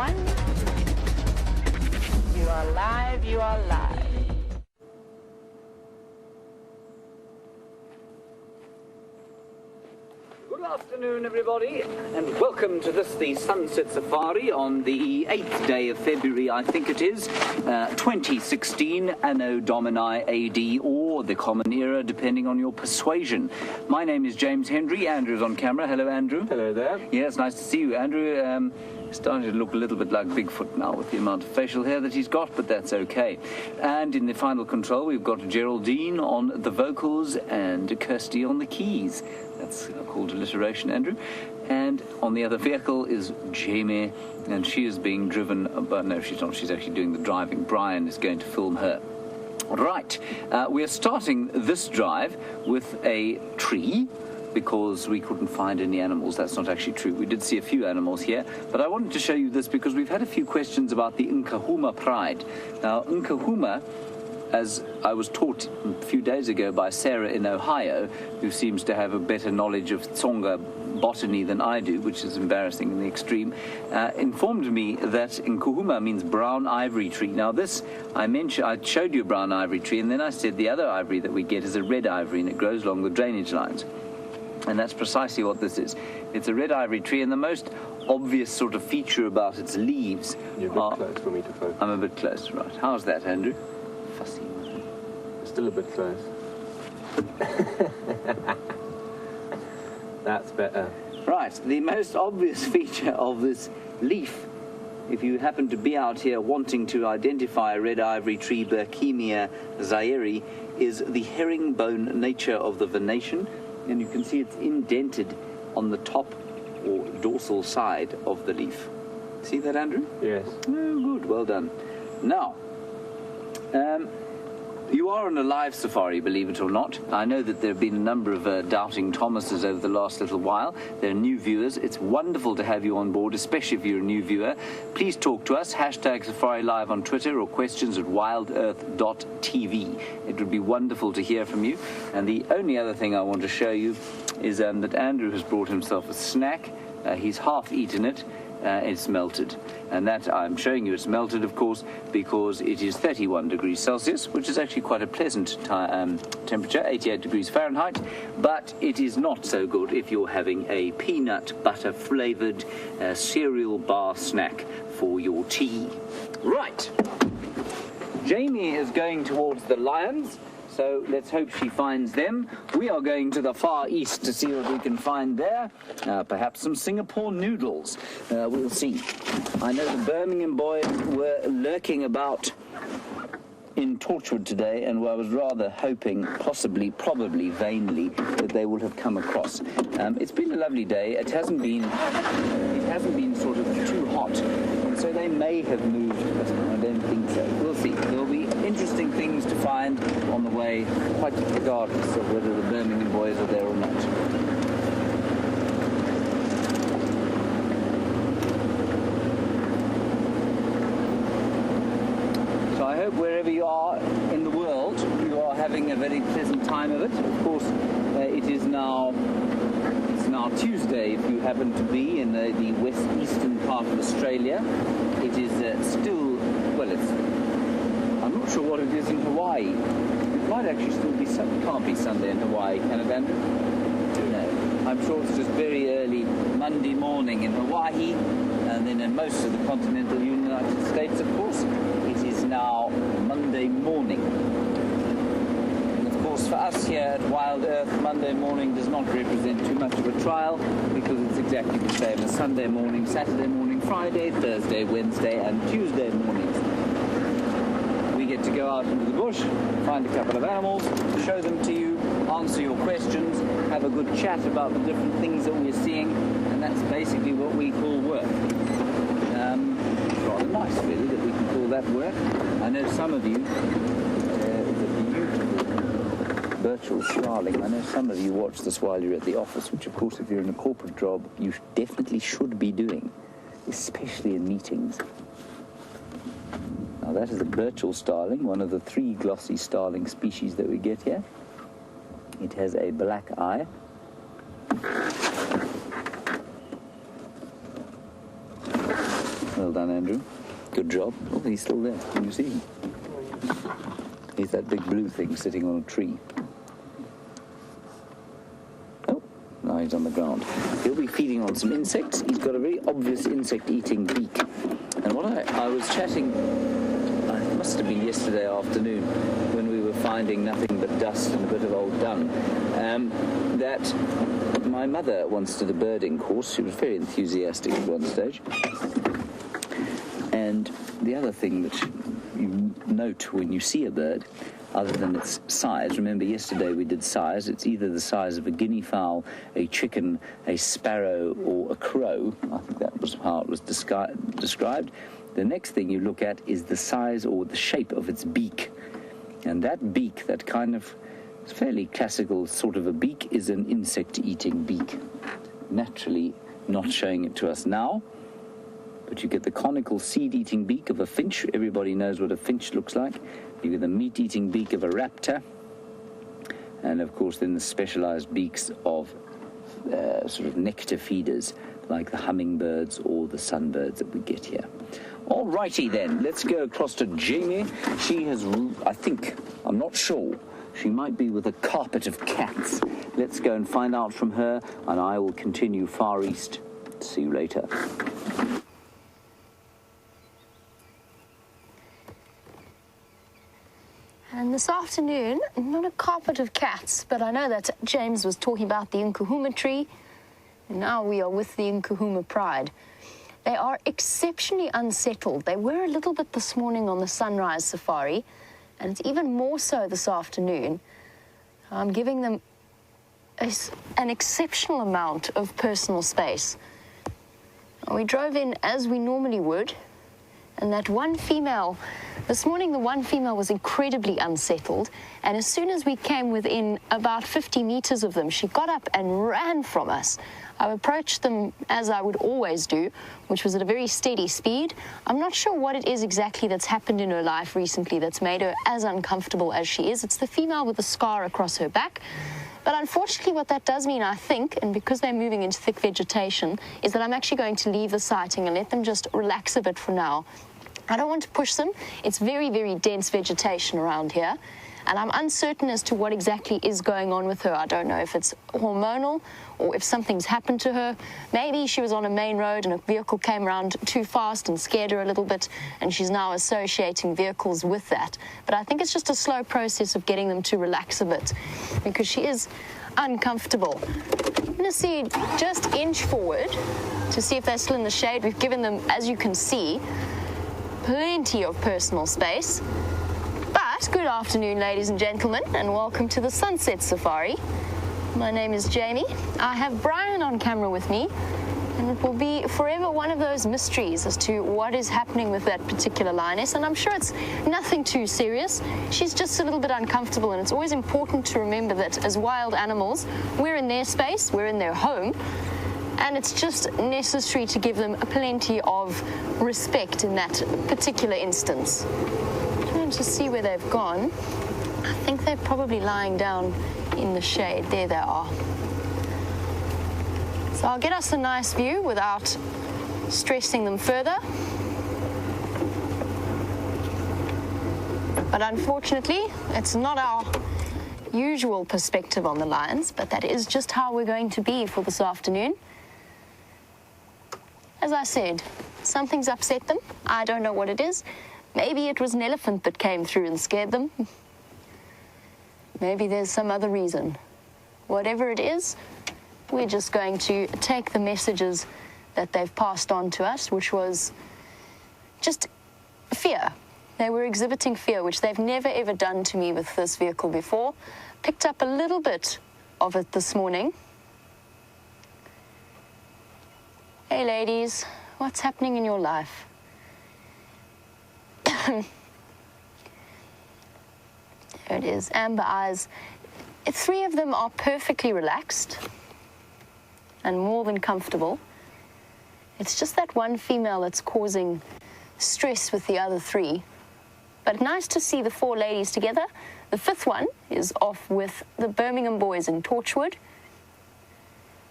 1. You are live, you are live. Good afternoon, everybody, and welcome to the Sunset Safari on the 8th day of February, I think it is, 2016, Anno Domini AD, or the Common Era, depending on your persuasion. My name is James Hendry. Andrew's on camera. Hello, Andrew. Hello there. Yeah, it's nice to see you. Andrew, starting to look a little bit like Bigfoot now with the amount of facial hair that he's got, but that's okay. And in the final control, we've got Geraldine on the vocals and Kirsty on the keys. That's called alliteration, Andrew. And on the other vehicle is Jamie, and she is being driven, but no, she's not. She's actually doing the driving. Brian is going to film her. Right, we are starting this drive with a tree, because we couldn't find any animals. That's not actually true. We did see a few animals here, but I wanted to show you this because we've had a few questions about the Nkuhumas pride. Now, Nkuhumas, as I was taught a few days ago by Sarah in Ohio, who seems to have a better knowledge of Tsonga botany than I do, which is embarrassing in the extreme, informed me that Nkuhumas means brown ivory tree. Now this, I showed you a brown ivory tree, and then I said the other ivory that we get is a red ivory, and it grows along the drainage lines. And that's precisely what this is. It's a red ivory tree, and the most obvious sort of feature about its leaves... You're a bit close for me to focus. I'm a bit close, right. How's that, Andrew? Fussy. Still a bit close. That's better. Right, the most obvious feature of this leaf, if you happen to be out here wanting to identify a red ivory tree, Berkemia zairi, is the herringbone nature of the venation. And you can see it's indented on the top or dorsal side of the leaf. See that, Andrew? Yes. Oh, good. Well done. Now, you are on a live safari, believe it or not. I know that there have been a number of doubting Thomases over the last little while. They're new viewers. It's wonderful to have you on board, especially if you're a new viewer. Please talk to us, #SafariLive on Twitter, or questions at wildearth.tv. It would be wonderful to hear from you. And the only other thing I want to show you is that Andrew has brought himself a snack. He's half eaten it. It's melted, and that I'm showing you it's melted, of course, because it is 31 degrees Celsius, which is actually quite a pleasant temperature, 88 degrees Fahrenheit, but it is not so good if you're having a peanut butter flavored cereal bar snack for your tea. Right, Jamie is going towards the lions, so let's hope she finds them. We are going to the Far East to see what we can find there. Perhaps some Singapore noodles. We'll see. I know the Birmingham boys were lurking about in Torchwood today, and I was rather hoping, probably vainly, that they would have come across. It's been a lovely day. It hasn't been sort of too hot, and so they may have moved, but I don't think so. We'll see. There'll be interesting things to find on the way, quite regardless of whether the Birmingham boys are there or not. So I hope wherever you are in the world, you are having a very pleasant time of it. Of course, it is now Tuesday if you happen to be in the west-eastern part of Australia. It is still, well, I'm not sure what it is in Hawaii. It might actually still be Sunday. Can't be Sunday in Hawaii, can it, Andrew? No. I'm sure it's just very early Monday morning in Hawaii, and then in most of the continental United States, of course, it is now Monday morning. And of course, for us here at Wild Earth, Monday morning does not represent too much of a trial, because it's exactly the same as Sunday morning, Saturday morning, Friday, Thursday, Wednesday, and Tuesday mornings. We get to go out into the bush, find a couple of animals, show them to you, answer your questions, have a good chat about the different things that we're seeing, and that's basically what we call work. It's rather nice, really, that we can call that work. I know some of you, the beautiful Burchell starling, I know some of you watch this while you're at the office, which of course if you're in a corporate job, you definitely should be doing, especially in meetings. Now that is a Burchell starling, one of the 3 glossy starling species that we get here. It has a black eye. Well done, Andrew. Good job. Oh, he's still there. Can you see him? He's that big blue thing sitting on a tree. Oh, now he's on the ground. He'll be feeding on some insects. He's got a very obvious insect-eating beak. And what I was chatting, it must have been yesterday afternoon, when we were finding nothing but dust and a bit of old dung, that my mother once did a birding course. She was very enthusiastic at one stage. And the other thing that you note when you see a bird, other than its size, remember yesterday we did size, it's either the size of a guinea fowl, a chicken, a sparrow, or a crow. I think that was how it was described. The next thing you look at is the size or the shape of its beak. And that beak, that kind of fairly classical sort of a beak, is an insect-eating beak. Naturally not showing it to us now, but you get the conical seed-eating beak of a finch. Everybody knows what a finch looks like. You get the meat-eating beak of a raptor. And, of course, then the specialized beaks of sort of nectar feeders, like the hummingbirds or the sunbirds that we get here. All righty, then. Let's go across to Jamie. She has, I think, I'm not sure, she might be with a carpet of cats. Let's go and find out from her, and I will continue far east. See you later. And this afternoon, not a carpet of cats, but I know that James was talking about the Nkuhuma tree, and now we are with the Nkuhuma pride. They are exceptionally unsettled. They were a little bit this morning on the sunrise safari, and it's even more so this afternoon. I'm giving them an exceptional amount of personal space. We drove in as we normally would, and that one female, this morning the one female was incredibly unsettled, and as soon as we came within about 50 meters of them, she got up and ran from us. I approached them as I would always do, which was at a very steady speed. I'm not sure what it is exactly that's happened in her life recently that's made her as uncomfortable as she is. It's the female with the scar across her back. But unfortunately, what that does mean, I think, and because they're moving into thick vegetation, is that I'm actually going to leave the sighting and let them just relax a bit for now. I don't want to push them. It's very, very dense vegetation around here, and I'm uncertain as to what exactly is going on with her. I don't know if it's hormonal or if something's happened to her. Maybe she was on a main road and a vehicle came around too fast and scared her a little bit, and she's now associating vehicles with that. But I think it's just a slow process of getting them to relax a bit, because she is uncomfortable. I'm going to see just inch forward to see if they're still in the shade. We've given them, as you can see, plenty of personal space. But good afternoon, ladies and gentlemen, and welcome to the Sunset Safari. My name is Jamie. I have Brian on camera with me, and it will be forever one of those mysteries as to what is happening with that particular lioness, and I'm sure it's nothing too serious. She's just a little bit uncomfortable, and it's always important to remember that as wild animals, we're in their space, we're in their home, and it's just necessary to give them plenty of respect in that particular instance. I'm trying to see where they've gone. I think they're probably lying down in the shade. There they are. So I'll get us a nice view without stressing them further. But unfortunately, it's not our usual perspective on the lions, but that is just how we're going to be for this afternoon. As I said, something's upset them. I don't know what it is. Maybe it was an elephant that came through and scared them. Maybe there's some other reason. Whatever it is, we're just going to take the messages that they've passed on to us, which was just fear. They were exhibiting fear, which they've never ever done to me with this vehicle before. Picked up a little bit of it this morning. Hey ladies, what's happening in your life? There it is, amber eyes. 3 of them are perfectly relaxed and more than comfortable. It's just that one female that's causing stress with the other 3. But nice to see the 4 ladies together. The 5th one is off with the Birmingham boys in Torchwood.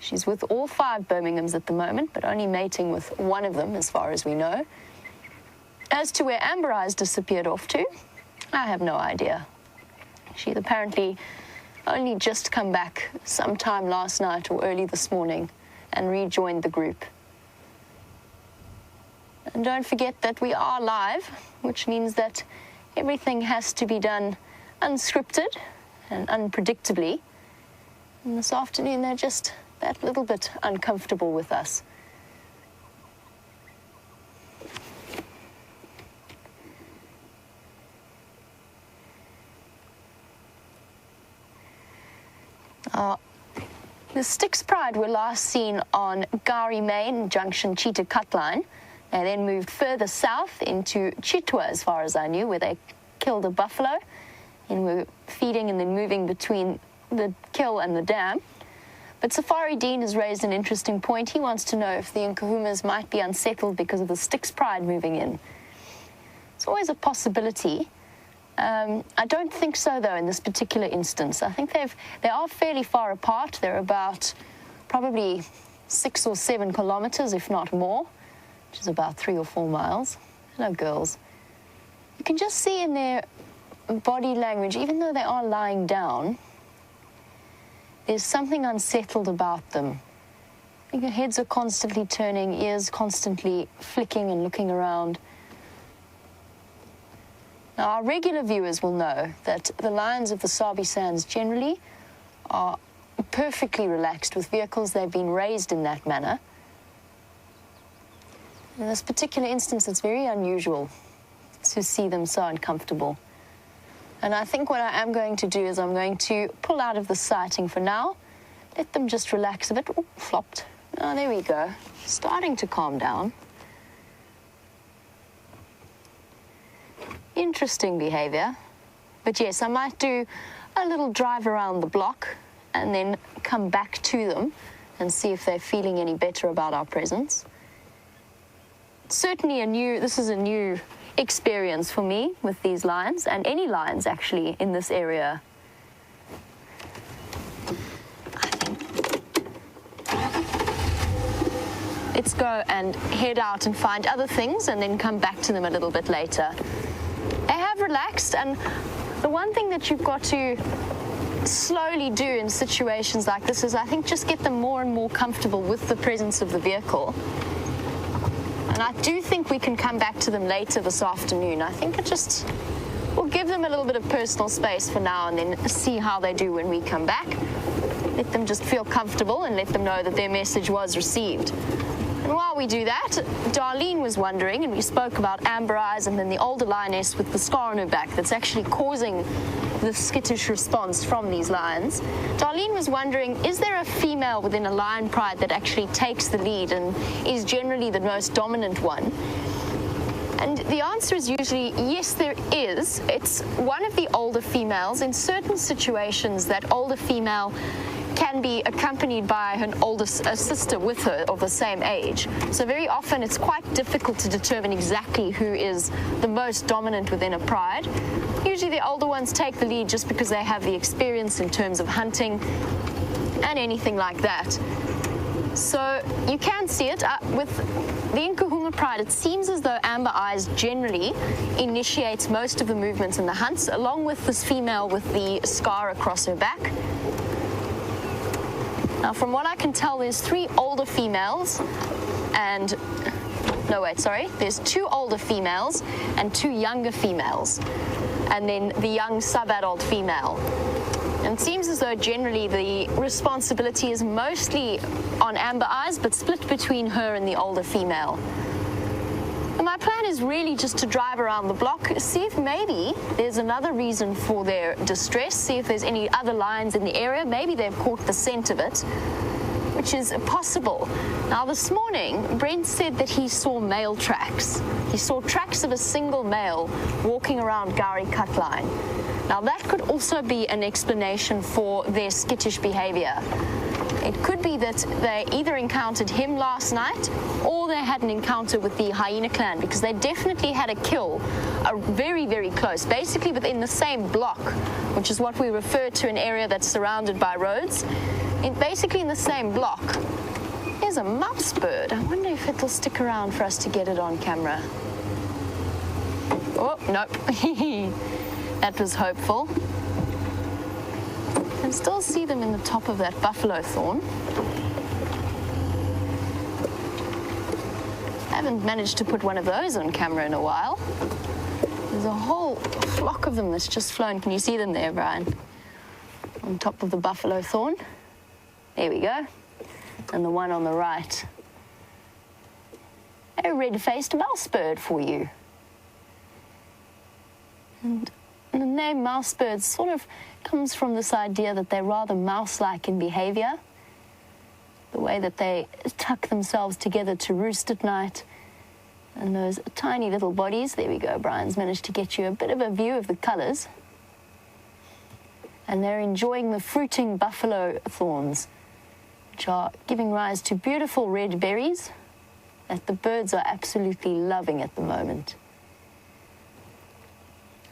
She's with all 5 Birminghams at the moment, but only mating with one of them, as far as we know. As to where Amber Eyes disappeared off to, I have no idea. She'd apparently only just come back sometime last night or early this morning and rejoined the group. And don't forget that we are live, which means that everything has to be done unscripted and unpredictably. And this afternoon, they're just that little bit uncomfortable with us. The Styx Pride were last seen on Gowrie Main Junction Cheetah Cut Line. They then moved further south into Chitwa, as far as I knew, where they killed a buffalo and were feeding and then moving between the kill and the dam. But Safari Dean has raised an interesting point. He wants to know if the Nkuhumas might be unsettled because of the Styx Pride moving in. It's always a possibility. I don't think so, though, in this particular instance. I think they are fairly far apart. They're about probably 6 or 7 kilometers, if not more, which is about 3 or 4 miles. Hello, girls. You can just see in their body language, even though they are lying down, there's something unsettled about them. I think their heads are constantly turning, ears constantly flicking and looking around. Now, our regular viewers will know that the lions of the Sabi Sands generally are perfectly relaxed with vehicles. They've been raised in that manner. In this particular instance, it's very unusual to see them so uncomfortable. And I think what I am going to do is I'm going to pull out of the sighting for now, let them just relax a bit. Oh, flopped. Oh, there we go. Starting to calm down. Interesting behavior. But yes, I might do a little drive around the block and then come back to them and see if they're feeling any better about our presence. Certainly this is a new experience for me with these lions, and any lions actually in this area. Let's go and head out and find other things and then come back to them a little bit later. They have relaxed, and the one thing that you've got to slowly do in situations like this is, I think, just get them more and more comfortable with the presence of the vehicle. And I do think we can come back to them later this afternoon. I think we'll give them a little bit of personal space for now and then see how they do when we come back. Let them just feel comfortable and let them know that their message was received. And while we do that, Darlene was wondering, and we spoke about Amber Eyes and then the older lioness with the scar on her back that's actually causing the skittish response from these lions. Darlene was wondering, is there a female within a lion pride that actually takes the lead and is generally the most dominant one? And the answer is usually yes, there is. It's one of the older females. In certain situations, that older female can be accompanied by a sister with her of the same age. So very often it's quite difficult to determine exactly who is the most dominant within a pride. Usually the older ones take the lead just because they have the experience in terms of hunting and anything like that. So you can see it with the Nkuhuma pride. It seems as though Amber Eyes generally initiates most of the movements in the hunts, along with this female with the scar across her back. Now, from what I can tell, there's 3 older females and... No, wait, sorry. There's 2 older females and 2 younger females, and then the young sub-adult female. And it seems as though generally the responsibility is mostly on Amber Eyes, but split between her and the older female. And my plan is really just to drive around the block, see if maybe there's another reason for their distress, see if there's any other lions in the area. Maybe they've caught the scent of it, which is possible. Now, this morning, Brent said that he saw male tracks. He saw tracks of a single male walking around Gowrie Cut Line. Now, that could also be an explanation for their skittish behavior. It could be that they either encountered him last night or they had an encounter with the hyena clan, because they definitely had a kill very, very close, basically within the same block, which is what we refer to an area that's surrounded by roads. basically in the same block. There's a mouse bird. I wonder if it'll stick around for us to get it on camera. Oh, nope. That was hopeful. I can still see them in the top of that buffalo thorn. I haven't managed to put one of those on camera in a while. There's a whole flock of them that's just flown. Can you see them there, Brian? On top of the buffalo thorn. There we go. And the one on the right. A red-faced mouse bird for you. And the name mouse birds sort of comes from this idea that they're rather mouse-like in behavior. The way that they tuck themselves together to roost at night. And those tiny little bodies. There we go, Brian's managed to get you a bit of a view of the colors. And they're enjoying the fruiting buffalo thorns, which are giving rise to beautiful red berries that the birds are absolutely loving at the moment.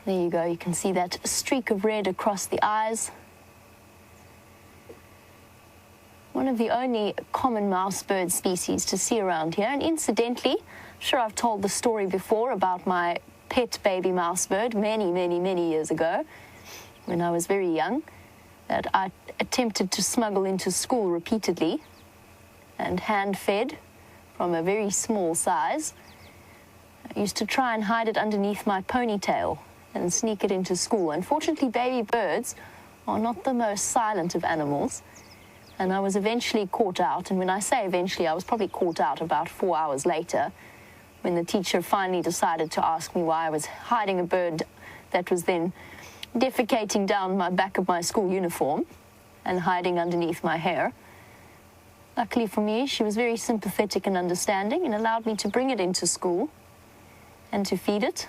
There you go, you can see that streak of red across the eyes. One of the only common mouse bird species to see around here. And incidentally, I'm sure I've told the story before about my pet baby mouse bird many years ago, when I was very young, that I attempted to smuggle into school repeatedly and hand-fed from a very small size. I used to try and hide it underneath my ponytail and sneak it into school. Unfortunately, baby birds are not the most silent of animals, and I was eventually caught out. And when I say eventually, I was probably caught out about 4 hours later, when the teacher finally decided to ask me why I was hiding a bird that was then defecating down my back of my school uniform and hiding underneath my hair. Luckily for me, she was very sympathetic and understanding and allowed me to bring it into school and to feed it,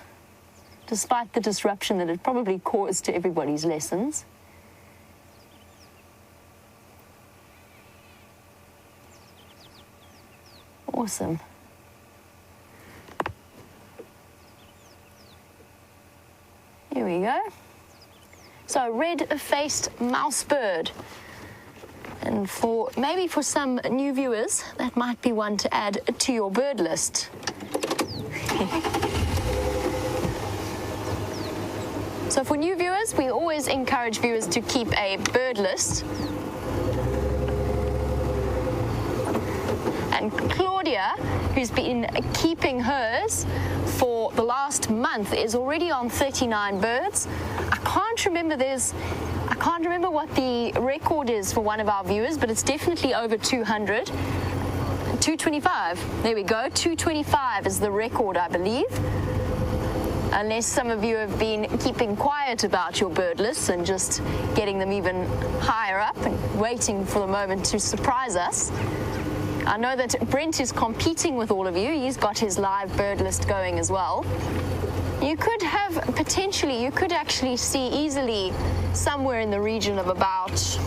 despite the disruption that it probably caused to everybody's lessons. Awesome. Here we go. So, red-faced mouse bird. And maybe for some new viewers, that might be one to add to your bird list. So for new viewers, we always encourage viewers to keep a bird list. And Claudia, who's been keeping hers for the last month, is already on 39 birds. I can't remember what the record is for one of our viewers, but it's definitely over 200. 225. There we go. 225 is the record, I believe. Unless some of you have been keeping quiet about your bird lists and just getting them even higher up and waiting for the moment to surprise us. I know that Brent is competing with all of you. He's got his live bird list going as well. You could actually see easily somewhere in the region of about,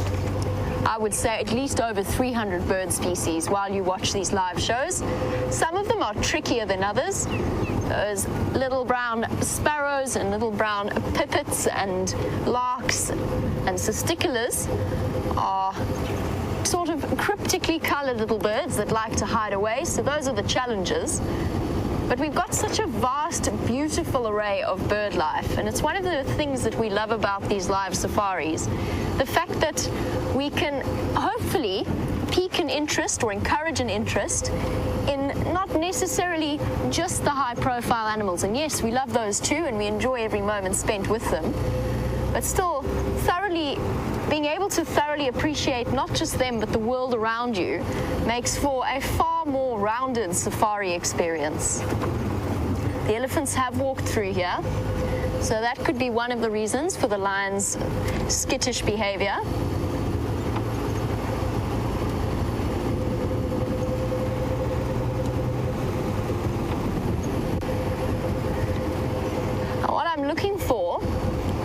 I would say, at least over 300 bird species while you watch these live shows. Some of them are trickier than others. Those little brown sparrows and little brown pipits and larks and cisticolas are sort of cryptically colored little birds that like to hide away, so those are the challenges. But we've got such a vast, beautiful array of bird life, and it's one of the things that we love about these live safaris. The fact that we can hopefully pique an interest or encourage an interest in not necessarily just the high-profile animals. And yes, we love those too, and we enjoy every moment spent with them. But still, being able to thoroughly appreciate not just them, but the world around you, makes for a far more rounded safari experience. The elephants have walked through here, so that could be one of the reasons for the lion's skittish behavior. Now, what I'm looking for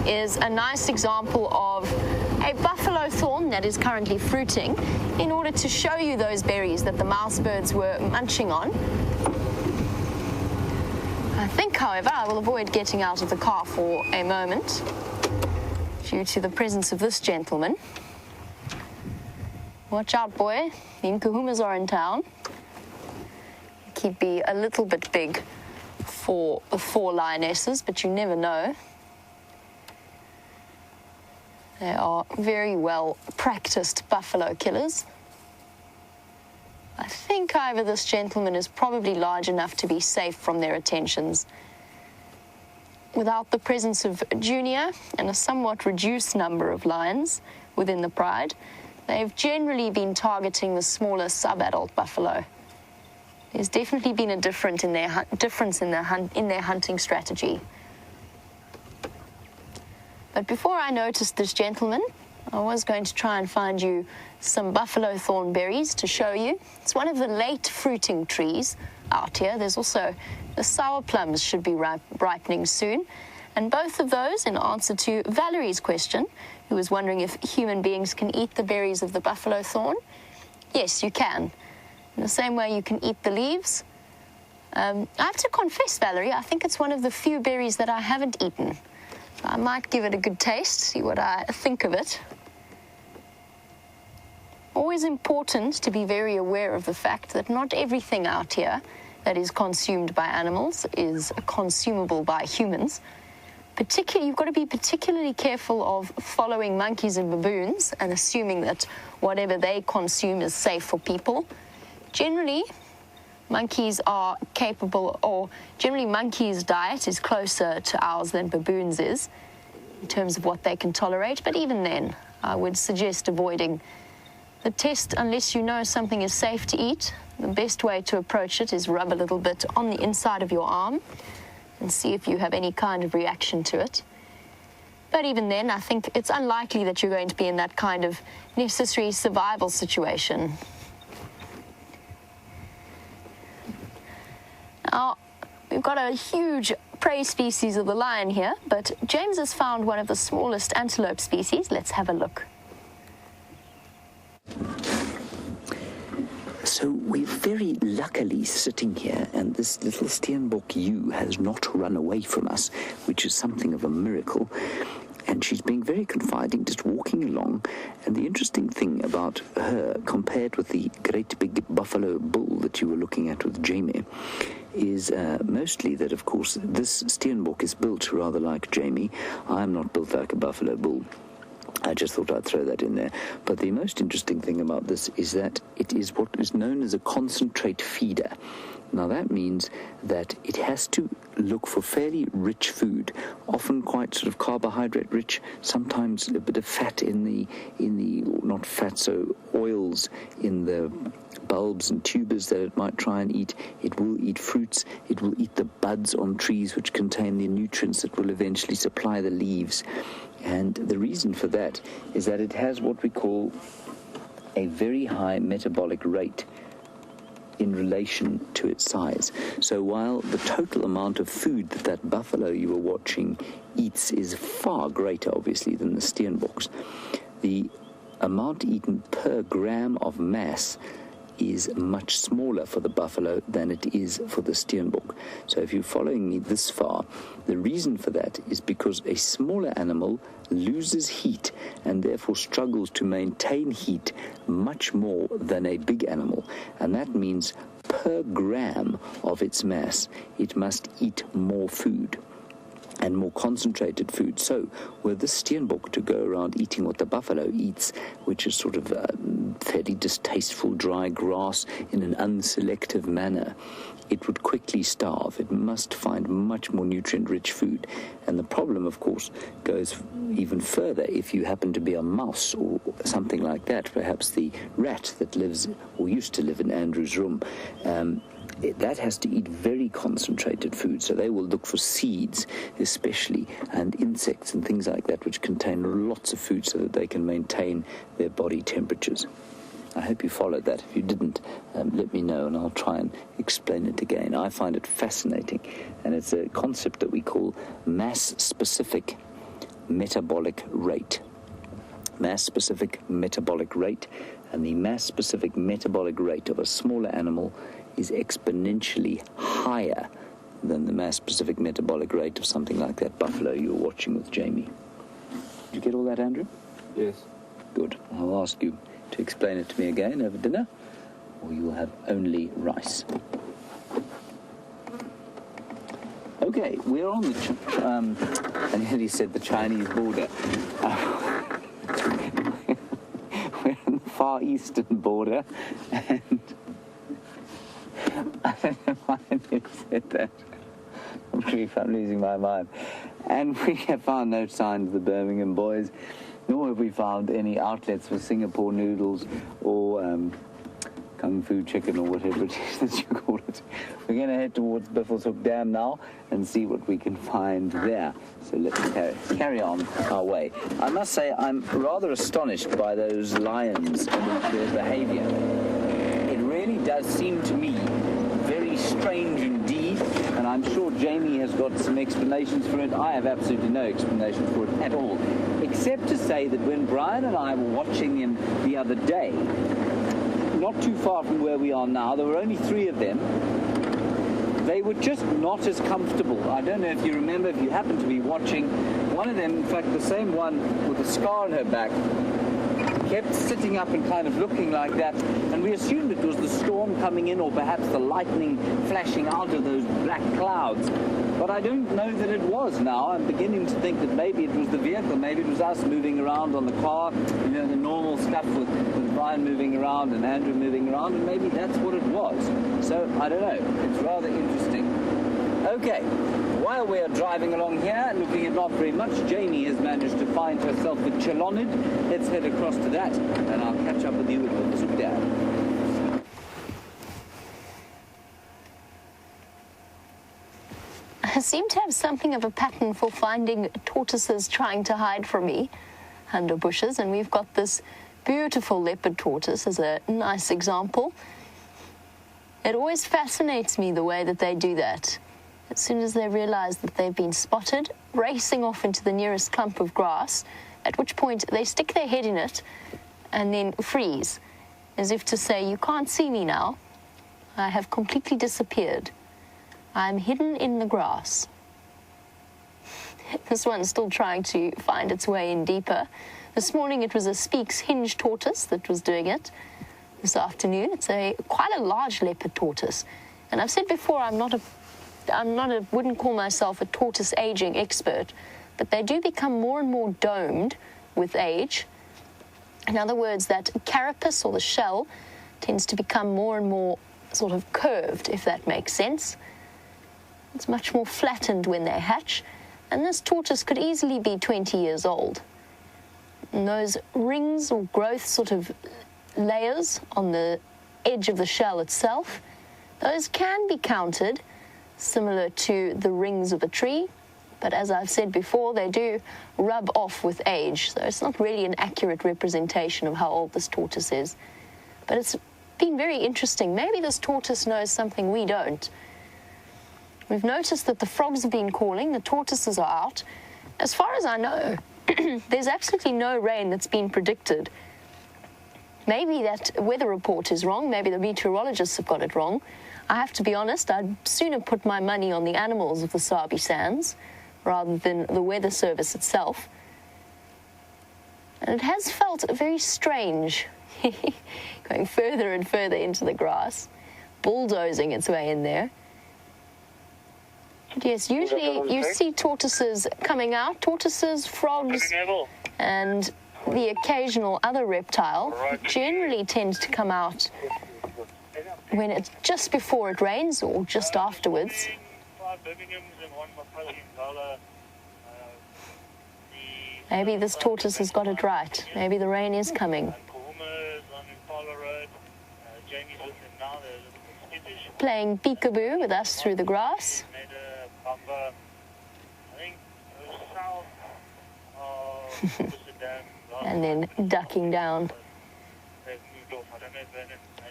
is a nice example of a buffalo thorn that is currently fruiting, in order to show you those berries that the mouse birds were munching on. I think, however, I will avoid getting out of the car for a moment due to the presence of this gentleman. Watch out, boy. The Nkuhumas are in town. He'd be a little bit big for the 4 lionesses, but you never know. They are very well practiced buffalo killers. I think, however, this gentleman is probably large enough to be safe from their attentions. Without the presence of Junior and a somewhat reduced number of lions within the pride, they've generally been targeting the smaller sub-adult buffalo. There's definitely been a difference in their hunting strategy. But before I noticed this gentleman, I was going to try and find you some buffalo thorn berries to show you. It's one of the late fruiting trees out here. There's also the sour plums should be ripening soon. And both of those, in answer to Valerie's question, who was wondering if human beings can eat the berries of the buffalo thorn. Yes, you can. In the same way you can eat the leaves. I have to confess, Valerie, I think it's one of the few berries that I haven't eaten. I might give it a good taste, see what I think of it. Always important to be very aware of the fact that not everything out here that is consumed by animals is consumable by humans. You've got to be particularly careful of following monkeys and baboons and assuming that whatever they consume is safe for people. Generally, monkeys are capable, or generally monkeys' diet is closer to ours than baboons is in terms of what they can tolerate. But even then, I would suggest avoiding the test unless you know something is safe to eat. The best way to approach it is rub a little bit on the inside of your arm and see if you have any kind of reaction to it. But even then, I think it's unlikely that you're going to be in that kind of necessary survival situation. Now, we've got a huge prey species of the lion here, but James has found one of the smallest antelope species. Let's have a look. So we're very luckily sitting here, and this little steenbok ewe has not run away from us, which is something of a miracle. And she's being very confiding, just walking along. And the interesting thing about her, compared with the great big buffalo bull that you were looking at with Jamie, is mostly that, of course, this steenbok is built rather like Jamie. I'm not built like a buffalo bull. I just thought I'd throw that in there. But the most interesting thing about this is that it is what is known as a concentrate feeder. Now that means that it has to look for fairly rich food, often quite sort of carbohydrate rich, sometimes a bit of fat in the not fat, so oils in the bulbs and tubers that it might try and eat. It will eat fruits. It will eat the buds on trees which contain the nutrients that will eventually supply the leaves. And the reason for that is that it has what we call a very high metabolic rate in relation to its size. So while the total amount of food that buffalo you were watching eats is far greater, obviously, than the steenboks, the amount eaten per gram of mass is much smaller for the buffalo than it is for the steenbok. So if you're following me this far, the reason for that is because a smaller animal loses heat and therefore struggles to maintain heat much more than a big animal. And that means per gram of its mass, it must eat more food and more concentrated food. So were the steenbok to go around eating what the buffalo eats, which is sort of fairly distasteful dry grass in an unselective manner, it would quickly starve. It must find much more nutrient-rich food. And the problem, of course, goes even further if you happen to be a mouse or something like that, perhaps the rat that lives or used to live in Andrew's room. That has to eat very concentrated food, so they will look for seeds especially and insects and things like that which contain lots of food so that they can maintain their body temperatures. I hope you followed that. If you didn't, let me know and I'll try and explain it again. I find it fascinating, and it's a concept that we call mass-specific metabolic rate. Mass-specific metabolic rate, and the mass-specific metabolic rate of a smaller animal is exponentially higher than the mass-specific metabolic rate of something like that buffalo you were watching with Jamie. Did you get all that, Andrew? Yes. Good. I'll ask you to explain it to me again over dinner, or you will have only rice. Okay, we're on the, and he said the Chinese border. We're on the far eastern border, and I don't know why I never said that. I'm sure if I'm losing my mind. And we have found no signs of the Birmingham boys, nor have we found any outlets for Singapore noodles or Kung Fu chicken or whatever it is that you call it. We're going to head towards Biffles Hook Dam now and see what we can find there. So let's carry on our way. I must say I'm rather astonished by those lions and their behavior. It really does seem to me very strange indeed, and I'm sure Jamie has got some explanations for it. I have absolutely no explanation for it at all, except to say that when Brian and I were watching them the other day, not too far from where we are now, there were only 3 of them. They were just not as comfortable. I don't know if you remember, if you happen to be watching, one of them, in fact the same one with a scar on her back, kept sitting up and kind of looking like that, and we assumed it was the storm coming in or perhaps the lightning flashing out of those black clouds. But I don't know that it was now. I'm beginning to think that maybe it was the vehicle, maybe it was us moving around on the car, you know, the normal stuff with Brian moving around and Andrew moving around, and maybe that's what it was. So, I don't know. It's rather interesting. Okay, while we are driving along here, looking at not very much, Jamie has managed to find herself a chelonid. Let's head across to that, and I'll catch up with you at Vultures Dam. I seem to have something of a pattern for finding tortoises trying to hide from me under bushes, and we've got this beautiful leopard tortoise as a nice example. It always fascinates me the way that they do that. As soon as they realize that they've been spotted, racing off into the nearest clump of grass, at which point they stick their head in it and then freeze, as if to say, you can't see me now. I have completely disappeared. I'm hidden in the grass. This one's still trying to find its way in deeper. This morning it was a Speke's hinge tortoise that was doing it. This afternoon it's quite a large leopard tortoise. And I've said before, wouldn't call myself a tortoise aging expert, but they do become more and more domed with age. In other words, that carapace or the shell tends to become more and more sort of curved, if that makes sense. It's much more flattened when they hatch, and this tortoise could easily be 20 years old. And those rings or growth sort of layers on the edge of the shell itself, those can be counted similar to the rings of a tree, but as I've said before, they do rub off with age, so it's not really an accurate representation of how old this tortoise is. But it's been very interesting. Maybe this tortoise knows something we don't. We've noticed that the frogs have been calling, the tortoises are out. As far as I know, there's absolutely no rain that's been predicted. Maybe that weather report is wrong, maybe the meteorologists have got it wrong. I have to be honest, I'd sooner put my money on the animals of the Sabi Sands rather than the weather service itself. And it has felt very strange, going further and further into the grass, bulldozing its way in there. But yes, usually you see tortoises coming out, tortoises, frogs, and the occasional other reptile generally tends to come out when it's just before it rains or just afterwards. Maybe this tortoise has got it right. Maybe the rain is coming. Playing peekaboo with us through the grass. And then ducking down.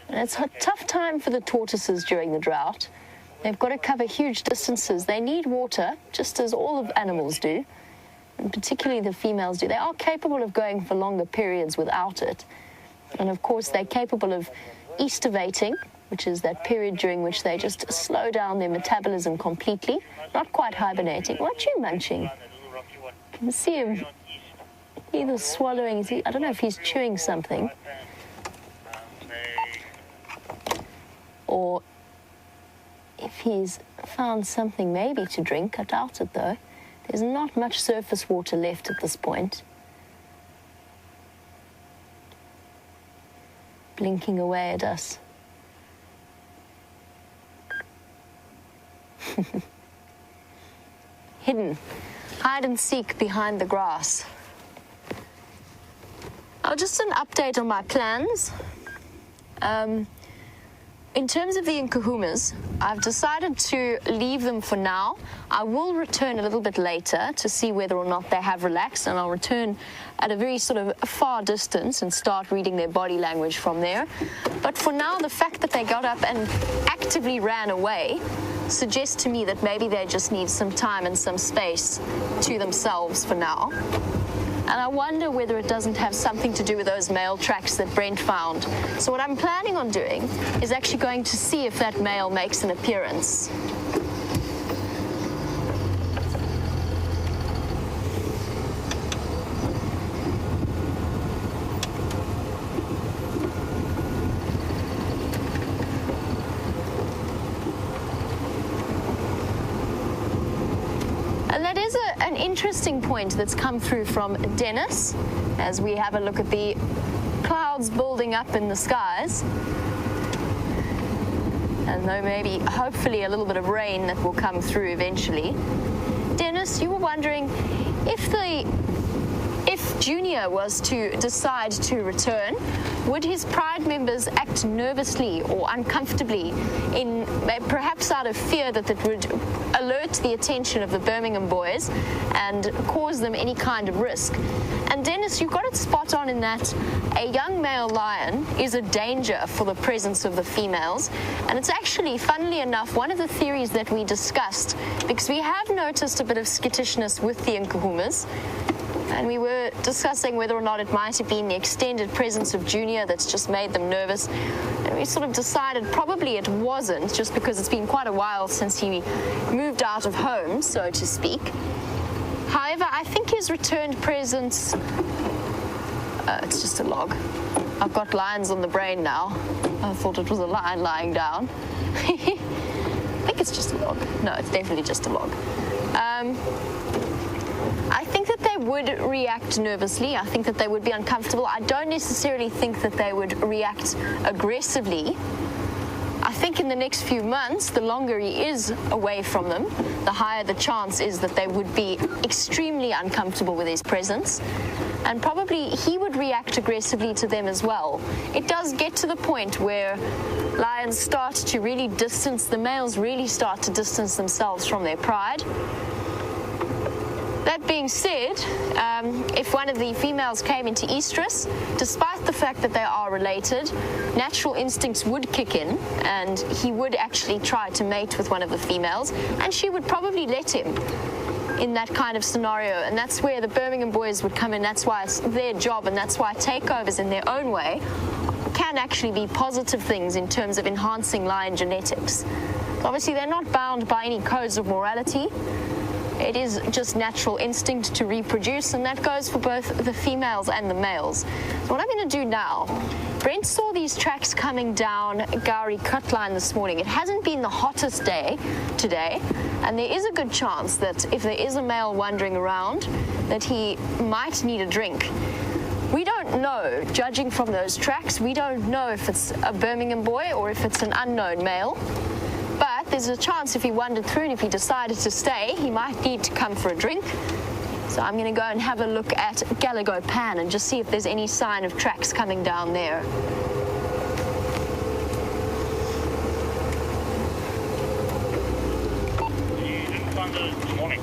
And it's a tough time for the tortoises during the drought. They've got to cover huge distances. They need water, just as all of animals do, and particularly the females do. They are capable of going for longer periods without it. And of course, they're capable of estivating, which is that period during which they just slow down their metabolism completely, not quite hibernating. What are you munching? You can see him either swallowing, I don't know if he's chewing something. or if he's found something maybe to drink. I doubt it though. There's not much surface water left at this point. Blinking away at us. Hidden. Hide and seek behind the grass. Oh, just an update on my plans. In terms of the Nkuhumas, I've decided to leave them for now. I will return a little bit later to see whether or not they have relaxed, and I'll return at a very sort of far distance and start reading their body language from there. But for now, the fact that they got up and actively ran away suggests to me that maybe they just need some time and some space to themselves for now. And I wonder whether it doesn't have something to do with those male tracks that Brent found. So what I'm planning on doing is actually going to see if that male makes an appearance. And that is an interesting point that's come through from Dennis as we have a look at the clouds building up in the skies. And though maybe, hopefully, a little bit of rain that will come through eventually. Dennis, you were wondering if Junior was to decide to return, would his pride members act nervously or uncomfortably, in perhaps out of fear that it would alert the attention of the Birmingham boys and cause them any kind of risk? And Dennis, you got it spot on in that a young male lion is a danger for the presence of the females. And it's actually, funnily enough, one of the theories that we discussed, because we have noticed a bit of skittishness with the Nkuhumas. And we were discussing whether or not it might have been the extended presence of Junior that's just made them nervous. And we sort of decided probably it wasn't, just because it's been quite a while since he moved out of home, so to speak. However, I think his returned presence... it's just a log. I've got lines on the brain now. I thought it was a lion lying down. I think it's just a log. No, it's definitely just a log. I think that they would react nervously. I think that they would be uncomfortable. I don't necessarily think that they would react aggressively. I think in the next few months, the longer he is away from them, the higher the chance is that they would be extremely uncomfortable with his presence. And probably he would react aggressively to them as well. It does get to the point where lions start to really distance, the males really start to distance themselves from their pride. That being said, if one of the females came into estrus, despite the fact that they are related, natural instincts would kick in and he would actually try to mate with one of the females, and she would probably let him in that kind of scenario. And that's where the Birmingham boys would come in. That's why it's their job, and that's why takeovers in their own way can actually be positive things in terms of enhancing lion genetics. Obviously, they're not bound by any codes of morality. It is just natural instinct to reproduce, and that goes for both the females and the males. So what I'm going to do now, Brent saw these tracks coming down Gowrie Cutline this morning. It hasn't been the hottest day today, and there is a good chance that if there is a male wandering around, that he might need a drink. We don't know, judging from those tracks, we don't know if it's a Birmingham boy or if it's an unknown male. But there's a chance if he wandered through and if he decided to stay, he might need to come for a drink. So I'm going to go and have a look at Galago Pan and just see if there's any sign of tracks coming down there. You didn't find it this morning?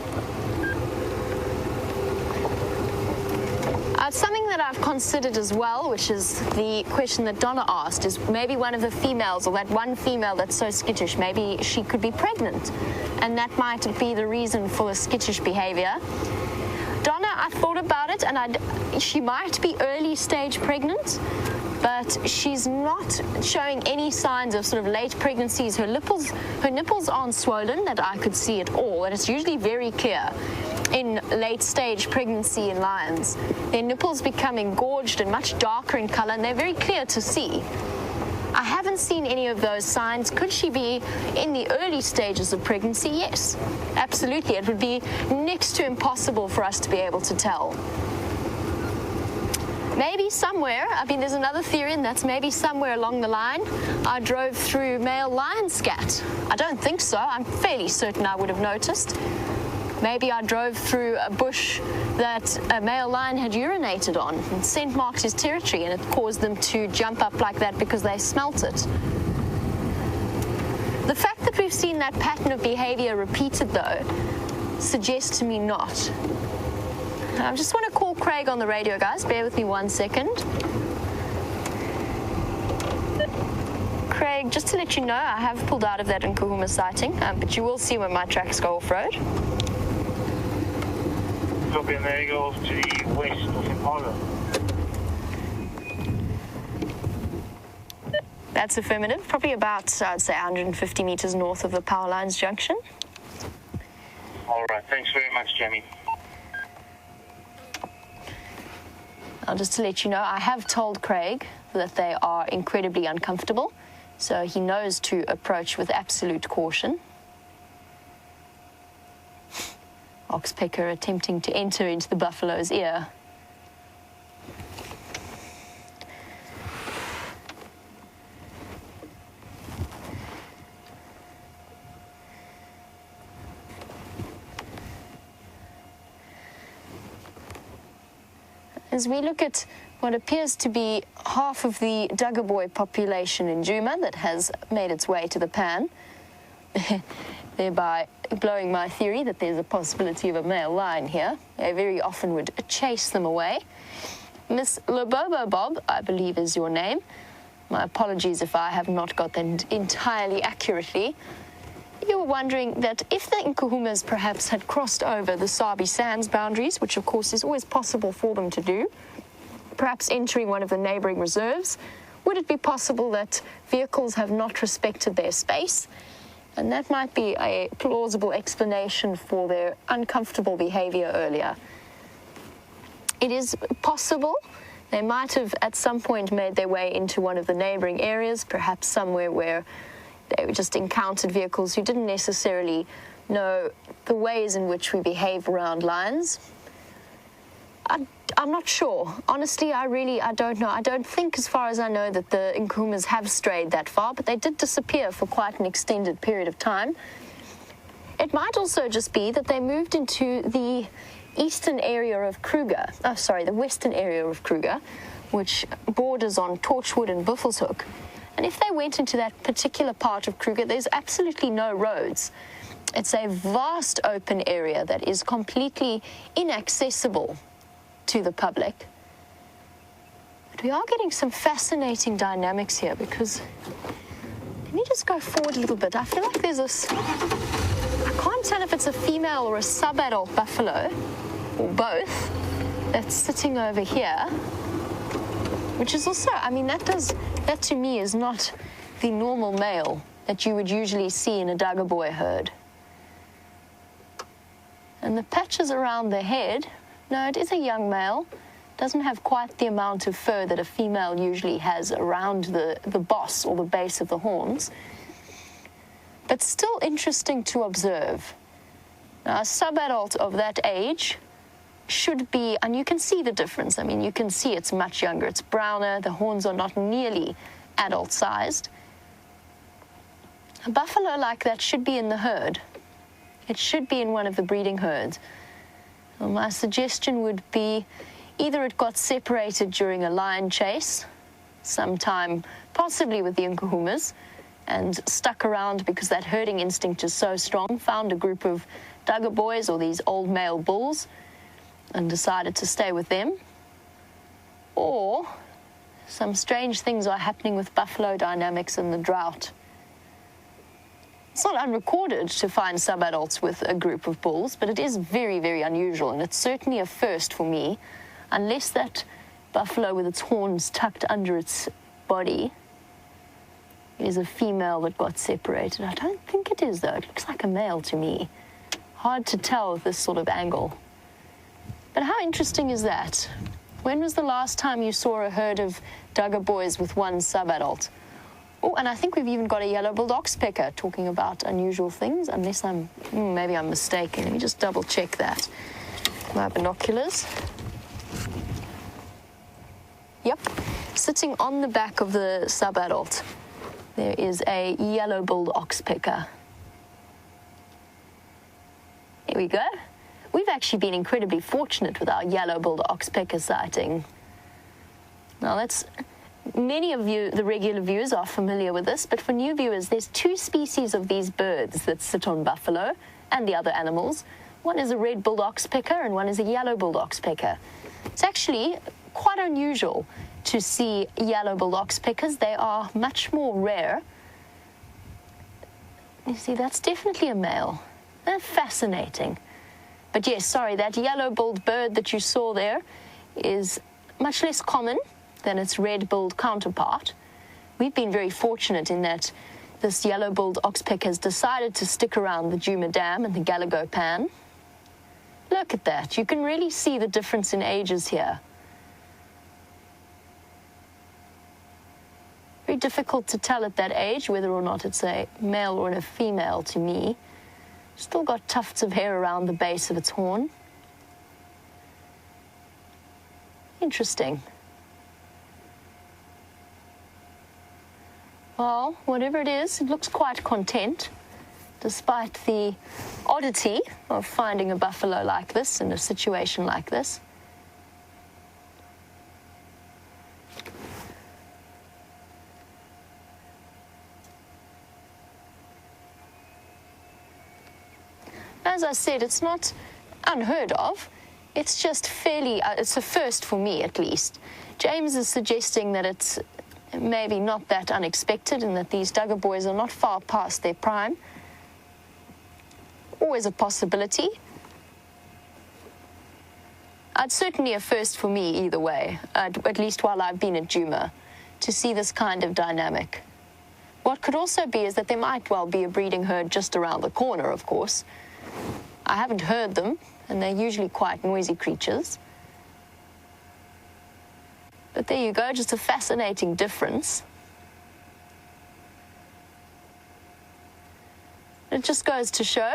Something that I've considered as well, which is the question that Donna asked, is maybe one of the females, or that one female that's so skittish, maybe she could be pregnant, and that might be the reason for the skittish behavior. Donna, I thought about it, and she might be early stage pregnant, but she's not showing any signs of sort of late pregnancies. Her nipples aren't swollen that I could see at all, and it's usually very clear in late stage pregnancy in lions. Their nipples become engorged and much darker in color, and they're very clear to see. I I haven't seen any of those signs. Could she be in the early stages of pregnancy? Yes, absolutely. It would be next to impossible for us to be able to tell. Maybe somewhere, I mean, there's another theory, and that's maybe somewhere along the line, I drove through male lion scat. I don't think so. I'm fairly certain I would have noticed. Maybe I drove through a bush that a male lion had urinated on and scent marked his territory, and it caused them to jump up like that because they smelt it. The fact that we've seen that pattern of behavior repeated, though, suggests to me not. I just want to call Craig on the radio, guys. Bear with me 1 second. Craig, just to let you know, I have pulled out of that Nkuhumas sighting, but you will see when my tracks go off-road. Copy, and there you go off to the west of Impala. That's affirmative. Probably about, I'd say, 150 meters north of the power lines junction. All right, thanks very much, Jamie. Just to let you know, I have told Craig that they are incredibly uncomfortable, so he knows to approach with absolute caution. Oxpecker attempting to enter into the buffalo's ear. As we look at what appears to be half of the Duggaboy population in Djuma that has made its way to the pan, thereby blowing my theory that there's a possibility of a male lion here. They very often would chase them away. Miss Lobobo Bob, I believe is your name. My apologies if I have not got that entirely accurately. You were wondering that if the Nkuhumas perhaps had crossed over the Sabi Sands boundaries, which of course is always possible for them to do, perhaps entering one of the neighboring reserves, would it be possible that vehicles have not respected their space? And that might be a plausible explanation for their uncomfortable behavior earlier. It is possible they might have at some point made their way into one of the neighboring areas, perhaps somewhere where they just encountered vehicles who didn't necessarily know the ways in which we behave around lions. I'm not sure. Honestly, I don't know. I don't think, as far as I know, that the Nkuhumas have strayed that far, but they did disappear for quite an extended period of time. It might also just be that they moved into the eastern area of Kruger, the western area of Kruger, which borders on Torchwood and Buffelshoek. And if they went into that particular part of Kruger, there's absolutely no roads. It's a vast open area that is completely inaccessible to the public. But we are getting some fascinating dynamics here, because let me just go forward a little bit. I feel like there's this, I can't tell if it's a female or a sub-adult buffalo, or both, that's sitting over here, which is also, I mean, that to me is not the normal male that you would usually see in a Duggaboy herd. And the patches around the head, no, it is a young male. Doesn't have quite the amount of fur that a female usually has around the boss or the base of the horns. But still interesting to observe. Now, a sub-adult of that age should be, and you can see the difference. I mean, you can see it's much younger. It's browner. The horns are not nearly adult-sized. A buffalo like that should be in the herd. It should be in one of the breeding herds. Well, my suggestion would be either it got separated during a lion chase, sometime possibly with the Nkuhumas, and stuck around because that herding instinct is so strong, found a group of Duggaboys or these old male bulls and decided to stay with them. Or some strange things are happening with buffalo dynamics in the drought. It's not unrecorded to find sub-adults with a group of bulls, but it is very, very unusual, and it's certainly a first for me, unless that buffalo with its horns tucked under its body is a female that got separated. I don't think it is, though. It looks like a male to me. Hard to tell with this sort of angle. But how interesting is that? When was the last time you saw a herd of Duggaboys with one sub-adult? Oh, and I think we've even got a yellow-billed oxpecker, talking about unusual things, unless maybe I'm mistaken. Let me just double-check that. My binoculars. Yep, sitting on the back of the subadult, there is a yellow-billed oxpecker. Here we go. We've actually been incredibly fortunate with our yellow-billed oxpecker sighting. Now, many of you, the regular viewers, are familiar with this, but for new viewers, there's two species of these birds that sit on buffalo and the other animals. One is a red-billed oxpecker and one is a yellow-billed oxpecker. It's actually quite unusual to see yellow-billed oxpeckers. They are much more rare. You see, that's definitely a male. They're fascinating. But yes, sorry, that yellow-billed bird that you saw there is much less common than its red-billed counterpart. We've been very fortunate in that this yellow-billed oxpecker has decided to stick around the Djuma Dam and the Galago Pan. Look at that. You can really see the difference in ages here. Very difficult to tell at that age whether or not it's a male or a female to me. Still got tufts of hair around the base of its horn. Interesting. Well, whatever it is, it looks quite content, despite the oddity of finding a buffalo like this in a situation like this. As I said, it's not unheard of. It's just fairly, it's a first for me at least. James is suggesting that it's maybe not that unexpected and that these Duggar boys are not far past their prime. Always a possibility. It's certainly a first for me either way, at least while I've been at Djuma, to see this kind of dynamic. What could also be is that there might well be a breeding herd just around the corner, of course. I haven't heard them, and they're usually quite noisy creatures. But there you go, just a fascinating difference. It just goes to show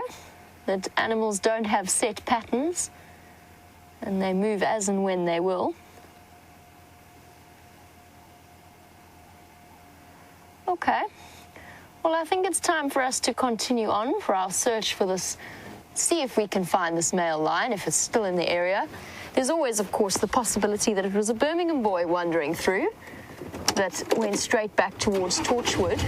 that animals don't have set patterns, and they move as and when they will. Okay. Well, I think it's time for us to continue on for our search for this, see if we can find this male lion, if it's still in the area. There's always, of course, the possibility that it was a Birmingham boy wandering through that went straight back towards Torchwood.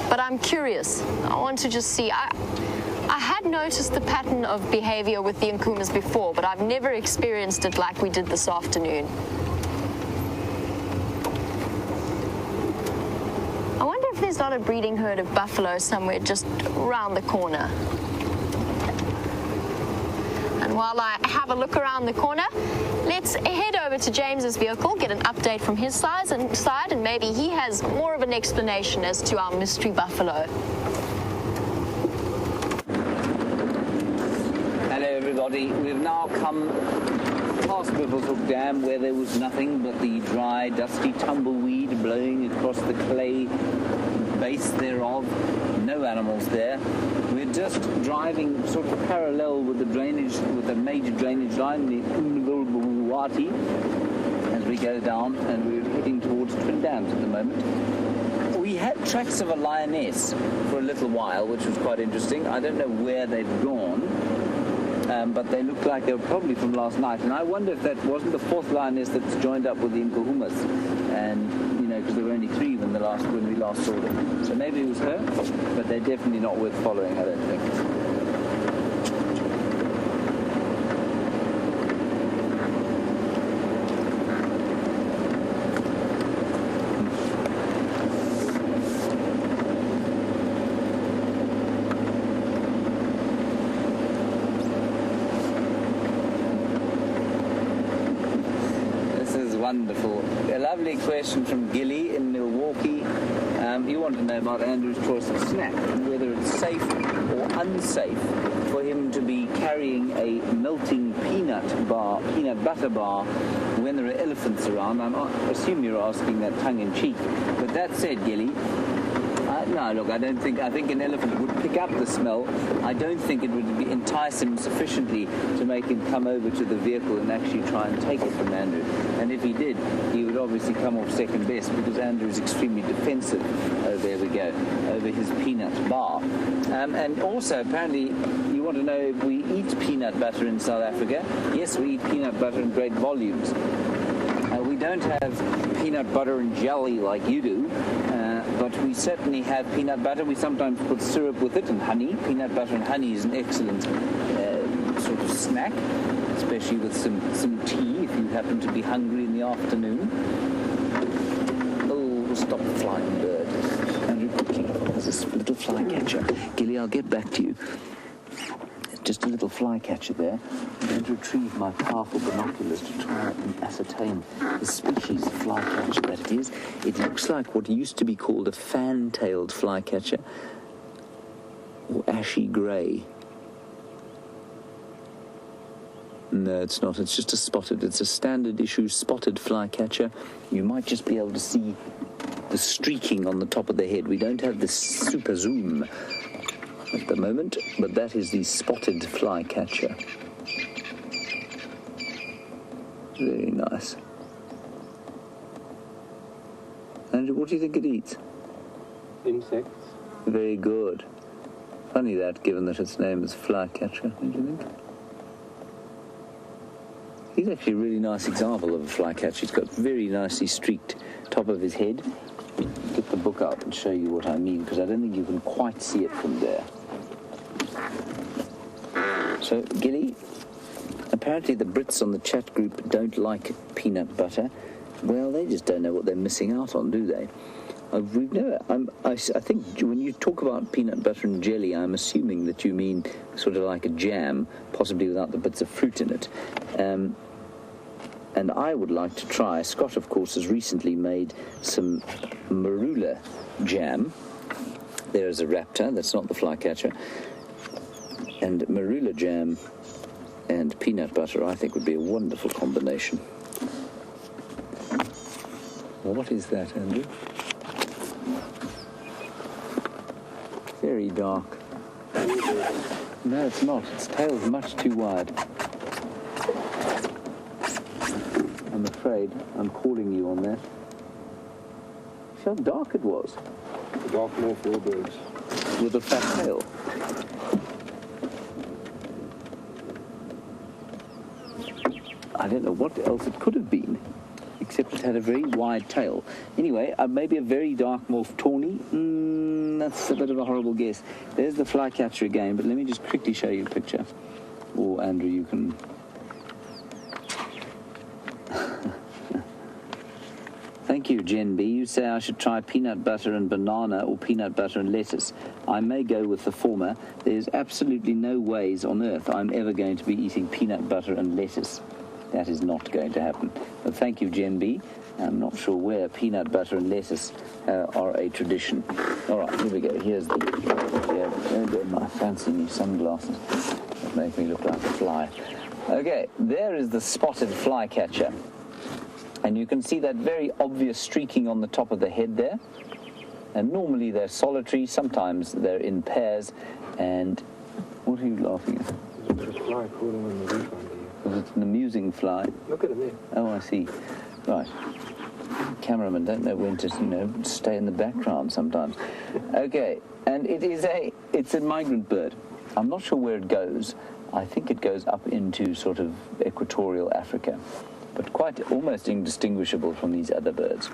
But I'm curious. I want to just see. I had noticed the pattern of behavior with the Nkuhumas before, but I've never experienced it like we did this afternoon. I wonder if there's not a breeding herd of buffalo somewhere just around the corner. And while I have a look around the corner, let's head over to James's vehicle, get an update from his side, and maybe he has more of an explanation as to our mystery buffalo. Hello, everybody. We've now come past Hook Dam, where there was nothing but the dry, dusty tumbleweed blowing across the clay base thereof. No animals there. We're just driving sort of parallel with the drainage, with the major drainage line, the Wati, as we go down, and we're heading towards Twin Dams at the moment. We had tracks of a lioness for a little while, which was quite interesting. I don't know where they've gone, but they looked like they were probably from last night. And I wonder if that wasn't the fourth lioness that's joined up with the Nkuhumas, and because there were only three when we last saw them. So maybe it was her, but they're definitely not worth following, I don't think. Wonderful. A lovely question from Gilly in Milwaukee. You want to know about Andrew's choice of snack and whether it's safe or unsafe for him to be carrying a melting peanut butter bar when there are elephants around. I assume you're asking that tongue-in-cheek. But that said, Gilly, no, look, I think an elephant would pick up the smell. I don't think it would entice him sufficiently to make him come over to the vehicle and actually try and take it from Andrew. And if he did, he would obviously come off second best because Andrew is extremely defensive. Oh, there we go, over his peanut bar. And also, apparently, you want to know if we eat peanut butter in South Africa. Yes, we eat peanut butter in great volumes. We don't have peanut butter and jelly like you do, but we certainly have peanut butter. We sometimes put syrup with it and honey. Peanut butter and honey is an excellent sort of snack, especially with some tea if you happen to be hungry in the afternoon. Oh, stop the flying bird. Andrew, quickly, there's this little flycatcher. Gilly, I'll get back to you. Just a little flycatcher there. I'm going to retrieve my powerful binoculars to try and ascertain the species of flycatcher that it is. It looks like what used to be called a fan-tailed flycatcher, or ashy grey. No, it's not. It's just it's a standard issue spotted flycatcher. You might just be able to see the streaking on the top of the head. We don't have this super zoom at the moment, but that is the spotted flycatcher. Very nice. Andrew, what do you think it eats? Insects. Very good. Funny that, given that its name is flycatcher, don't you think? He's actually a really nice example of a flycatcher. He's got very nicely streaked top of his head. Get the book out and show you what I mean, because I don't think you can quite see it from there. So, Gilly, apparently the Brits on the chat group don't like peanut butter. Well, they just don't know what they're missing out on, do they? I think when you talk about peanut butter and jelly, I'm assuming that you mean sort of like a jam, possibly without the bits of fruit in it. And I would like to try. Scott, of course, has recently made some marula jam. There's a raptor, that's not the flycatcher. And marula jam and peanut butter, I think, would be a wonderful combination. What is that, Andrew? Very dark. No, it's not. Its tail's much too wide. I'm afraid I'm calling you on that. See how dark it was. The dark North warbirds. With a fat tail. I don't know what else it could have been, except it had a very wide tail. Anyway, maybe a very dark morph tawny. That's a bit of a horrible guess. There's the flycatcher again, but let me just quickly show you a picture. Or, Andrew, you can... Thank you, Jen B. You say I should try peanut butter and banana or peanut butter and lettuce. I may go with the former. There's absolutely no ways on earth I'm ever going to be eating peanut butter and lettuce. That is not going to happen. But thank you, Jen B. I'm not sure where peanut butter and lettuce are a tradition. All right, here we go. Here's the... my fancy new sunglasses that make me look like a fly. Okay, there is the spotted flycatcher. And you can see that very obvious streaking on the top of the head there. And normally they're solitary, sometimes they're in pairs. And what are you laughing at? There's a fly crawling on the roof under you. Because it's an amusing fly. Look at him there. Oh, I see. Right. Cameramen don't know when to, stay in the background sometimes. Okay, and it's a migrant bird. I'm not sure where it goes. I think it goes up into sort of equatorial Africa, but quite almost indistinguishable from these other birds.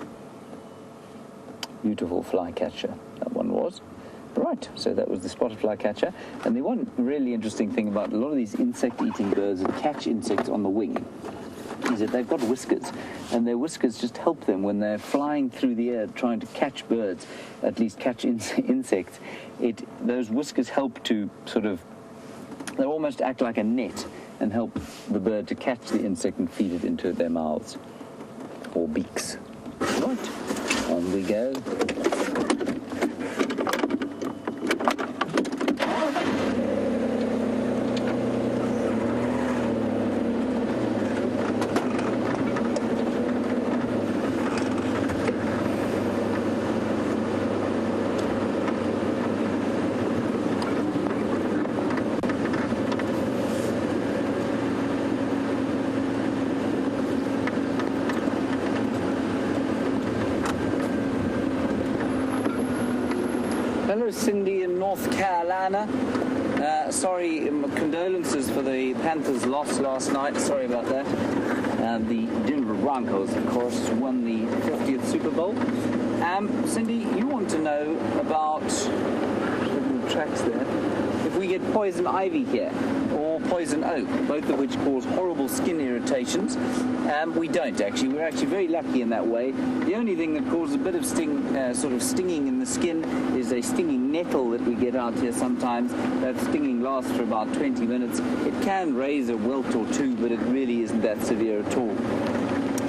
Beautiful flycatcher, that one was. Right, so that was the spotted flycatcher. And the one really interesting thing about a lot of these insect-eating birds that catch insects on the wing is that they've got whiskers, and their whiskers just help them when they're flying through the air trying to catch birds, at least catch insects. Those whiskers help to they almost act like a net and help the bird to catch the insect and feed it into their mouths or beaks. Right, on we go. Hello, Cindy in North Carolina. Sorry, condolences for the Panthers' loss last night. Sorry about that. The Denver Broncos, of course, won the 50th Super Bowl. Cindy, you want to know about the tracks there. If we get poison ivy here or poison oak, both of which cause horrible skin irritations, we don't actually. We're actually very lucky in that way. The only thing that causes a bit of stinging in the skin is a stinging nettle that we get out here sometimes. That stinging lasts for about 20 minutes. It can raise a welt or two, but it really isn't that severe at all.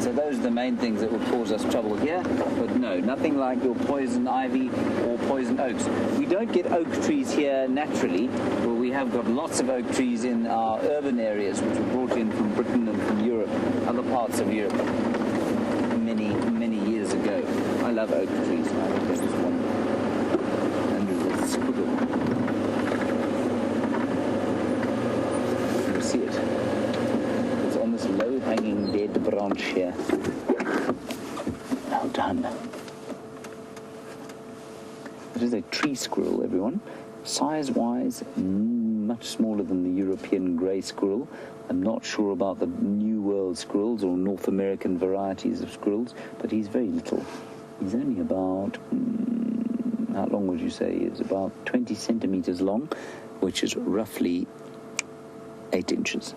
So those are the main things that will cause us trouble here. But no, nothing like your poison ivy or poison oaks. We don't get oak trees here naturally. Well, we have got lots of oak trees in our urban areas, which were brought in from Britain and from Europe, other parts of Europe, many years ago. I love oak trees. I think this is wonderful. And there's a squiggle. You see it? It's on this low-hanging dead branch here. Well done. It is a tree squirrel, everyone. Size-wise, much smaller than the European grey squirrel. I'm not sure about the New World squirrels or North American varieties of squirrels, but he's very little. He's only about, how long would you say? He's about 20 centimeters long, which is roughly 8 inches.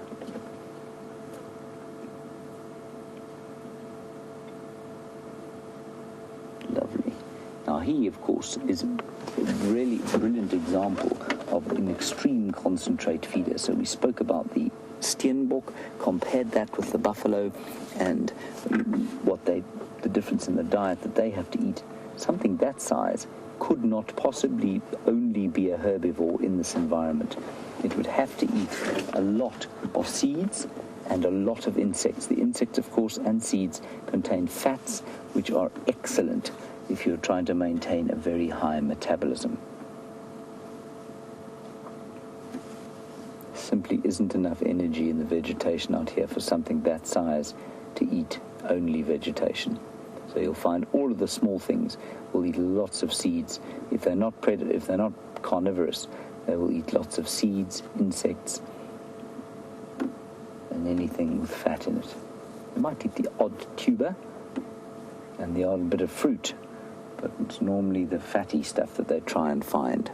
Lovely. Now he, of course, is a really brilliant example of an extreme concentrate feeder. So we spoke about the steenbok, compared that with the buffalo, and the difference in the diet that they have to eat. Something that size could not possibly only be a herbivore in this environment. It would have to eat a lot of seeds and a lot of insects. The insects, of course, and seeds contain fats, which are excellent if you're trying to maintain a very high metabolism. Simply isn't enough energy in the vegetation out here for something that size to eat only vegetation. So you'll find all of the small things will eat lots of seeds. If they're not carnivorous, they will eat lots of seeds, insects, and anything with fat in it. They might eat the odd tuber and the odd bit of fruit, but it's normally the fatty stuff that they try and find.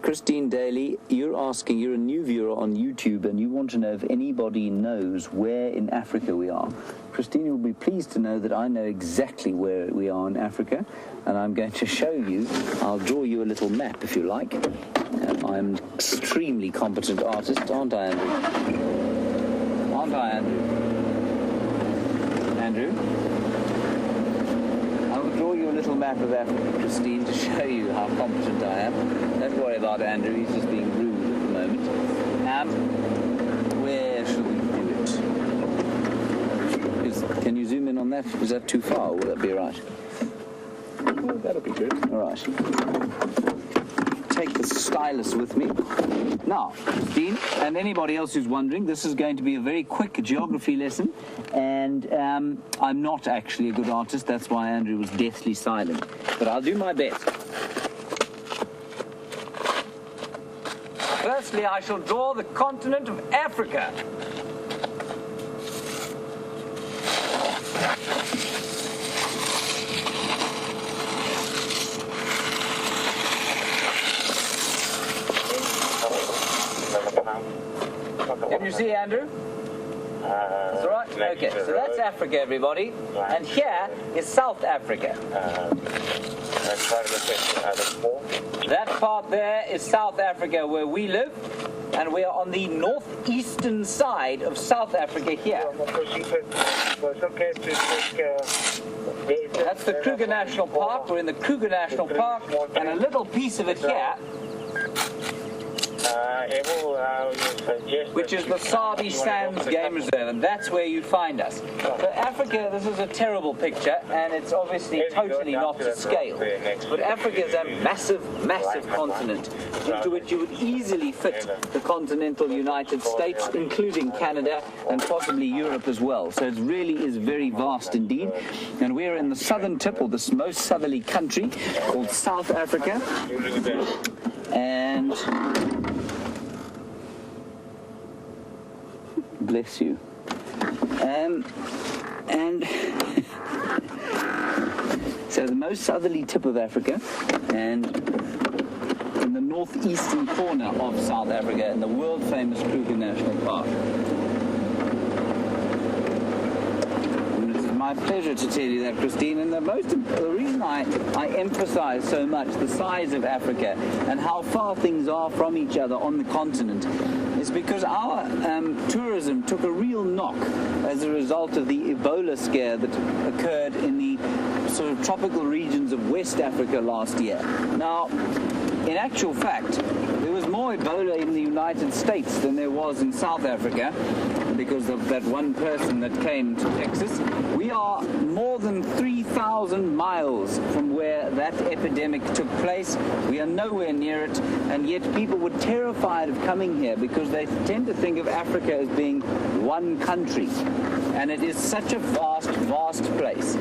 Christine Daly, you're a new viewer on YouTube, and you want to know if anybody knows where in Africa we are. Christine will be pleased to know that I know exactly where we are in Africa, and I'm going to show you. I'll draw you a little map if you like. I'm an extremely competent artist, aren't I, Andrew? Aren't I, Andrew? Andrew? I will draw you a little map of Africa, Christine, to show you how competent I am. Don't worry about Andrew, he's just being rude at the moment. Where shall we do it? Can you zoom in on that? Is that too far, or will that be all right? Oh, that'll be good. All right. Take the stylus with me. Now, Dean, and anybody else who's wondering, this is going to be a very quick geography lesson, and I'm not actually a good artist. That's why Andrew was deathly silent. But I'll do my best. Firstly, I shall draw the continent of Africa. Can you see, Andrew? That's all right? Okay, so that's Africa, everybody. Right. And here is South Africa. That part there is South Africa, where we live. And we are on the northeastern side of South Africa here. That's the Kruger National Park. We're in the Kruger National Park. And a little piece of it here which is the Sabi Sands Game Reserve, and that's where you find us. So Africa, this is a terrible picture, and it's obviously totally not to scale. But Africa is a massive, massive continent into which you would easily fit the continental United States, including Canada, and possibly Europe as well. So it really is very vast indeed. And we're in the southern tip, or the most southerly country, called South Africa. And bless you. And so the most southerly tip of Africa, and in the northeastern corner of South Africa, in the world-famous Kruger National Park. And it is my pleasure to tell you that, Christine, and the reason I emphasize so much the size of Africa and how far things are from each other on the continent is because our tourism took a real knock as a result of the Ebola scare that occurred in the sort of tropical regions of West Africa last year. Now, in actual fact, there was more Ebola in the United States than there was in South Africa because of that one person that came to Texas. We are more than 3,000 miles from where that epidemic took place. We are nowhere near it, and yet people were terrified of coming here because they tend to think of Africa as being one country, and it is such a vast, vast place.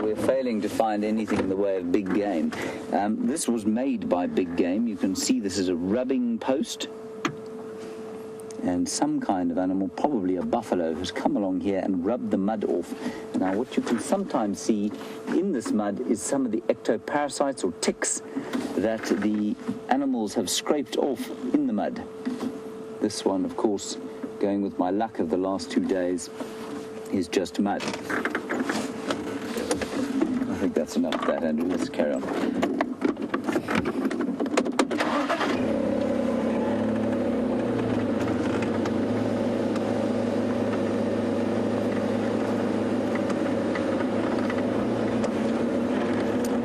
We're failing to find anything in the way of big game. This was made by Big Game. You can see this is a rubbing post, and some kind of animal, probably a buffalo, has come along here and rubbed the mud off. Now, what you can sometimes see in this mud is some of the ectoparasites or ticks that the animals have scraped off in the mud. This one, of course, going with my luck of the last 2 days, is just mud. I think that's enough of that, Andrew. Let's carry on.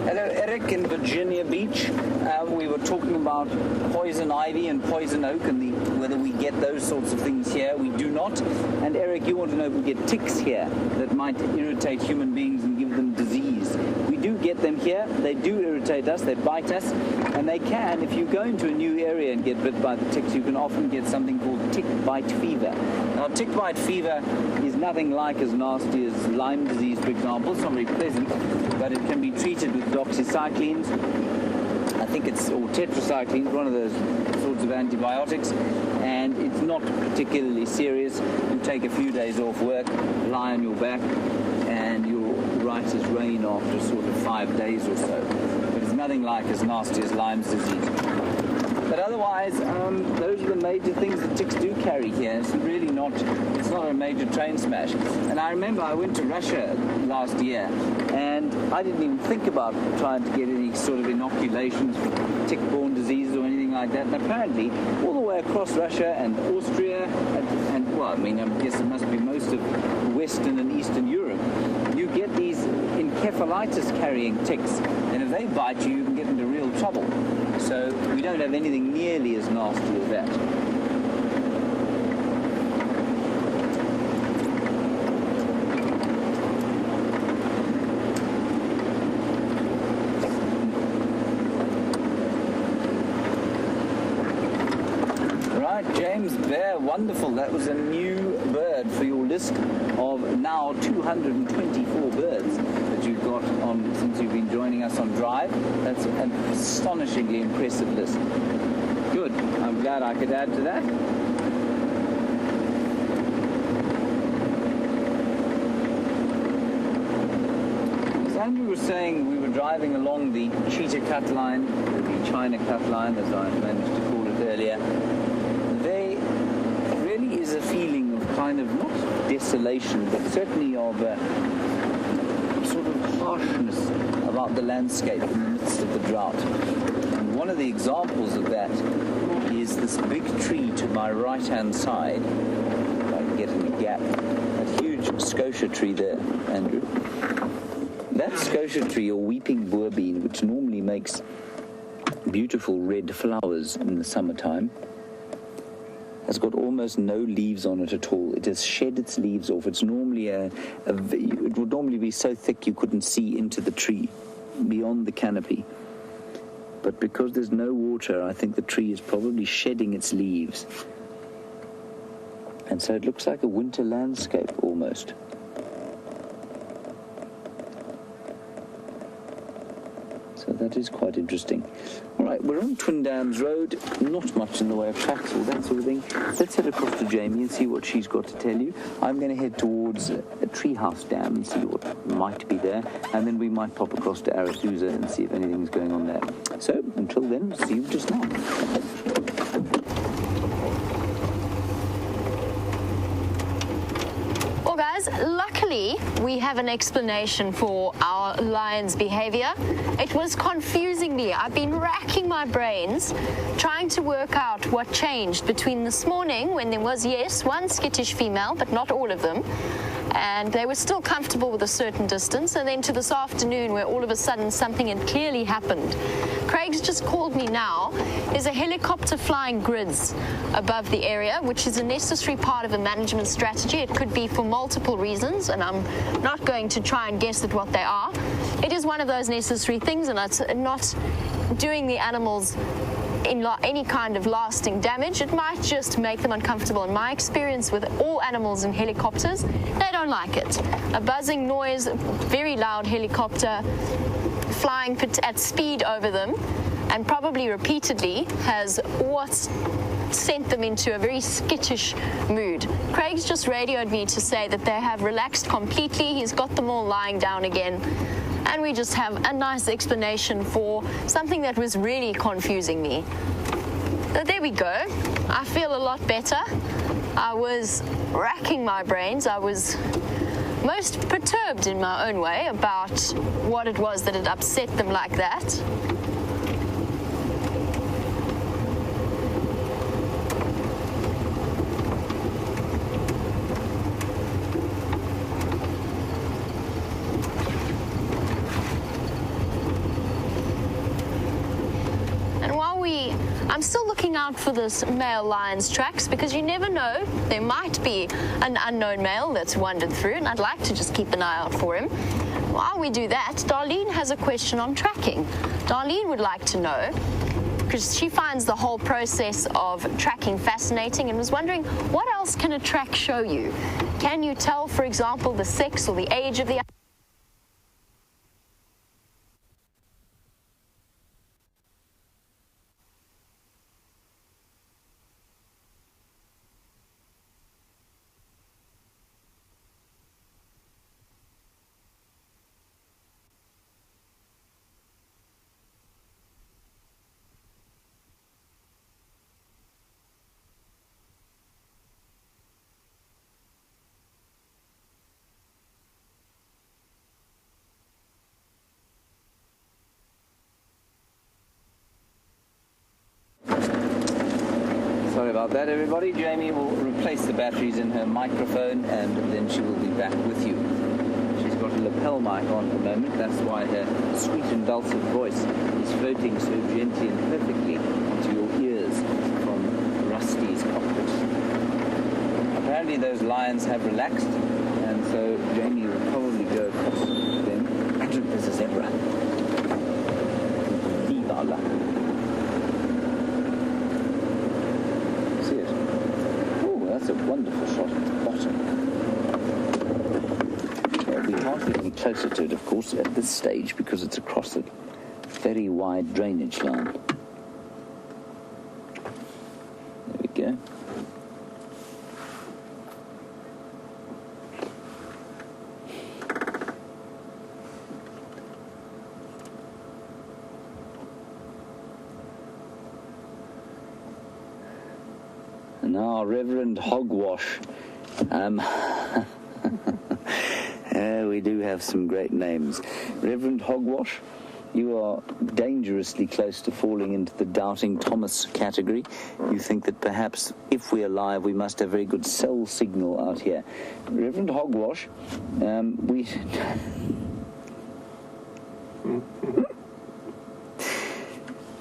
Hello, Eric in Virginia Beach. We were talking about poison ivy and poison oak and whether we get those sorts of things here. We do not. And Eric, you want to know if we get ticks here that might irritate human beings and give them disease. We do get them here. They do irritate us. They bite us. And they can, if you go into a new area and get bit by the ticks, you can often get something called tick bite fever. Now, tick bite fever is nothing like as nasty as Lyme disease, for example. It's not very pleasant, but it can be treated with doxycyclines. I think it's, or tetracycline, one of those sorts of antibiotics, and it's not particularly serious. You take a few days off work, lie on your back, and you're right as rain after sort of 5 days or so. But it's nothing like as nasty as Lyme's disease. But otherwise, those are the major things that ticks do carry here. It's really not, it's not a major train smash. And I remember I went to Russia last year, and I didn't even think about trying to get any sort of inoculations for tick-borne diseases or anything like that. And apparently, all the way across Russia and Austria, and well, I mean, I guess it must be most of Western and Eastern Europe, you get these encephalitis-carrying ticks. And if they bite you, you can get into real trouble. So we don't have anything nearly as nasty as that. Right, James Bear, wonderful. That was a new bird for your list of now 224 birds that you've got on since you've been joining us on Drive. That's an astonishingly impressive list. Good. I'm glad I could add to that. As Andrew was saying, we were driving along the cheetah cut line, the China cut line, as I managed to call it earlier. There really is a feeling of kind of, not desolation, but certainly of a sort of harshness about the landscape in the midst of the drought. And one of the examples of that is this big tree to my right-hand side, if I can get in the gap, that huge scotia tree there, Andrew. That scotia tree, or weeping boer bean, which normally makes beautiful red flowers in the summertime, has got almost no leaves on it at all. It has shed its leaves off. It's normally it would normally be so thick you couldn't see into the tree beyond the canopy. But because there's no water, I think the tree is probably shedding its leaves. And so it looks like a winter landscape almost. So that is quite interesting. All right, we're on Twin Dams Road. Not much in the way of tracks or that sort of thing. Let's head across to Jamie and see what she's got to tell you. I'm going to head towards a treehouse dam and see what might be there. And then we might pop across to Arathusa and see if anything's going on there. So, until then, see you just now. Well, guys, luckily we have an explanation for our lion's behavior. It was confusing me. I've been racking my brains trying to work out what changed between this morning when there was, yes, one skittish female, but not all of them, and they were still comfortable with a certain distance, and then to this afternoon where all of a sudden something had clearly happened. Craig's just called me now. There's a helicopter flying grids above the area, which is a necessary part of a management strategy. It could be for multiple reasons, and I'm not going to try and guess at what they are. It is one of those necessary things, and it's not doing the animals in any kind of lasting damage. It might just make them uncomfortable. In my experience with all animals in helicopters, they don't like it. A buzzing noise, very loud helicopter flying at speed over them, and probably repeatedly, has what's sent them into a very skittish mood. Craig's just radioed me to say that they have relaxed completely. He's got them all lying down again. And we just have a nice explanation for something that was really confusing me. So there we go. I feel a lot better. I was racking my brains. I was most perturbed in my own way about what it was that had upset them like that. I'm still looking out for this male lion's tracks, because you never know, there might be an unknown male that's wandered through, and I'd like to just keep an eye out for him. While we do that, Darlene has a question on tracking. Darlene would like to know, because she finds the whole process of tracking fascinating, and was wondering, what else can a track show you? Can you tell, for example, the sex or the age of the Sorry about that, everybody. Jamie will replace the batteries in her microphone, and then she will be back with you. She's got a lapel mic on at the moment. That's why her sweet and dulcet voice is floating so gently and perfectly onto your ears from Rusty's cockpit. Apparently those lions have relaxed, and so Jamie will probably go across them. Andrew, there's a zebra. Viva la. That's a wonderful shot at the bottom. We can't get any closer to it, of course, at this stage, because it's across a very wide drainage line. There we go. Now, Reverend Hogwash. We do have some great names. Reverend Hogwash, You are dangerously close to falling into the doubting Thomas category. You think that perhaps if we're alive, we must have very good cell signal out here. Reverend Hogwash,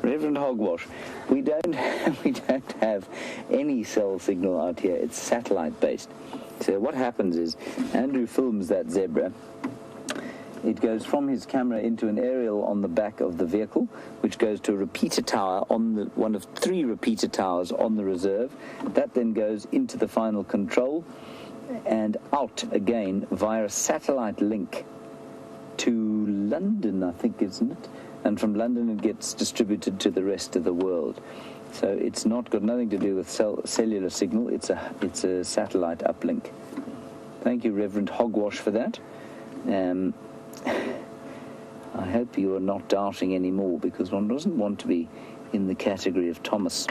Reverend Hogwash, we don't have any cell signal out here. It's satellite-based. So what happens is, Andrew films that zebra. It goes from his camera into an aerial on the back of the vehicle, which goes to a repeater tower on one of 3 repeater towers on the reserve. That then goes into the final control and out again via a satellite link to London, I think, isn't it? And from London it gets distributed to the rest of the world. So it's not got nothing to do with cellular signal. It's a satellite uplink. Thank you, Reverend Hogwash, for that. I hope you are not doubting anymore, because one doesn't want to be in the category of Thomas.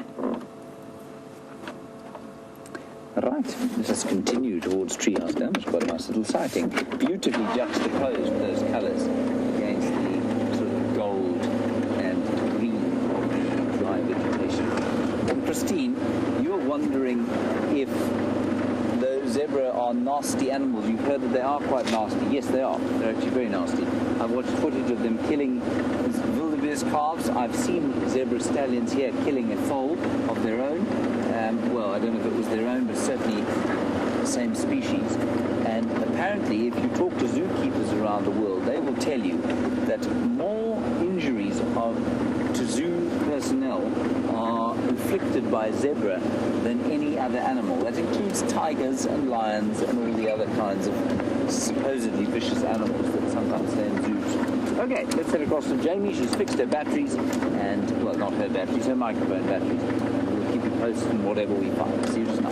Right, let us continue towards Treehouse Dam. It's quite a nice little sighting. Beautifully juxtaposed, those colours, against the sort of gold and green of dry vegetation. And Christine, you're wondering if the zebra are nasty animals. You've heard that they are quite nasty. Yes, they are. They're actually very nasty. I've watched footage of them killing wildebeest calves. I've seen zebra stallions here killing a foal of their own. Well, I don't know if it was their own, but certainly the same species. And apparently, if you talk to zookeepers around the world, they will tell you that more injuries to zoo personnel are inflicted by zebra than any other animal. That includes tigers and lions and all the other kinds of supposedly vicious animals that sometimes stay in zoos. Okay, let's head across to Jamie. She's fixed her batteries and, well, not her batteries, her microphone batteries. And we'll keep you posted on whatever we find. See you just now.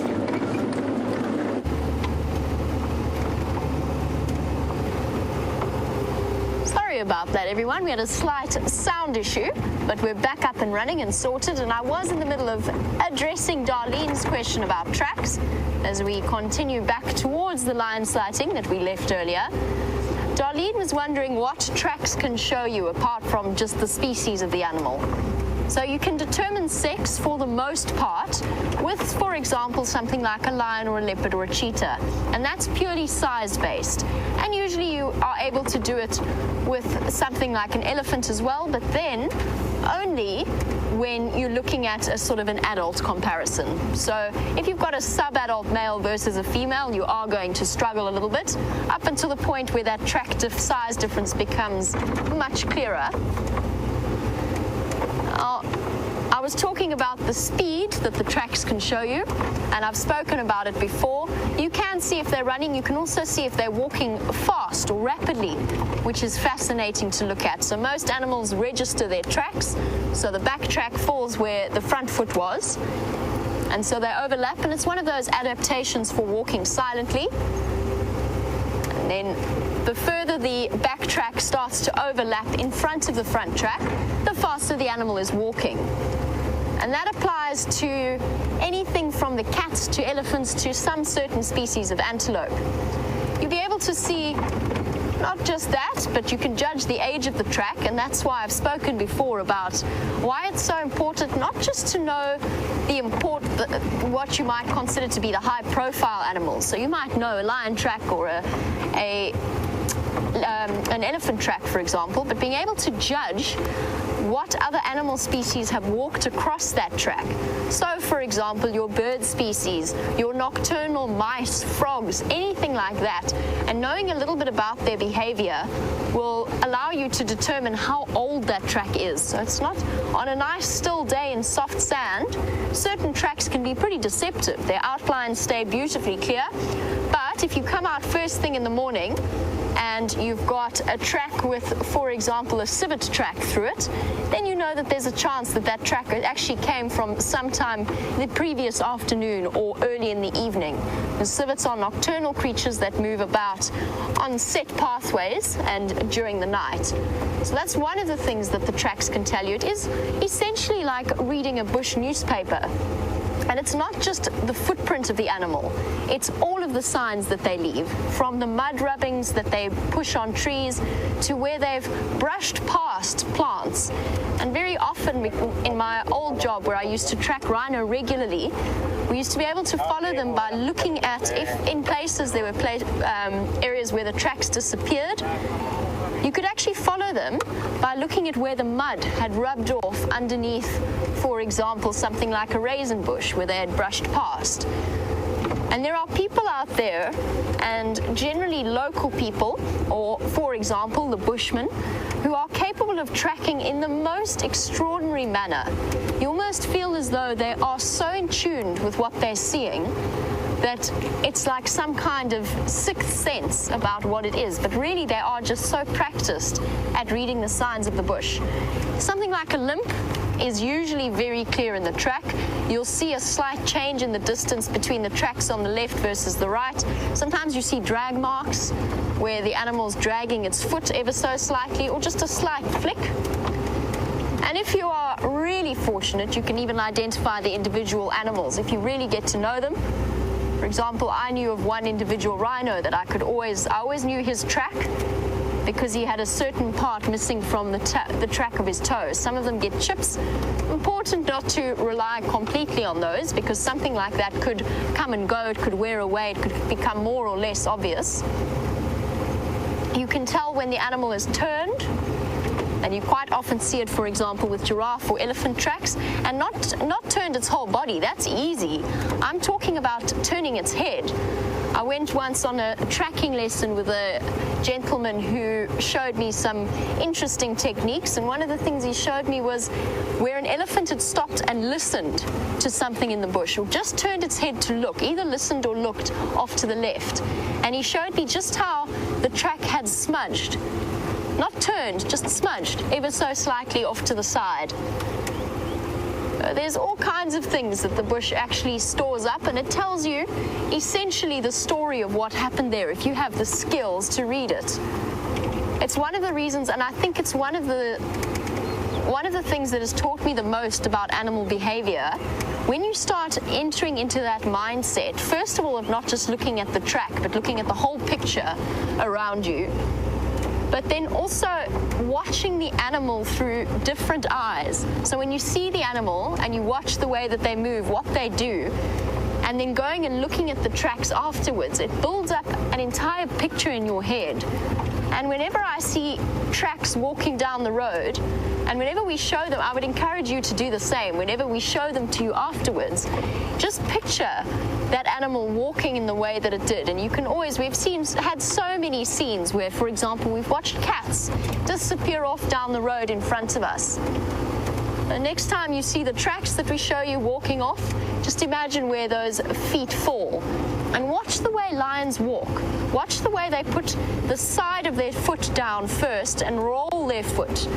Sorry about that, everyone. We had a slight sound issue, but we're back up and running and sorted, and I was in the middle of addressing Darlene's question about tracks as we continue back towards the lion sighting that we left earlier. Darlene was wondering what tracks can show you apart from just the species of the animal. So you can determine sex for the most part with, for example, something like a lion or a leopard or a cheetah, and that's purely size-based. And usually you are able to do it with something like an elephant as well, but then only when you're looking at a sort of an adult comparison. So if you've got a sub-adult male versus a female, you are going to struggle a little bit up until the point where that track size difference becomes much clearer. I was talking about the speed that the tracks can show you, and I've spoken about it before. You can see if they're running. You can also see if they're walking fast or rapidly, which is fascinating to look at. So most animals register their tracks. So the back track falls where the front foot was, and so they overlap, and it's one of those adaptations for walking silently. And then the further the back track starts to overlap in front of the front track, the faster the animal is walking. And that applies to anything from the cats to elephants to some certain species of antelope. You'll be able to see not just that, but you can judge the age of the track, and that's why I've spoken before about why it's so important not just to know what you might consider to be the high-profile animals. So you might know a lion track or an elephant track, for example, but being able to judge what other animal species have walked across that track. So, for example, your bird species, your nocturnal mice, frogs, anything like that, and knowing a little bit about their behavior will allow you to determine how old that track is. So it's not on a nice still day in soft sand. Certain tracks can be pretty deceptive. Their outlines stay beautifully clear, but if you come out first thing in the morning and you've got a track with, for example, a civet track through it, then you know that there's a chance that that track actually came from sometime the previous afternoon or early in the evening. The civets are nocturnal creatures that move about on set pathways and during the night. So that's one of the things that the tracks can tell you. It is essentially like reading a bush newspaper. And And it's not just the footprint of the animal, it's all of the signs that they leave, from the mud rubbings that they push on trees to where they've brushed past plants. And very often in my old job where I used to track rhino regularly, we used to be able to follow them by looking at if in places there were areas where the tracks disappeared. You could actually follow them by looking at where the mud had rubbed off underneath, for example, something like a raisin bush where they had brushed past. And there are people out there, and generally local people, or for example, the bushmen, who are capable of tracking in the most extraordinary manner. You almost feel as though they are so in tune with what they're seeing that it's like some kind of sixth sense about what it is, but really they are just so practiced at reading the signs of the bush. Something like a limp is usually very clear in the track. You'll see a slight change in the distance between the tracks on the left versus the right. Sometimes you see drag marks where the animal's dragging its foot ever so slightly, or just a slight flick. And if you are really fortunate, you can even identify the individual animals if you really get to know them. For example, I knew of one individual rhino that I always knew his track because he had a certain part missing from the track of his toes. Some of them get chips. Important not to rely completely on those, because something like that could come and go, it could wear away, it could become more or less obvious. You can tell when the animal is turned, and you quite often see it, for example, with giraffe or elephant tracks, and not turned its whole body. That's easy. I'm talking about turning its head. I went once on a tracking lesson with a gentleman who showed me some interesting techniques, and one of the things he showed me was where an elephant had stopped and listened to something in the bush, or just turned its head to look, either listened or looked off to the left. And he showed me just how the track had smudged. Not turned, just smudged ever so slightly off to the side. There's all kinds of things that the bush actually stores up, and it tells you essentially the story of what happened there if you have the skills to read it. It's one of the reasons, and I think it's one of the things that has taught me the most about animal behavior. When you start entering into that mindset, first of all, of not just looking at the track, but looking at the whole picture around you, but then also watching the animal through different eyes. So when you see the animal and you watch the way that they move, what they do, and then going and looking at the tracks afterwards, it builds up an entire picture in your head. And whenever I see tracks walking down the road, and whenever we show them, I would encourage you to do the same. Whenever we show them to you afterwards, just picture that animal walking in the way that it did. And you can always, had so many scenes where, for example, we've watched cats disappear off down the road in front of us. The next time you see the tracks that we show you walking off, just imagine where those feet fall. And watch the way lions walk. Watch the way they put the side of their foot down first and roll their foot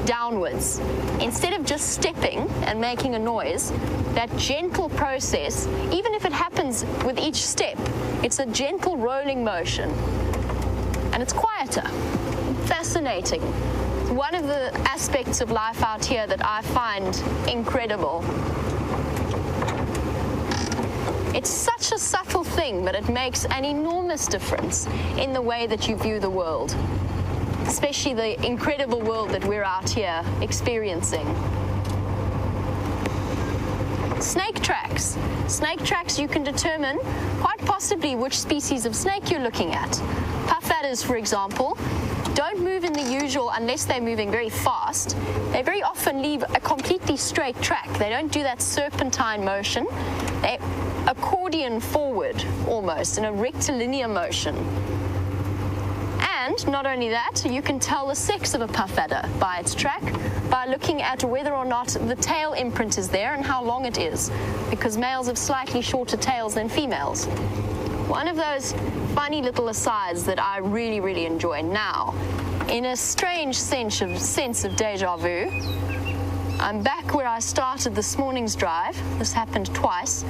downwards. Instead of just stepping and making a noise, that gentle process, even if it happens with each step, it's a gentle rolling motion. And it's quieter. Fascinating. It's one of the aspects of life out here that I find incredible. It's such a subtle thing, but it makes an enormous difference in the way that you view the world, especially the incredible world that we're out here experiencing. Snake tracks. Snake tracks, you can determine quite possibly which species of snake you're looking at. Puff adders, for example, don't move in the usual unless they're moving very fast. They very often leave a completely straight track. They don't do that serpentine motion. They accordion forward almost in a rectilinear motion. And not only that, you can tell the sex of a puff adder by its track, by looking at whether or not the tail imprint is there and how long it is, because males have slightly shorter tails than females. One of those funny little asides that I really, really enjoy. Now, in a strange sense of deja vu, I'm back where I started this morning's drive. This happened twice.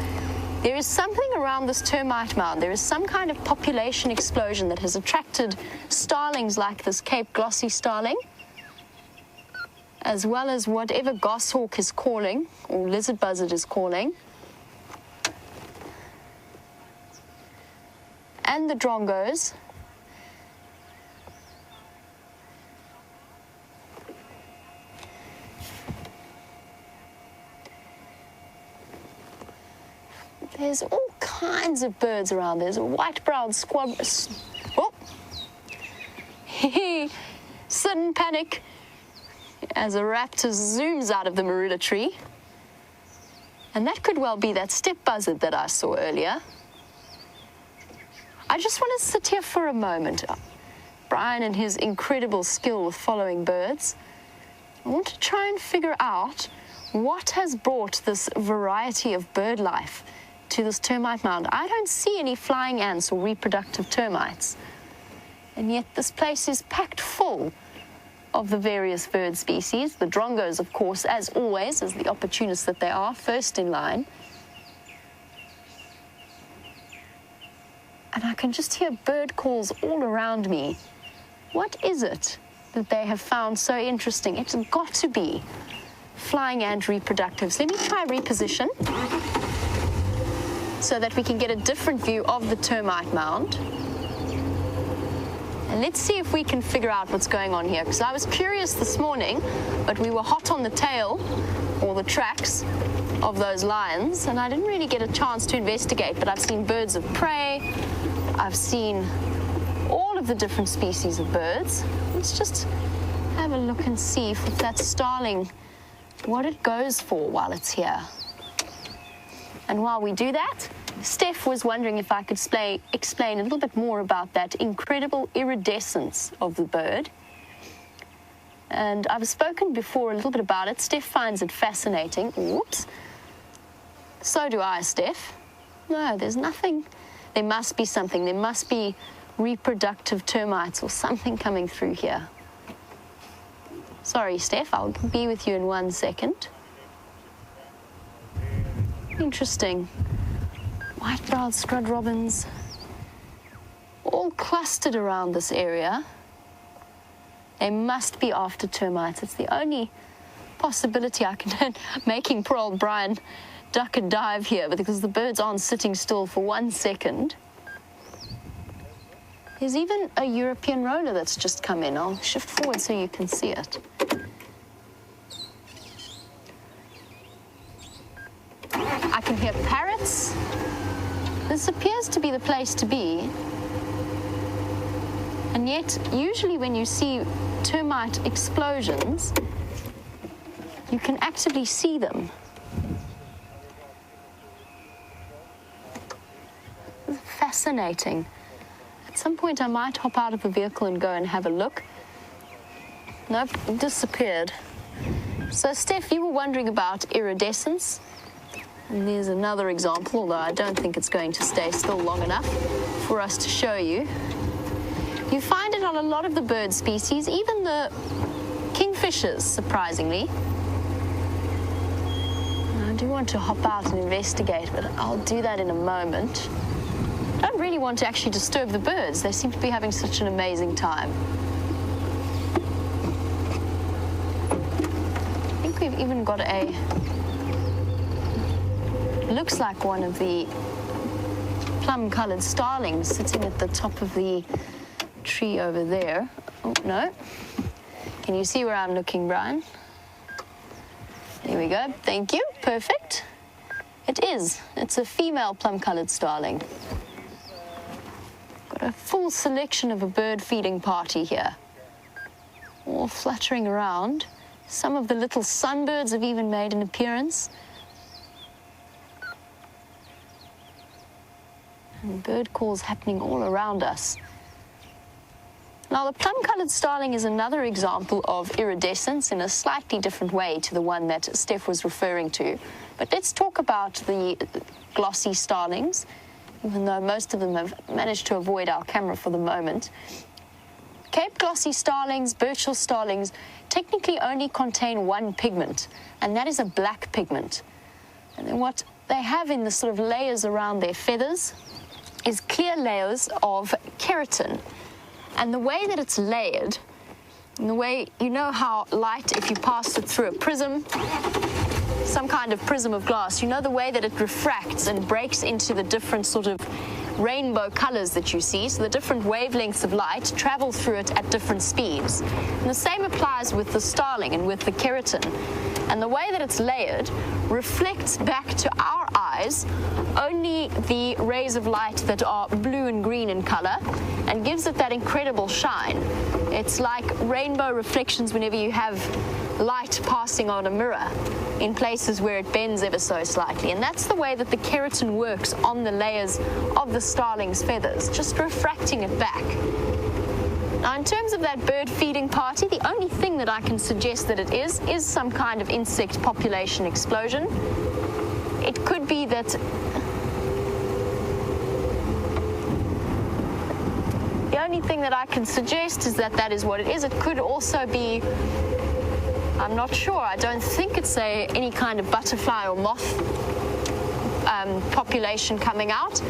There is something around this termite mound. There is some kind of population explosion that has attracted starlings like this Cape glossy starling, as well as whatever goshawk is calling, or lizard buzzard is calling. and the drongos. There's all kinds of birds around. There's a white-browed squab. Oh! Sudden panic as a raptor zooms out of the marula tree. And that could well be that steppe buzzard that I saw earlier. I just want to sit here for a moment. Brian and his incredible skill with following birds. I want to try and figure out what has brought this variety of bird life to this termite mound. I don't see any flying ants or reproductive termites. And yet this place is packed full of the various bird species. The drongos, of course, as always, as the opportunists that they are, first in line. And I can just hear bird calls all around me. What is it that they have found so interesting? It's got to be flying ant reproductives. Let me try reposition so that we can get a different view of the termite mound. And let's see if we can figure out what's going on here, because I was curious this morning, but we were hot on the tail, or the tracks, of those lions, and I didn't really get a chance to investigate, but I've seen birds of prey, I've seen all of the different species of birds. Let's just have a look and see if that starling, what it goes for while it's here. And while we do that, Steph was wondering if I could explain a little bit more about that incredible iridescence of the bird. And I've spoken before a little bit about it. Steph finds it fascinating. Whoops. So do I, Steph. No, there's nothing. There must be something. There must be reproductive termites or something coming through here. Sorry, Steph. I'll be with you in 1 second. Interesting. White-browed scrud robins, all clustered around this area. They must be after termites. It's the only possibility I can making poor old Brian duck and dive here, because the birds aren't sitting still for 1 second. There's even a European roller that's just come in. I'll shift forward so you can see it. I can hear parrots. This appears to be the place to be. And yet, usually when you see termite explosions, you can actively see them. Fascinating. At some point, I might hop out of the vehicle and go and have a look. Nope, it disappeared. So, Steph, you were wondering about iridescence. And there's another example, although I don't think it's going to stay still long enough for us to show you. You find it on a lot of the bird species, even the kingfishers, surprisingly. I do want to hop out and investigate, but I'll do that in a moment. I don't really want to actually disturb the birds. They seem to be having such an amazing time. I think we've even got a... looks like one of the plum-coloured starlings sitting at the top of the tree over there. Oh, no. Can you see where I'm looking, Brian? There we go. Thank you. Perfect. It is. It's a female plum-coloured starling. Got a full selection of a bird feeding party here. All fluttering around. Some of the little sunbirds have even made an appearance. And bird calls happening all around us. Now, the plum-coloured starling is another example of iridescence in a slightly different way to the one that Steph was referring to. But let's talk about the glossy starlings, even though most of them have managed to avoid our camera for the moment. Cape glossy starlings, Burchell starlings, technically only contain one pigment, and that is a black pigment. And then what they have in the sort of layers around their feathers is clear layers of keratin. And the way that it's layered, and the way, you know how light, if you pass it through a prism, some kind of prism of glass, you know the way that it refracts and breaks into the different sort of rainbow colors that you see. So the different wavelengths of light travel through it at different speeds. And the same applies with the starling and with the keratin. And the way that it's layered reflects back to our eyes only the rays of light that are blue and green in color and gives it that incredible shine. It's like rainbow reflections whenever you have light passing on a mirror in places where it bends ever so slightly. And that's the way that the keratin works on the layers of the starling's feathers, just refracting it back. Now, in terms of that bird feeding party, the only thing that I can suggest that it is some kind of insect population explosion. It could be that the only thing that I can suggest is that that is what it is. It could also be, I'm not sure, I don't think it's any kind of butterfly or moth population coming out.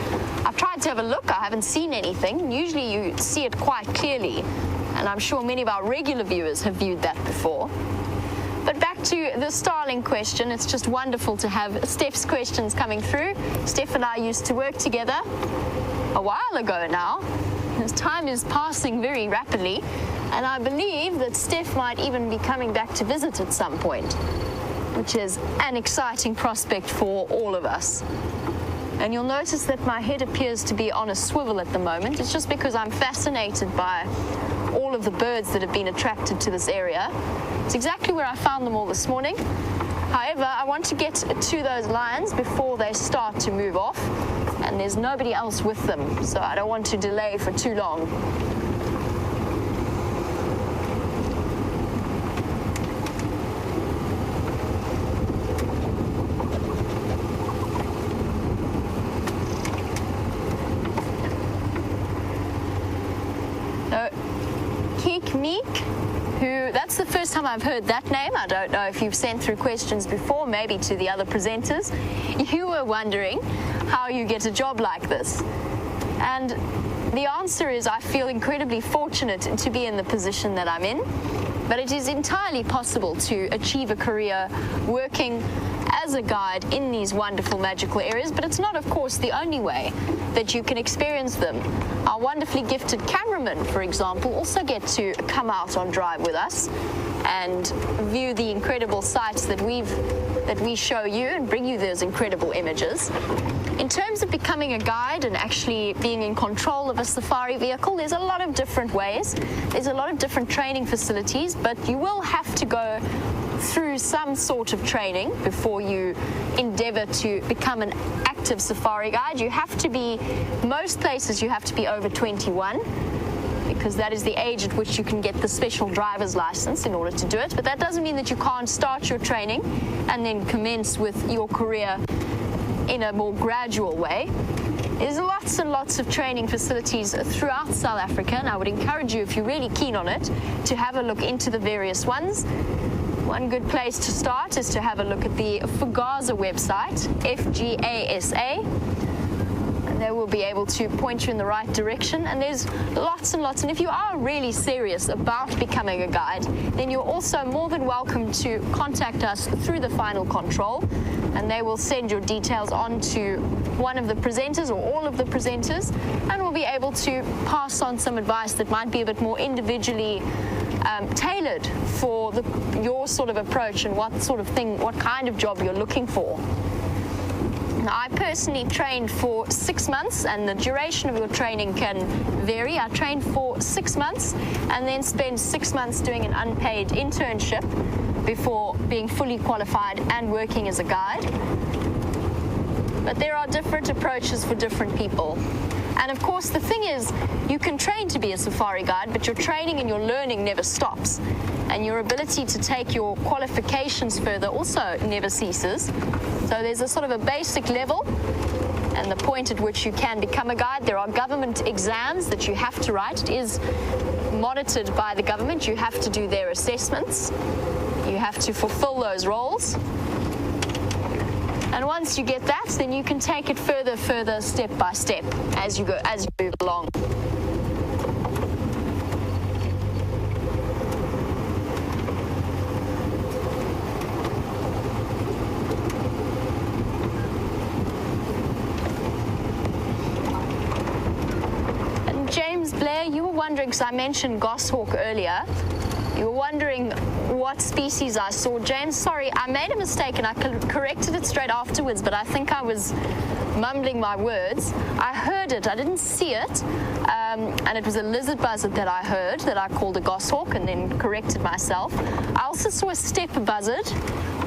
I've tried to have a look, I haven't seen anything. Usually you see it quite clearly, and I'm sure many of our regular viewers have viewed that before. But back to the starling question, it's just wonderful to have Steph's questions coming through. Steph and I used to work together a while ago now. As time is passing very rapidly, and I believe that Steph might even be coming back to visit at some point, which is an exciting prospect for all of us. And you'll notice that my head appears to be on a swivel at the moment. It's just because I'm fascinated by all of the birds that have been attracted to this area. It's exactly where I found them all this morning. However, I want to get to those lions before they start to move off, and there's nobody else with them, so I don't want to delay for too long. That's the first time I've heard that name. I don't know if you've sent through questions before, maybe to the other presenters. You were wondering how you get a job like this. And the answer is I feel incredibly fortunate to be in the position that I'm in. But it is entirely possible to achieve a career working as a guide in these wonderful magical areas, but it's not, of course, the only way that you can experience them. Our wonderfully gifted cameramen, for example, also get to come out on drive with us and view the incredible sights that we show you and bring you those incredible images. In terms of becoming a guide and actually being in control of a safari vehicle, there's a lot of different ways. There's a lot of different training facilities, but you will have to go through some sort of training before you endeavor to become an active safari guide. You have to be, most places you have to be over 21, because that is the age at which you can get the special driver's license in order to do it. But that doesn't mean that you can't start your training and then commence with your career in a more gradual way. There's lots and lots of training facilities throughout South Africa, and I would encourage you, if you're really keen on it, to have a look into the various ones. One good place to start is to have a look at the FGASA website, FGASA. And they will be able to point you in the right direction. And there's lots and lots. And if you are really serious about becoming a guide, then you're also more than welcome to contact us through the final control. And they will send your details on to one of the presenters or all of the presenters, and we'll be able to pass on some advice that might be a bit more individually tailored for your sort of approach and what kind of job you're looking for. Now, I personally trained for 6 months, and the duration of your training can vary. I trained for 6 months and then spent 6 months doing an unpaid internship before being fully qualified and working as a guide. But there are different approaches for different people. And of course, the thing is, you can train to be a safari guide, but your training and your learning never stops. And your ability to take your qualifications further also never ceases. So there's a sort of a basic level and the point at which you can become a guide. There are government exams that you have to write. It is monitored by the government. You have to do their assessments. You have to fulfill those roles. And once you get that, then you can take it further, step by step, as you move along. Claire, you were wondering, because I mentioned goshawk earlier, you were wondering what species I saw. James, sorry, I made a mistake and I corrected it straight afterwards, but I think I was mumbling my words. I heard it, I didn't see it, and it was a lizard buzzard that I heard, that I called a goshawk, and then corrected myself. I also saw a steppe buzzard,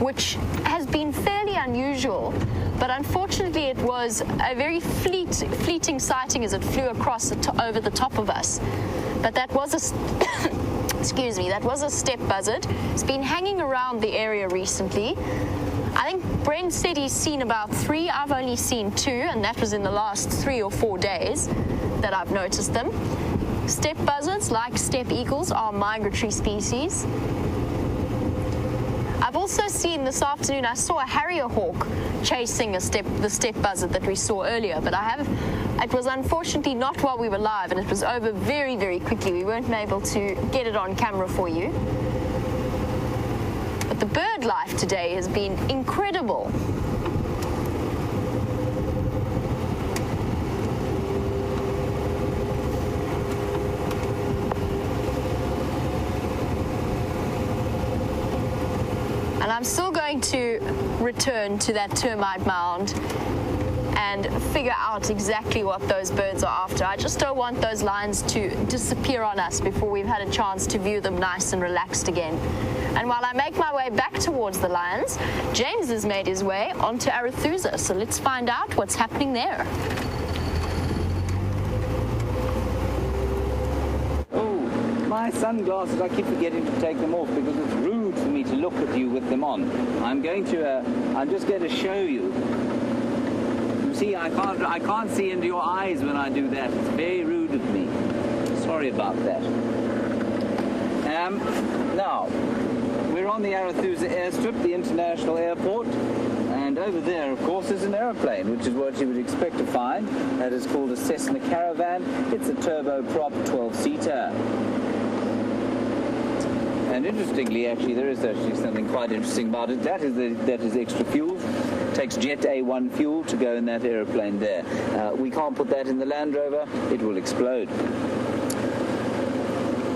which has been fairly unusual, but unfortunately it was a very fleeting sighting as it flew across over the top of us. But that was a excuse me, that was a steppe buzzard. It's been hanging around the area recently. I think Brent said he's seen about 3. I've only seen 2, and that was in the last 3 or 4 days that I've noticed them. Steppe buzzards, like steppe eagles, are migratory species. I've also seen this afternoon, I saw a harrier hawk chasing the steppe buzzard that we saw earlier, but it was unfortunately not while we were live, and it was over very, very quickly. We weren't able to get it on camera for you. But the bird life today has been incredible. And I'm still going to return to that termite mound and figure out exactly what those birds are after. I just don't want those lions to disappear on us before we've had a chance to view them nice and relaxed again. And while I make my way back towards the lions, James has made his way onto Arethusa, so let's find out what's happening there. My sunglasses, I keep forgetting to take them off because it's rude for me to look at you with them on. I'm just going to show you. You see, I can't see into your eyes when I do that. It's very rude of me. Sorry about that. Now, we're on the Arethusa airstrip, the international airport, and over there, of course, is an aeroplane, which is what you would expect to find. That is called a Cessna Caravan. It's a turboprop 12-seater. And interestingly, actually, there is actually something quite interesting about it. That is extra fuel. It takes Jet A1 fuel to go in that aeroplane there. We can't put that in the Land Rover. It will explode.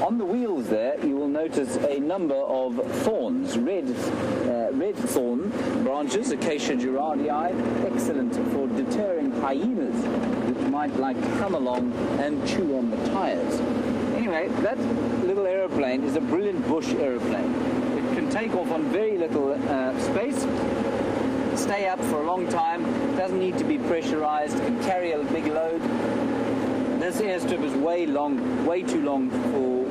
On the wheels there, you will notice a number of thorns, red thorn branches, Acacia gerardii, excellent for deterring hyenas, which might like to come along and chew on the tires. Anyway, that little aeroplane is a brilliant bush aeroplane. It can take off on very little space, stay up for a long time, doesn't need to be pressurized, can carry a big load. This airstrip is way too long for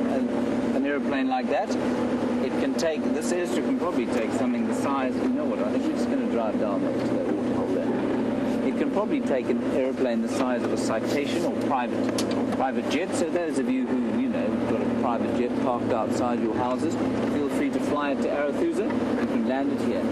an aeroplane like that. This airstrip can probably take something the size, you know what, I think we're just going to drive down there to that Waterhole there. It can probably take an aeroplane the size of a citation or private jet, so those of you who, have got a private jet parked outside your houses, feel free to fly it to Arethusa. You can land it here.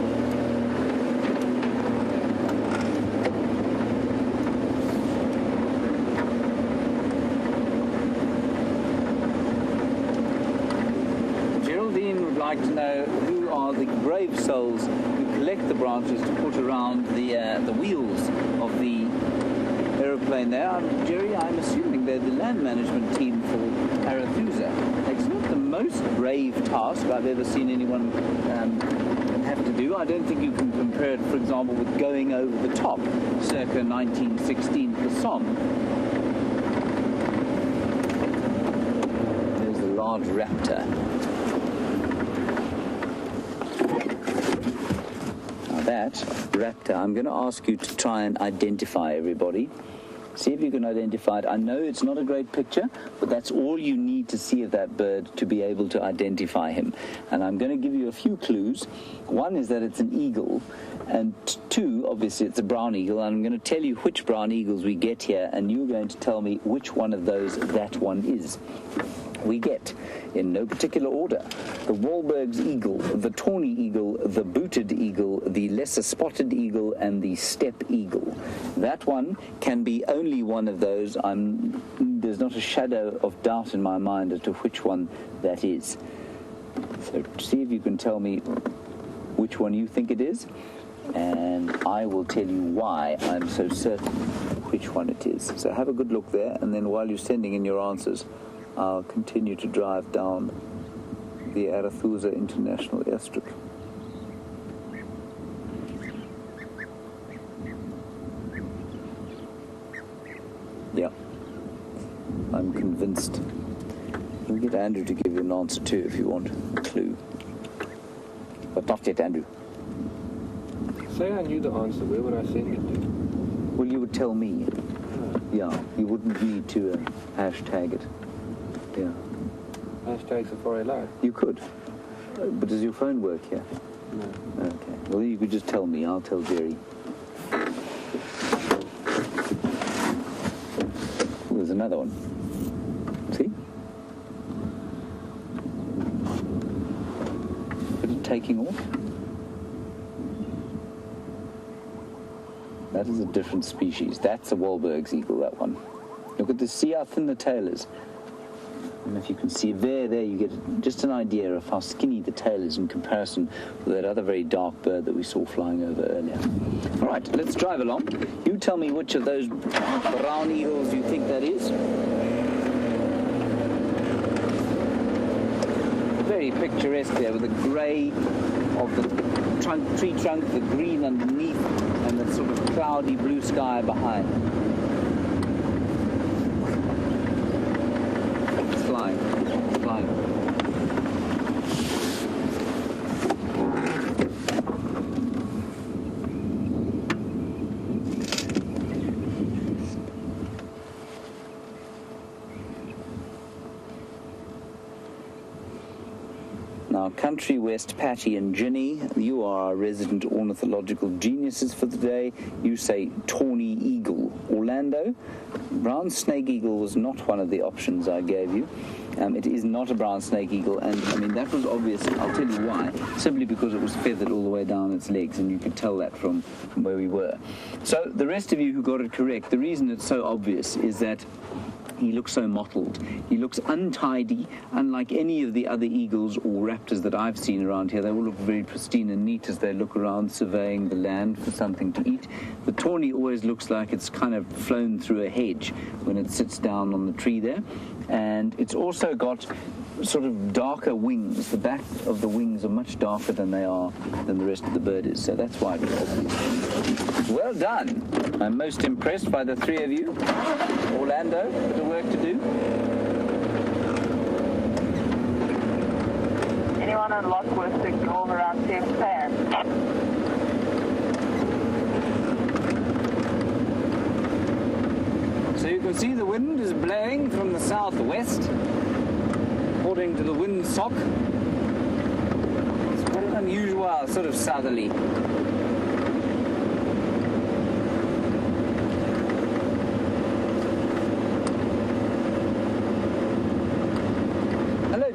Like to know who are the brave souls who collect the branches to put around the wheels of the aeroplane there. Jerry, I'm assuming they're the land management team for Arethusa. It's not the most brave task I've ever seen anyone have to do. I don't think you can compare it, for example, with going over the top, circa 1916 for Somme. There's the large raptor. That raptor, I'm going to ask you to try and identify everybody. See if you can identify it. I know it's not a great picture, but that's all you need to see of that bird to be able to identify him. And I'm going to give you a few clues. One is that it's an eagle, and 2, obviously, it's a brown eagle. And I'm going to tell you which brown eagles we get here, and you're going to tell me which one of those that one is. We get, in no particular order, the Wahlberg's eagle, the tawny eagle, the booted eagle, the lesser spotted eagle, and the steppe eagle. That one can be only one of those. There's not a shadow of doubt in my mind as to which one that is. So see if you can tell me which one you think it is. and I will tell you why I'm so certain which one it is. So have a good look there, and then while you're sending in your answers, I'll continue to drive down the Arathusa International Airstrip. Yeah, I'm convinced. You can get Andrew to give you an answer too if you want a clue. But not yet, Andrew. Say I knew the answer, where would I send it to? Well, you would tell me. Yeah, you wouldn't need to hashtag it. Yeah. Hashtag SafariLIVE. You could. But does your phone work here? No. Okay. Well, you could just tell me. I'll tell Jerry. Oh, there's another one. See? Is it taking off? That is a different species. That's a Wahlberg's eagle, that one. Look at this. See how thin the tail is. I don't know if you can see there you get just an idea of how skinny the tail is in comparison with that other very dark bird that we saw flying over earlier. All right, let's drive along. You tell me which of those brown eagles you think that is. Very picturesque there with the grey of the tree trunk, the green underneath, and the sort of cloudy blue sky behind. Flying. Now, Country West, Patty and Ginny, you are our resident ornithological geniuses for the day. You say tawny eagle. Orlando, brown snake eagle was not one of the options I gave you. It is not a brown snake eagle, and I mean that was obvious. I'll tell you why. Simply because it was feathered all the way down its legs, and you could tell that from where we were. So the rest of you who got it correct, the reason it's so obvious is that he looks so mottled. He looks untidy, unlike any of the other eagles or raptors that I've seen around here. They all look very pristine and neat as they look around surveying the land for something to eat. The tawny always looks like it's kind of flown through a hedge when it sits down on the tree there. And it's also got sort of darker wings. The back of the wings are much darker than the rest of the bird is. So that's why it's obvious. Well done. I'm most impressed by the three of you. Orlando, bit of work to do. Anyone on lot with signal around safe plan? So you can see the wind is blowing from the southwest, according to the wind sock. It's very unusual, sort of southerly.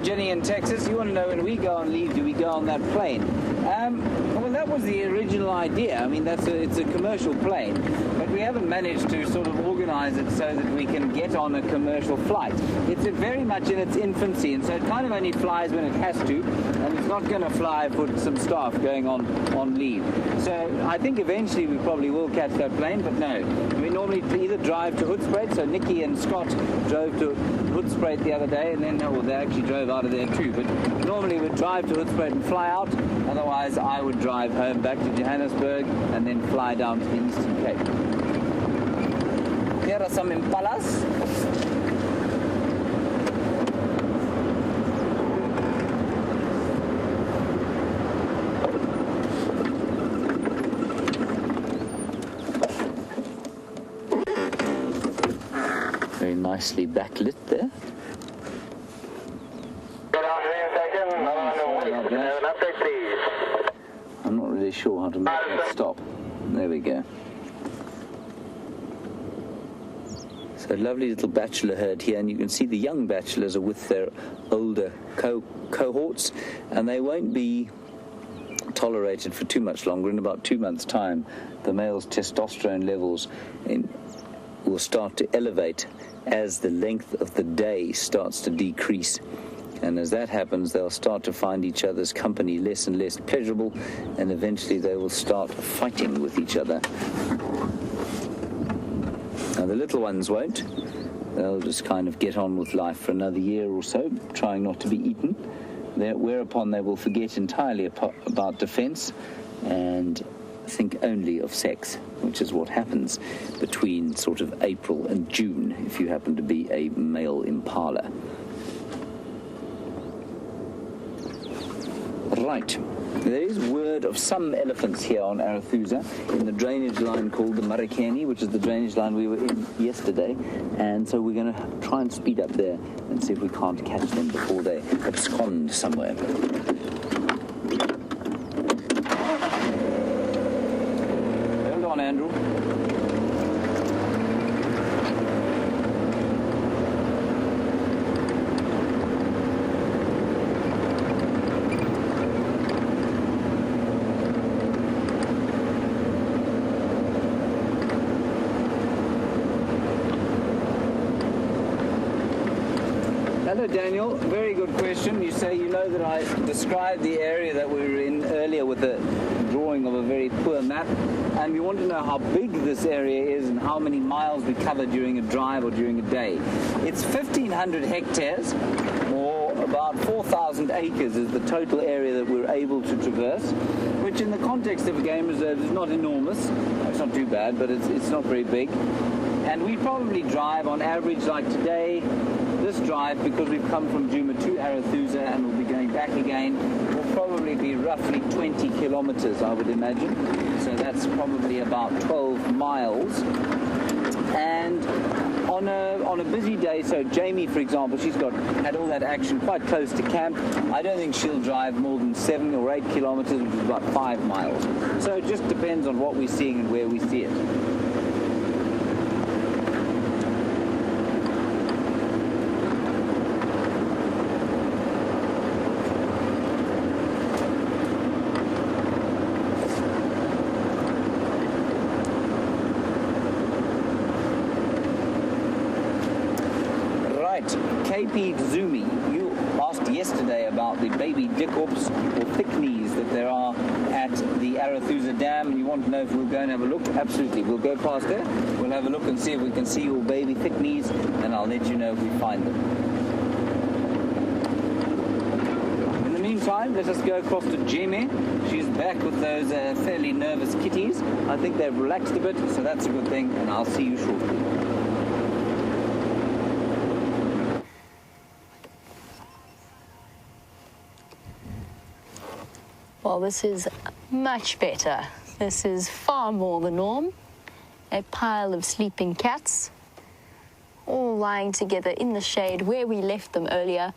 Jenny in Texas, you want to know when we go on leave, do we go on that plane? Well, that was the original idea. I mean, it's a commercial plane, but we haven't managed to sort of organize it so that we can get on a commercial flight. It's very much in its infancy, and so it kind of only flies when it has to, and it's not going to fly for some staff going on leave. So I think eventually we probably will catch that plane, but no. We normally either drive to Hoedspruit, so Nikki and Scott drove to Hoedspruit the other day, and then, well, they actually drove out of there too, but normally we'd drive to Hoedspruit and fly out. Otherwise, I would drive home back to Johannesburg and then fly down to the Eastern Cape. Here are some Impalas. Very nicely backlit there. I'm not really sure how to make that stop. There we go. So a lovely little bachelor herd here, and you can see the young bachelors are with their older cohorts, and they won't be tolerated for too much longer. In about 2 months' time, the male's testosterone levels will start to elevate as the length of the day starts to decrease. And as that happens, they'll start to find each other's company less and less pleasurable, and eventually they will start fighting with each other. Now, the little ones won't. They'll just kind of get on with life for another year or so, trying not to be eaten, whereupon they will forget entirely about defense and think only of sex, which is what happens between sort of April and June if you happen to be a male impala. Right. There is word of some elephants here on Arathusa in the drainage line called the Marikeni, which is the drainage line we were in yesterday. And so we're going to try and speed up there and see if we can't catch them before they abscond somewhere. Hold on, Andrew. Hello, Daniel. Very good question. You say you know that I described the area that we were in earlier with a drawing of a very poor map, and you want to know how big this area is and how many miles we cover during a drive or during a day. It's 1,500 hectares, or about 4,000 acres is the total area that we're able to traverse, which in the context of a game reserve is not enormous. It's not too bad, but it's not very big. And we probably drive on average, like today, this drive, because we've come from Djuma to Arathusa and we'll be going back again, will probably be roughly 20 kilometers, I would imagine. So that's probably about 12 miles. And on a busy day, so Jamie, for example, she's had all that action quite close to camp. I don't think she'll drive more than 7 or 8 kilometers, which is about 5 miles. So it just depends on what we're seeing and where we see it. KP Zumi, you asked yesterday about the baby dickorps or thickneys that there are at the Arathusa Dam, and you want to know if we'll go and have a look. Absolutely, we'll go past there, we'll have a look and see if we can see all baby thickneys, and I'll let you know if we find them. In the meantime, let us go across to Jeme. She's back with those fairly nervous kitties. I think they've relaxed a bit, so that's a good thing, and I'll see you shortly. Well, this is much better. This is far more the norm. A pile of sleeping cats, all lying together in the shade where we left them earlier,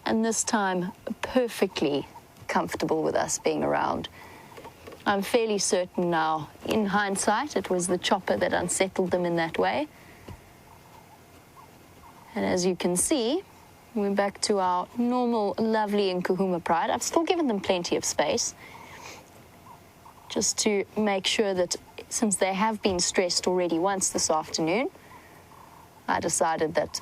and this time perfectly comfortable with us being around. I'm fairly certain now, in hindsight, it was the chopper that unsettled them in that way. And as you can see, we're back to our normal, lovely Nkuhuma pride. I've still given them plenty of space, just to make sure that since they have been stressed already once this afternoon, I decided that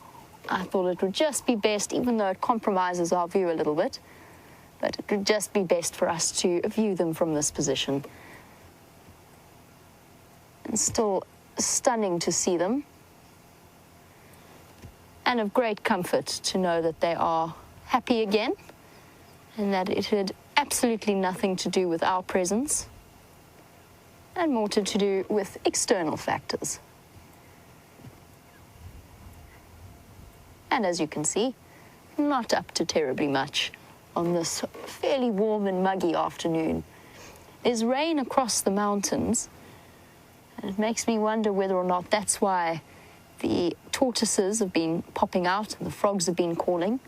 I thought it would just be best, even though it compromises our view a little bit, but it would just be best for us to view them from this position. And still stunning to see them. And of great comfort to know that they are happy again and that it had absolutely nothing to do with our presence and more to do with external factors. And as you can see, not up to terribly much on this fairly warm and muggy afternoon. There's rain across the mountains, and it makes me wonder whether or not that's why the tortoises have been popping out and the frogs have been calling.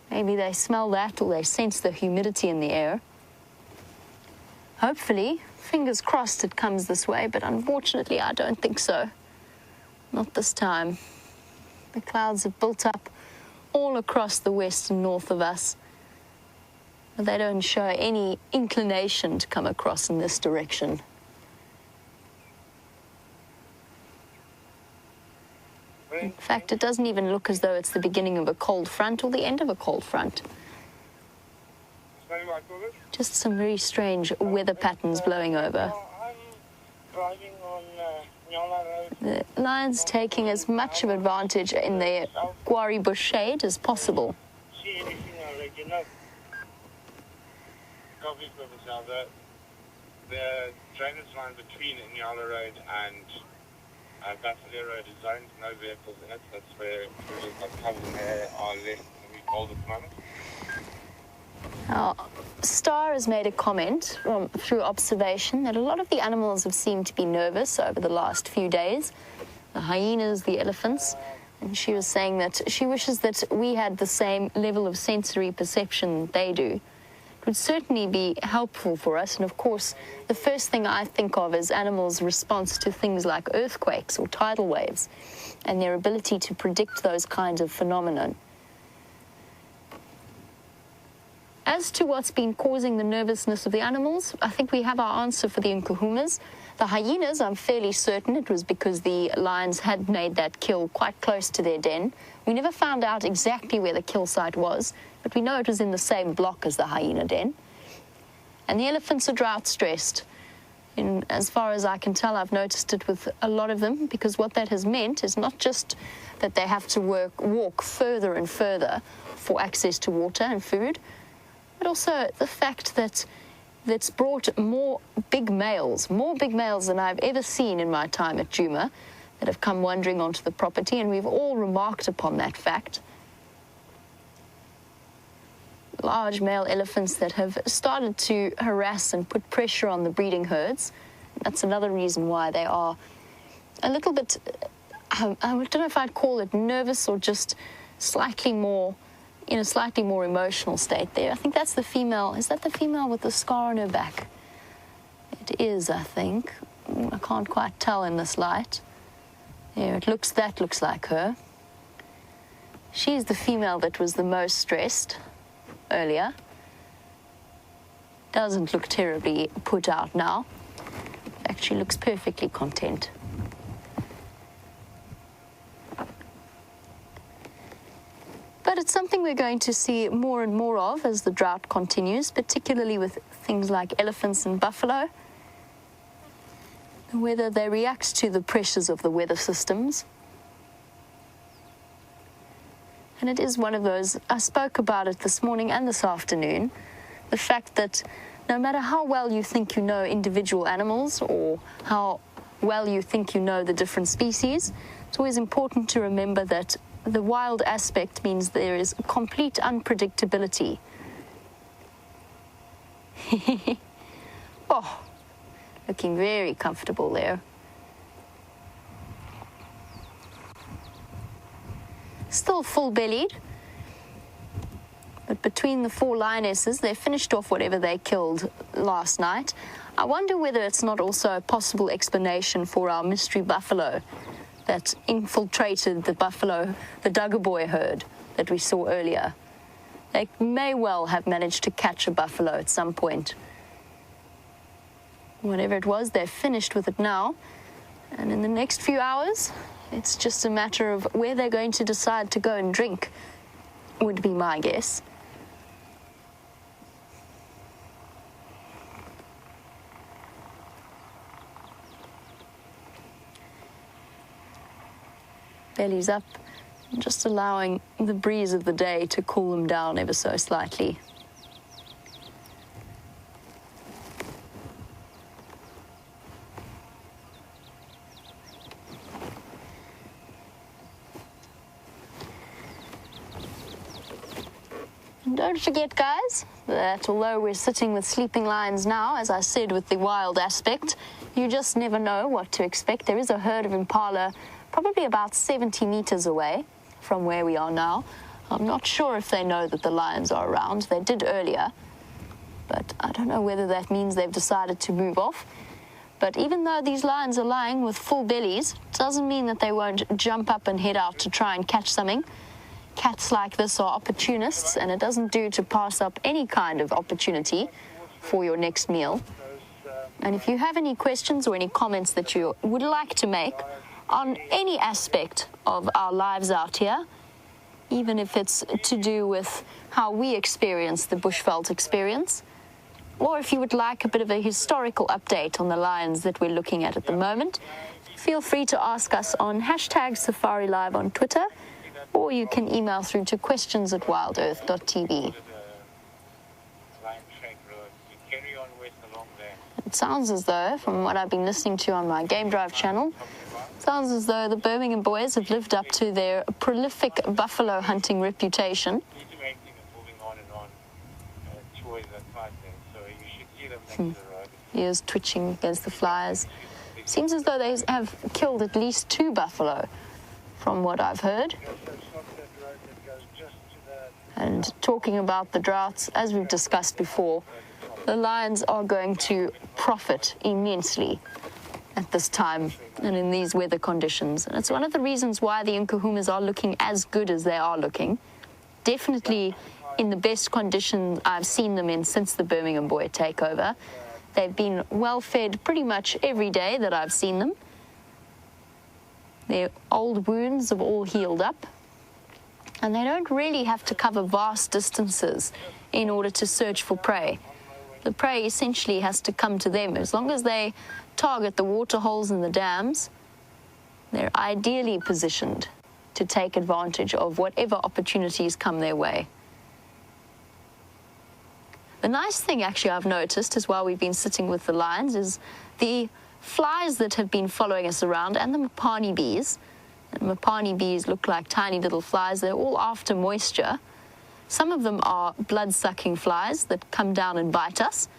Maybe they smell that or they sense the humidity in the air. Hopefully, fingers crossed it comes this way, but unfortunately I don't think so. Not this time. The clouds have built up all across the west and north of us, but they don't show any inclination to come across in this direction. In fact, it doesn't even look as though it's the beginning of a cold front or the end of a cold front. Just some very strange weather patterns blowing over. I'm driving on Nyala Road. The lions taking as much of advantage in the quarry bush shade as possible. See anything, I'll let you know. Copy, Professor. The drainage line between Nyala Road and Buffalo Road is zoned, no vehicles in it. That's where cruisers like Coven there are less than we call at the moment. Now, Star has made a comment through observation that a lot of the animals have seemed to be nervous over the last few days. The hyenas, the elephants. And she was saying that she wishes that we had the same level of sensory perception they do. It would certainly be helpful for us. And of course, the first thing I think of is animals' response to things like earthquakes or tidal waves and their ability to predict those kinds of phenomena. As to what's been causing the nervousness of the animals, I think we have our answer for the Nkuhumas. The hyenas, I'm fairly certain it was because the lions had made that kill quite close to their den. We never found out exactly where the kill site was, but we know it was in the same block as the hyena den. And the elephants are drought stressed. And as far as I can tell, I've noticed it with a lot of them, because what that has meant is not just that they have to walk further and further for access to water and food, but also the fact that it's brought more big males than I've ever seen in my time at Djuma, that have come wandering onto the property, and we've all remarked upon that fact. Large male elephants that have started to harass and put pressure on the breeding herds. That's another reason why they are a little bit, I don't know if I'd call it nervous or just slightly more, in a slightly more emotional state there. I think that's the female. Is that the female with the scar on her back? It is, I think. I can't quite tell in this light. There, that looks like her. She's the female that was the most stressed earlier. Doesn't look terribly put out now. Actually looks perfectly content. But it's something we're going to see more and more of as the drought continues, particularly with things like elephants and buffalo. Whether they react to the pressures of the weather systems. And it is one of those, I spoke about it this morning and this afternoon, the fact that no matter how well you think you know individual animals or how well you think you know the different species, it's always important to remember that the wild aspect means there is complete unpredictability. Oh, looking very comfortable there. Still full-bellied, but between the 4 lionesses, they finished off whatever they killed last night. I wonder whether it's not also a possible explanation for our mystery buffalo that infiltrated the Duggaboy herd that we saw earlier. They may well have managed to catch a buffalo at some point. Whatever it was, they're finished with it now. And in the next few hours, it's just a matter of where they're going to decide to go and drink, would be my guess. Bellies up, just allowing the breeze of the day to cool them down ever so slightly. And don't forget, guys, that although we're sitting with sleeping lions now, as I said with the wild aspect, you just never know what to expect. There is a herd of Impala probably about 70 meters away from where we are now. I'm not sure if they know that the lions are around. They did earlier, but I don't know whether that means they've decided to move off. But even though these lions are lying with full bellies, it doesn't mean that they won't jump up and head out to try and catch something. Cats like this are opportunists, and it doesn't do to pass up any kind of opportunity for your next meal. And if you have any questions or any comments that you would like to make on any aspect of our lives out here, even if it's to do with how we experience the bushveld experience, or if you would like a bit of a historical update on the lions that we're looking at the moment, feel free to ask us on hashtag SafariLIVE on Twitter, or you can email through to questions@wildearth.tv. It sounds as though, from what I've been listening to on my Game Drive channel, sounds as though the Birmingham boys have lived up to their prolific buffalo hunting reputation. He is twitching against the flies. Seems as though they have killed at least 2 buffalo, from what I've heard. And talking about the droughts, as we've discussed before, the lions are going to profit immensely at this time and in these weather conditions. And it's one of the reasons why the Nkuhumas are looking as good as they are looking. Definitely in the best condition I've seen them in since the Birmingham boy takeover. They've been well fed pretty much every day that I've seen them. Their old wounds have all healed up. And they don't really have to cover vast distances in order to search for prey. The prey essentially has to come to them. As long as they target the water holes and the dams, they're ideally positioned to take advantage of whatever opportunities come their way. The nice thing actually I've noticed is while we've been sitting with the lions is the flies that have been following us around and the mapani bees. And mapani bees look like tiny little flies. They're all after moisture. Some of them are blood-sucking flies that come down and bite us.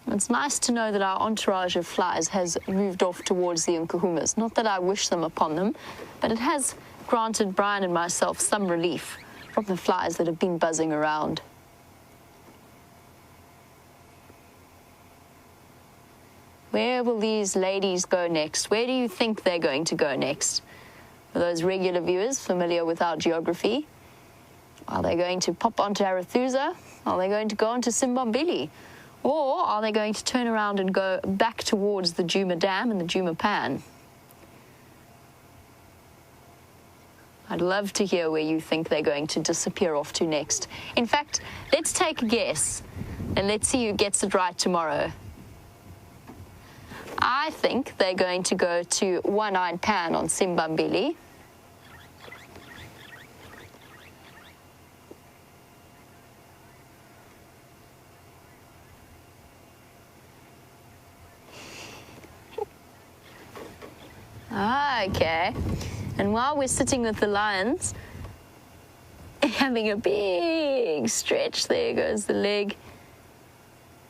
It's nice to know that our entourage of flies has moved off towards the Nkuhumas. Not that I wish them upon them, but it has granted Brian and myself some relief from the flies that have been buzzing around. Where will these ladies go next? Where do you think they're going to go next? For those regular viewers familiar with our geography, are they going to pop onto Arathusa? Are they going to go onto Simbambili? Or are they going to turn around and go back towards the Djuma Dam and the Djuma Pan? I'd love to hear where you think they're going to disappear off to next. In fact, let's take a guess and let's see who gets it right tomorrow. I think they're going to go to One-Eyed Pan on Simbambili. Okay. And while we're sitting with the lions, having a big stretch, there goes the leg,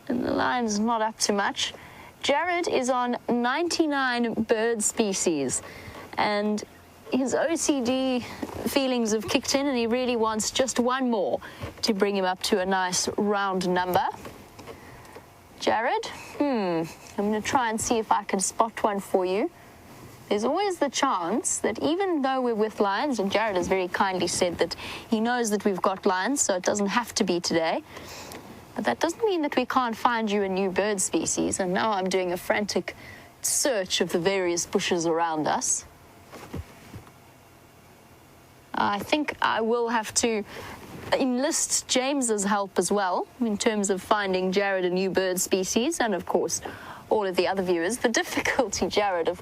and the lion's not up to much. Jared is on 99 bird species, and his OCD feelings have kicked in, and he really wants just one more to bring him up to a nice round number. Jared, I'm going to try and see if I can spot one for you. There's always the chance that even though we're with lions, and Jared has very kindly said that he knows that we've got lions, so it doesn't have to be today, but that doesn't mean that we can't find you a new bird species. And now I'm doing a frantic search of the various bushes around us. I think I will have to enlist James's help as well in terms of finding Jared a new bird species, and of course all of the other viewers. The difficulty, Jared,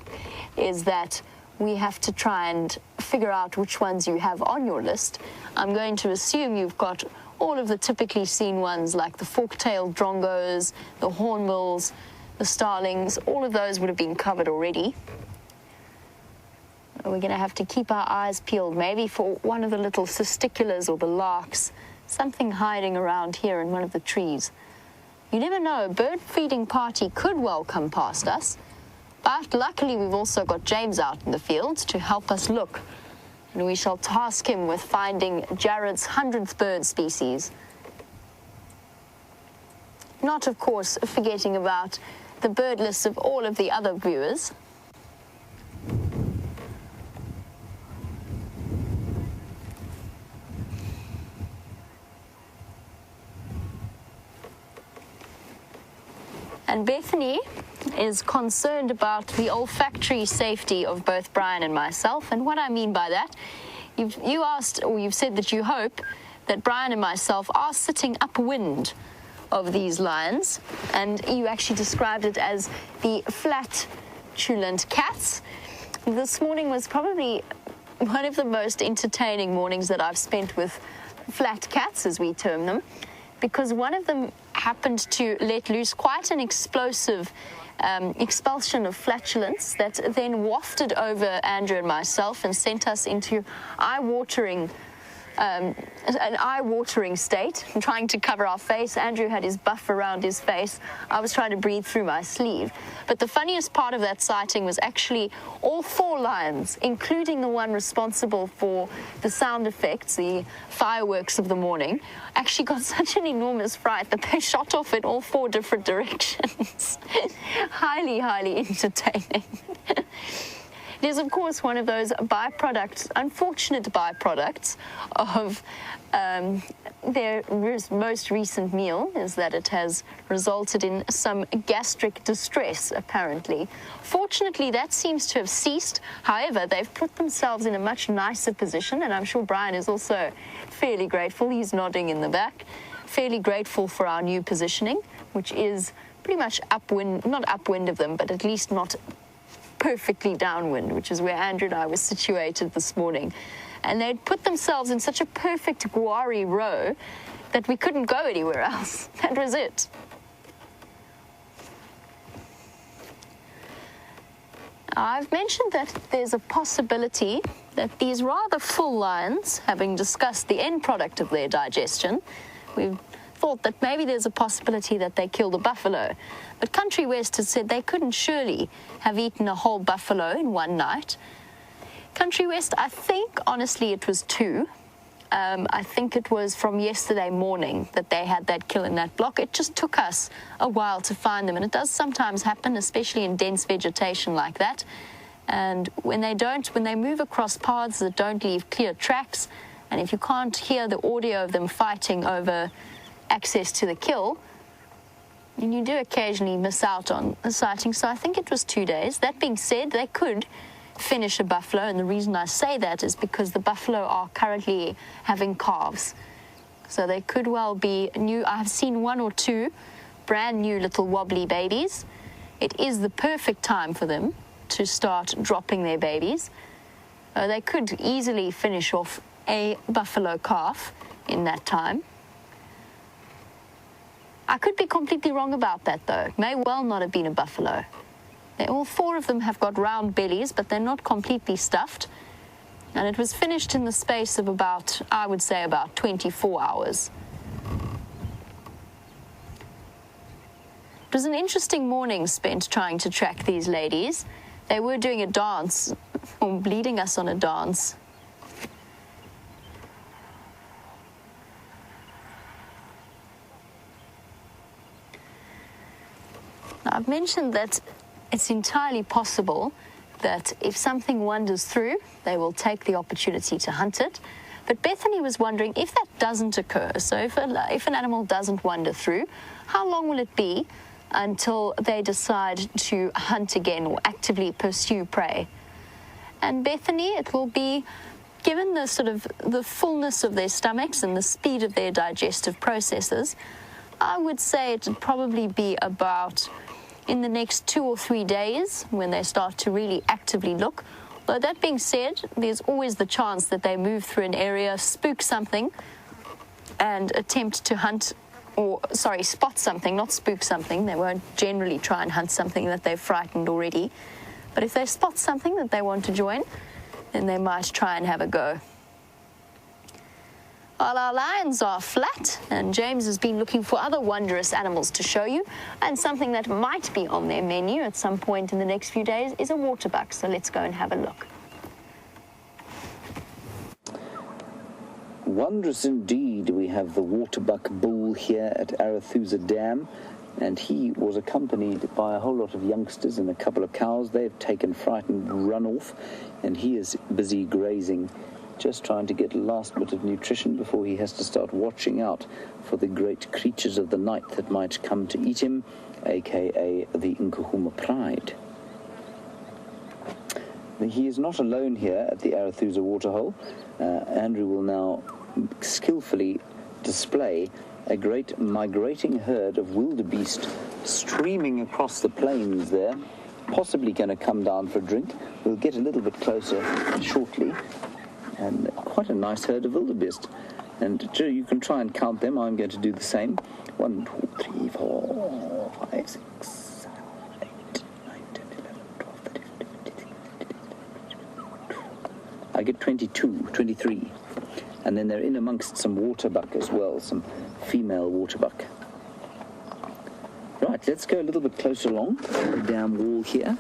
is that we have to try and figure out which ones you have on your list. I'm going to assume you've got all of the typically seen ones like the fork-tailed drongos, the hornbills, the starlings. All of those would have been covered already. We're going to have to keep our eyes peeled, maybe for one of the little cisticulars or the larks, something hiding around here in one of the trees. You never know, a bird feeding party could well come past us, but luckily we've also got James out in the fields to help us look, and we shall task him with finding Jared's 100th bird species. Not, of course, forgetting about the bird lists of all of the other viewers. And Bethany is concerned about the olfactory safety of both Brian and myself. And what I mean by that, you asked, or you've said that you hope that Brian and myself are sitting upwind of these lions, and you actually described it as the flatulent cats. This morning was probably one of the most entertaining mornings that I've spent with flat cats, as we term them, because one of them happened to let loose quite an explosive expulsion of flatulence that then wafted over Andrew and myself and sent us into an eye-watering state, and trying to cover our face. Andrew had his buff around his face. I was trying to breathe through my sleeve. But the funniest part of that sighting was actually all 4 lions, including the one responsible for the sound effects, the fireworks of the morning, actually got such an enormous fright that they shot off in all 4 different directions. Highly, highly entertaining. It is, of course, one of those unfortunate byproducts of their most recent meal, is that it has resulted in some gastric distress, apparently. Fortunately, that seems to have ceased. However, they've put themselves in a much nicer position, and I'm sure Brian is also fairly grateful. He's nodding in the back. Fairly grateful for our new positioning, which is pretty much upwind, not upwind of them, but at least not perfectly downwind, which is where Andrew and I were situated this morning. And they'd put themselves in such a perfect guari row that we couldn't go anywhere else. That was it. I've mentioned that there's a possibility that these rather full lions, having discussed the end product of their digestion, we've thought that maybe there's a possibility that they killed a buffalo. But Country West has said they couldn't surely have eaten a whole buffalo in one night. Country West, I think, honestly, it was 2. I think it was from yesterday morning that they had that kill in that block. It just took us a while to find them, and it does sometimes happen, especially in dense vegetation like that. And when they move across paths that don't leave clear tracks, and if you can't hear the audio of them fighting over access to the kill, and you do occasionally miss out on a sighting. So I think it was 2 days. That being said, they could finish a buffalo, and the reason I say that is because the buffalo are currently having calves. So they could well be new. I've seen 1 or 2 brand new little wobbly babies. It is the perfect time for them to start dropping their babies. They could easily finish off a buffalo calf in that time. I could be completely wrong about that, though. It may well not have been a buffalo. All 4 of them have got round bellies, but they're not completely stuffed. And it was finished in the space of about, I would say, about 24 hours. It was an interesting morning spent trying to track these ladies. They were doing a dance, or leading us on a dance. I've mentioned that it's entirely possible that if something wanders through, they will take the opportunity to hunt it. But Bethany was wondering if that doesn't occur, so if an animal doesn't wander through, how long will it be until they decide to hunt again or actively pursue prey? And Bethany, it will be, given the sort of the fullness of their stomachs and the speed of their digestive processes, I would say it would probably be about in the next 2 or 3 days when they start to really actively look. Though that being said, there's always the chance that they move through an area, spook something, and attempt to hunt, spot something, not spook something. They won't generally try and hunt something that they've frightened already. But if they spot something that they want to join, then they might try and have a go. Well, our lions are flat, and James has been looking for other wondrous animals to show you, and something that might be on their menu at some point in the next few days is a waterbuck, so let's go and have a look. Wondrous indeed. We have the waterbuck bull here at Arathusa Dam, and he was accompanied by a whole lot of youngsters and a couple of cows. They've taken fright and run off, and he is busy grazing just trying to get a last bit of nutrition before he has to start watching out for the great creatures of the night that might come to eat him, aka the Nkuhumas pride. He is not alone here at the Arathusa Waterhole. Andrew will now skillfully display a great migrating herd of wildebeest streaming across the plains there, possibly going to come down for a drink. We'll get a little bit closer shortly, and quite a nice herd of wildebeest. And you can try and count them. I'm going to do the same. 1, 2, 3, 4, 5, 6, 7, 8, 9, 10, 11, 12, 13, 14, 15. I get 22, 23. And then they're in amongst some waterbuck as well, some female waterbuck. Right, let's go a little bit closer along the dam wall here.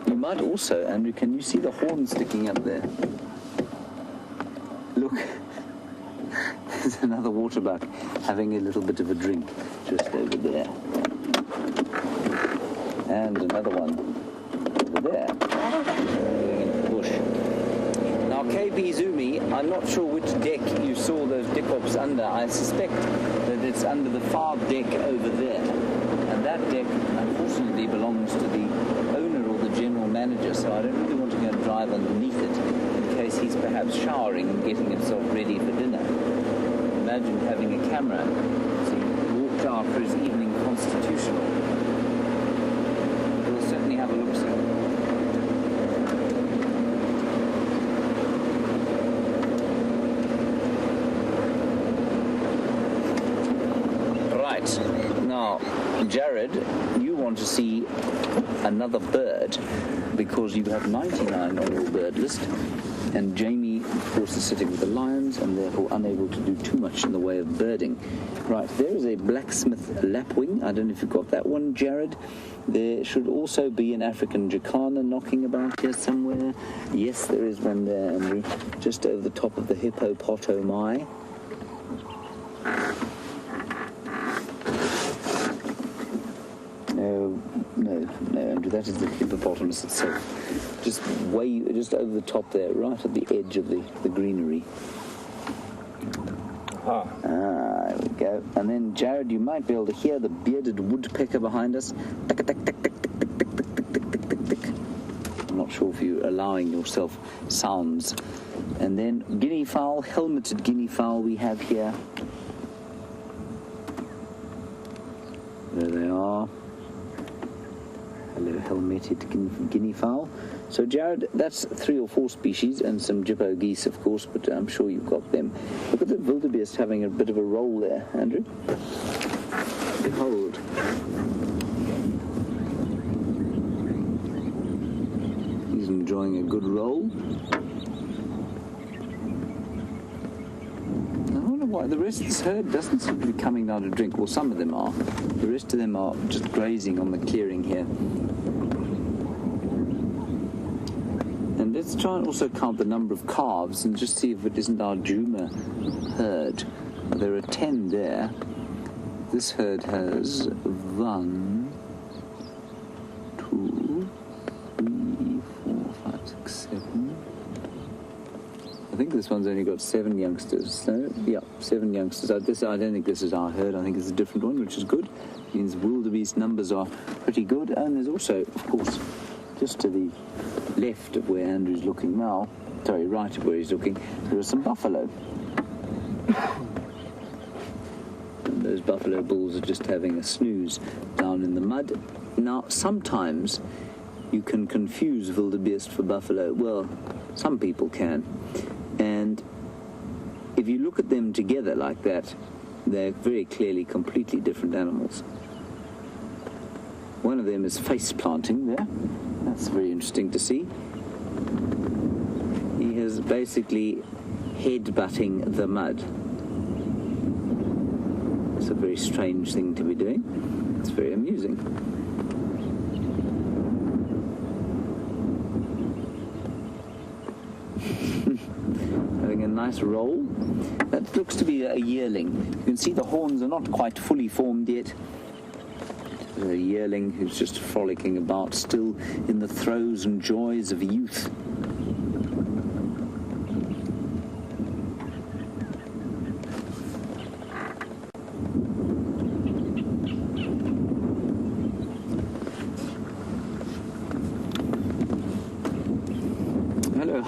You might also, Andrew, can you see the horn sticking up there? Look, there's another waterbuck having a little bit of a drink just over there. And another one over there. In the bush. Now, KB Zumi, I'm not sure which deck you saw those dip-ups under. I suspect that it's under the far deck over there. And that deck, unfortunately, belongs to the owner or the general manager, so I don't really want to go and drive underneath it in case he's perhaps showering and getting himself ready for dinner. Imagine having a camera as he walked out for his evening constitutional. We'll certainly have a look soon. Now, Jared, you want to see another bird because you have 99 on your bird list, and Jamie, of course, is sitting with the lions and therefore unable to do too much in the way of birding. Right, there is a blacksmith lapwing. I don't know if you've got that one, Jared. There should also be an African jacana knocking about here somewhere. Yes, there is one there, Andrew, just over the top of the hippopotami. No, Andrew, that is the hippopotamus itself. Just over the top there, right at the edge of the greenery. There we go. And then, Jared, you might be able to hear the bearded woodpecker behind us. Tick, tick, tick, tick, tick, tick, tick, tick, tick, tick, tick, tick. I'm not sure if you're allowing yourself sounds. And then guinea fowl, helmeted guinea fowl we have here. There they are. Hello, helmeted guinea fowl. So, Jared, that's 3 or 4 species and some jippo geese, of course, but I'm sure you've got them. Look at the wildebeest having a bit of a roll there, Andrew. Behold. He's enjoying a good roll. I wonder why the rest of this herd doesn't seem to be coming down to drink. Well, some of them are. The rest of them are just grazing on the clearing here. And let's try and also count the number of calves and just see if it isn't our Juma herd. There are 10 there. This herd has 1, 2, 3, 4, 5, 6, 7. I think this one's only got 7 youngsters. So, yeah, 7 youngsters. I don't think this is our herd. I think it's a different one, which is good. It means wildebeest numbers are pretty good. And there's also, of course, just to the left of where Andrew's looking now, sorry, right of where he's looking, there are some buffalo. And those buffalo bulls are just having a snooze down in the mud. Now, sometimes you can confuse wildebeest for buffalo. Well, some people can. And if you look at them together like that, they're very clearly completely different animals. One of them is face planting there. That's very interesting to see. He is basically head-butting the mud. It's a very strange thing to be doing. It's very amusing. Having a nice roll. That looks to be a yearling. You can see the horns are not quite fully formed yet. A yearling who's just frolicking about, still in the throes and joys of youth.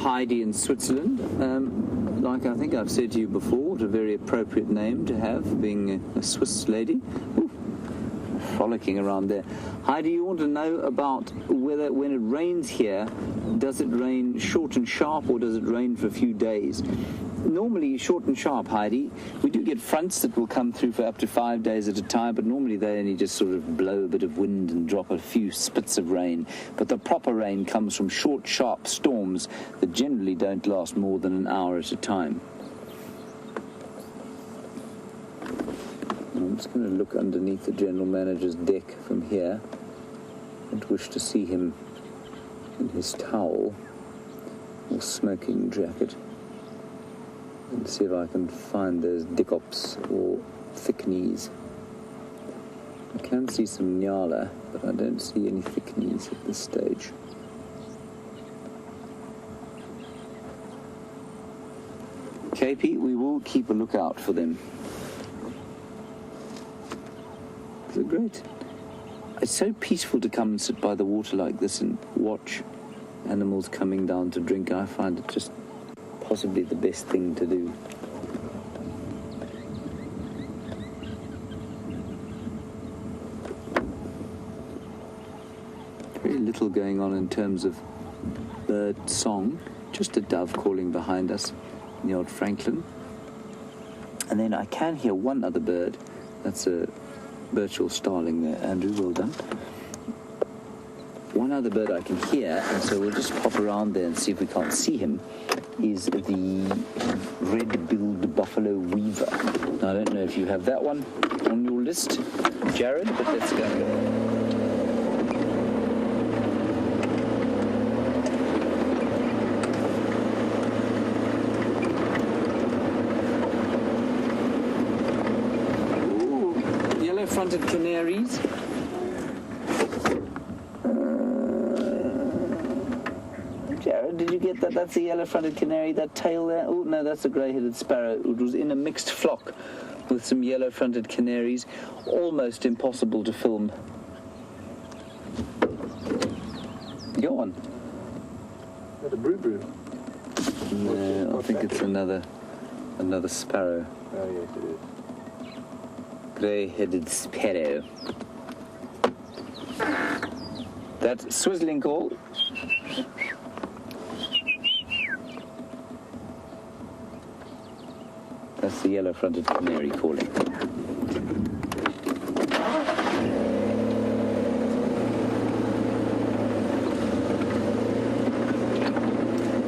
Heidi in Switzerland. Like I think I've said to you before, it's a very appropriate name to have, being a Swiss lady. Ooh, frolicking around there. Heidi, you want to know about whether when it rains here, does it rain short and sharp or does it rain for a few days? Normally short and sharp, Heidi. We do get fronts that will come through for up to 5 days at a time, but normally they only just sort of blow a bit of wind and drop a few spits of rain. But the proper rain comes from short, sharp storms that generally don't last more than an hour at a time. I'm just going to look underneath the general manager's deck from here. I don't wish to see him in his towel or smoking jacket. And see if I can find those dickops or thick knees. I can see some nyala, but I don't see any thick knees at this stage. KP, we will keep a lookout for them. They're great. It's so peaceful to come and sit by the water like this and watch animals coming down to drink. I find it just possibly the best thing to do. Very little going on in terms of bird song. Just a dove calling behind us, the old Franklin. And then I can hear one other bird. That's a Birchall starling there, Andrew, well done. One other bird I can hear, and so we'll just pop around there and see if we can't see him, is the red-billed buffalo weaver. Now, I don't know if you have that one on your list, Jared, but let's go. Ooh, yellow-fronted canaries. Jared, did you get that? That's the yellow-fronted canary, that tail there. Oh, no, that's a grey-headed sparrow. It was in a mixed flock with some yellow-fronted canaries. Almost impossible to film. Go on. Is that a brew? No, I think it's another sparrow. Oh, yes, it is. Grey-headed sparrow. That swizzling call. That's the yellow-fronted canary calling.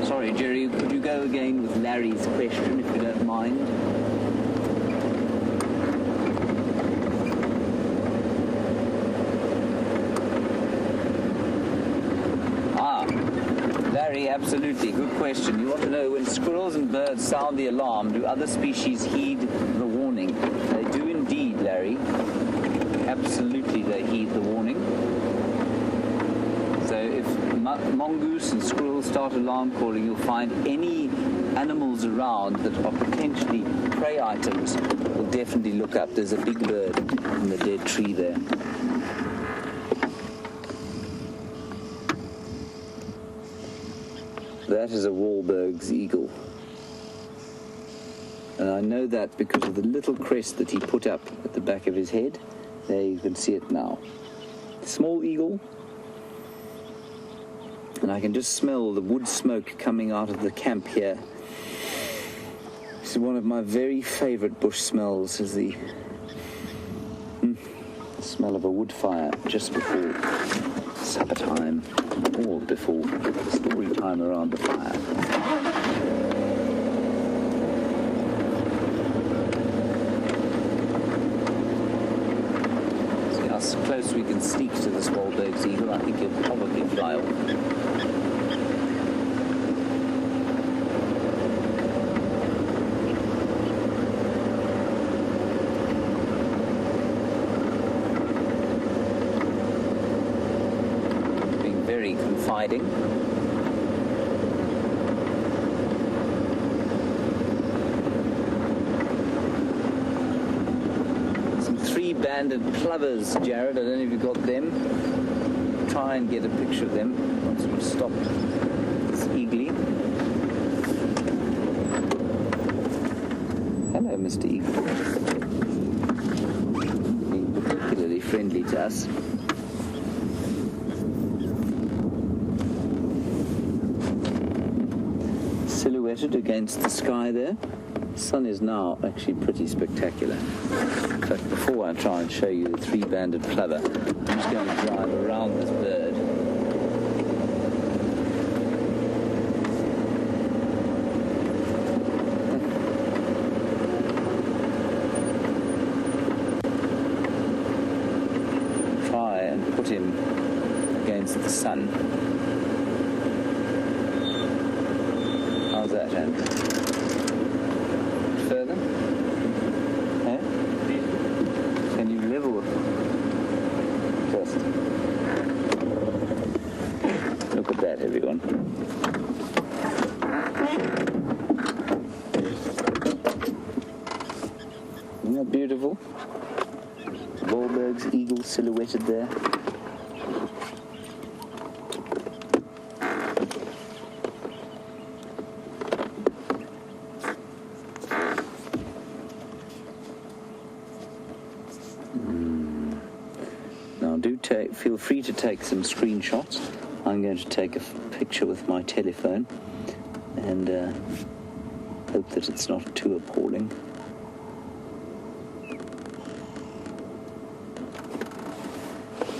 Sorry, Jerry, could you go again with Larry's question, if you don't mind? Larry, absolutely. Good question. You want to know, when squirrels and birds sound the alarm, do other species heed the warning? They do indeed, Larry. Absolutely, they heed the warning. So if mongoose and squirrels start alarm calling, you'll find any animals around that are potentially prey items will definitely look up. There's a big bird in the dead tree there. That is a Wahlberg's eagle. And I know that because of the little crest that he put up at the back of his head. There, you can see it now. Small eagle. And I can just smell the wood smoke coming out of the camp here. This is one of my very favorite bush smells, is the smell of a wood fire just before supper time, or before story time around the fire. See how close we can sneak to this Wahlberg's eagle. I think he'll probably fly off. Confiding. Some three-banded plovers, Jared. I don't know if you got them. Try and get a picture of them once we stop this eagly. Hello, Mr. Eagle. Being particularly friendly to us. Silhouetted against the sky there. The sun is now actually pretty spectacular. In fact, before I try and show you the three-banded plover, I'm just going to drive around this bird. Try and put him against the sun. How's that, Andrew? Further? Yeah? Can you level just look at that, everyone. Isn't that beautiful? Wahlberg's eagle silhouetted there. Feel free to take some screenshots. I'm going to take a picture with my telephone and hope that it's not too appalling.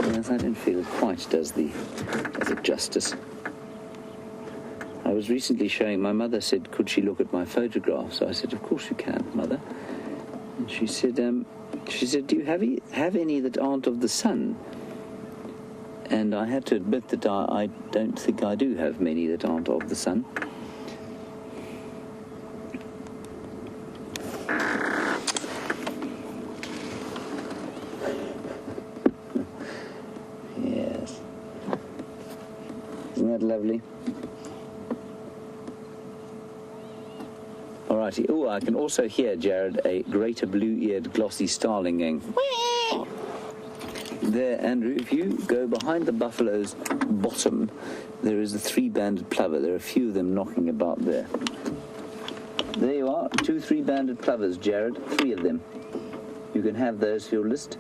Yes, I don't feel it quite does it justice. I was recently showing, my mother said, could she look at my photograph? So I said, of course you can, Mother. And she said, do you have any that aren't of the sun? And I had to admit that I don't think I do have many that aren't of the sun. Yes. Isn't that lovely? Alrighty. Oh, I can also hear, Jared, a greater blue-eared glossy starling going. There, Andrew, if you go behind the buffalo's bottom, there is a three-banded plover. There are a few of them knocking about there. There you are, 2 three-banded plovers, Jared, 3 of them. You can have those for your list.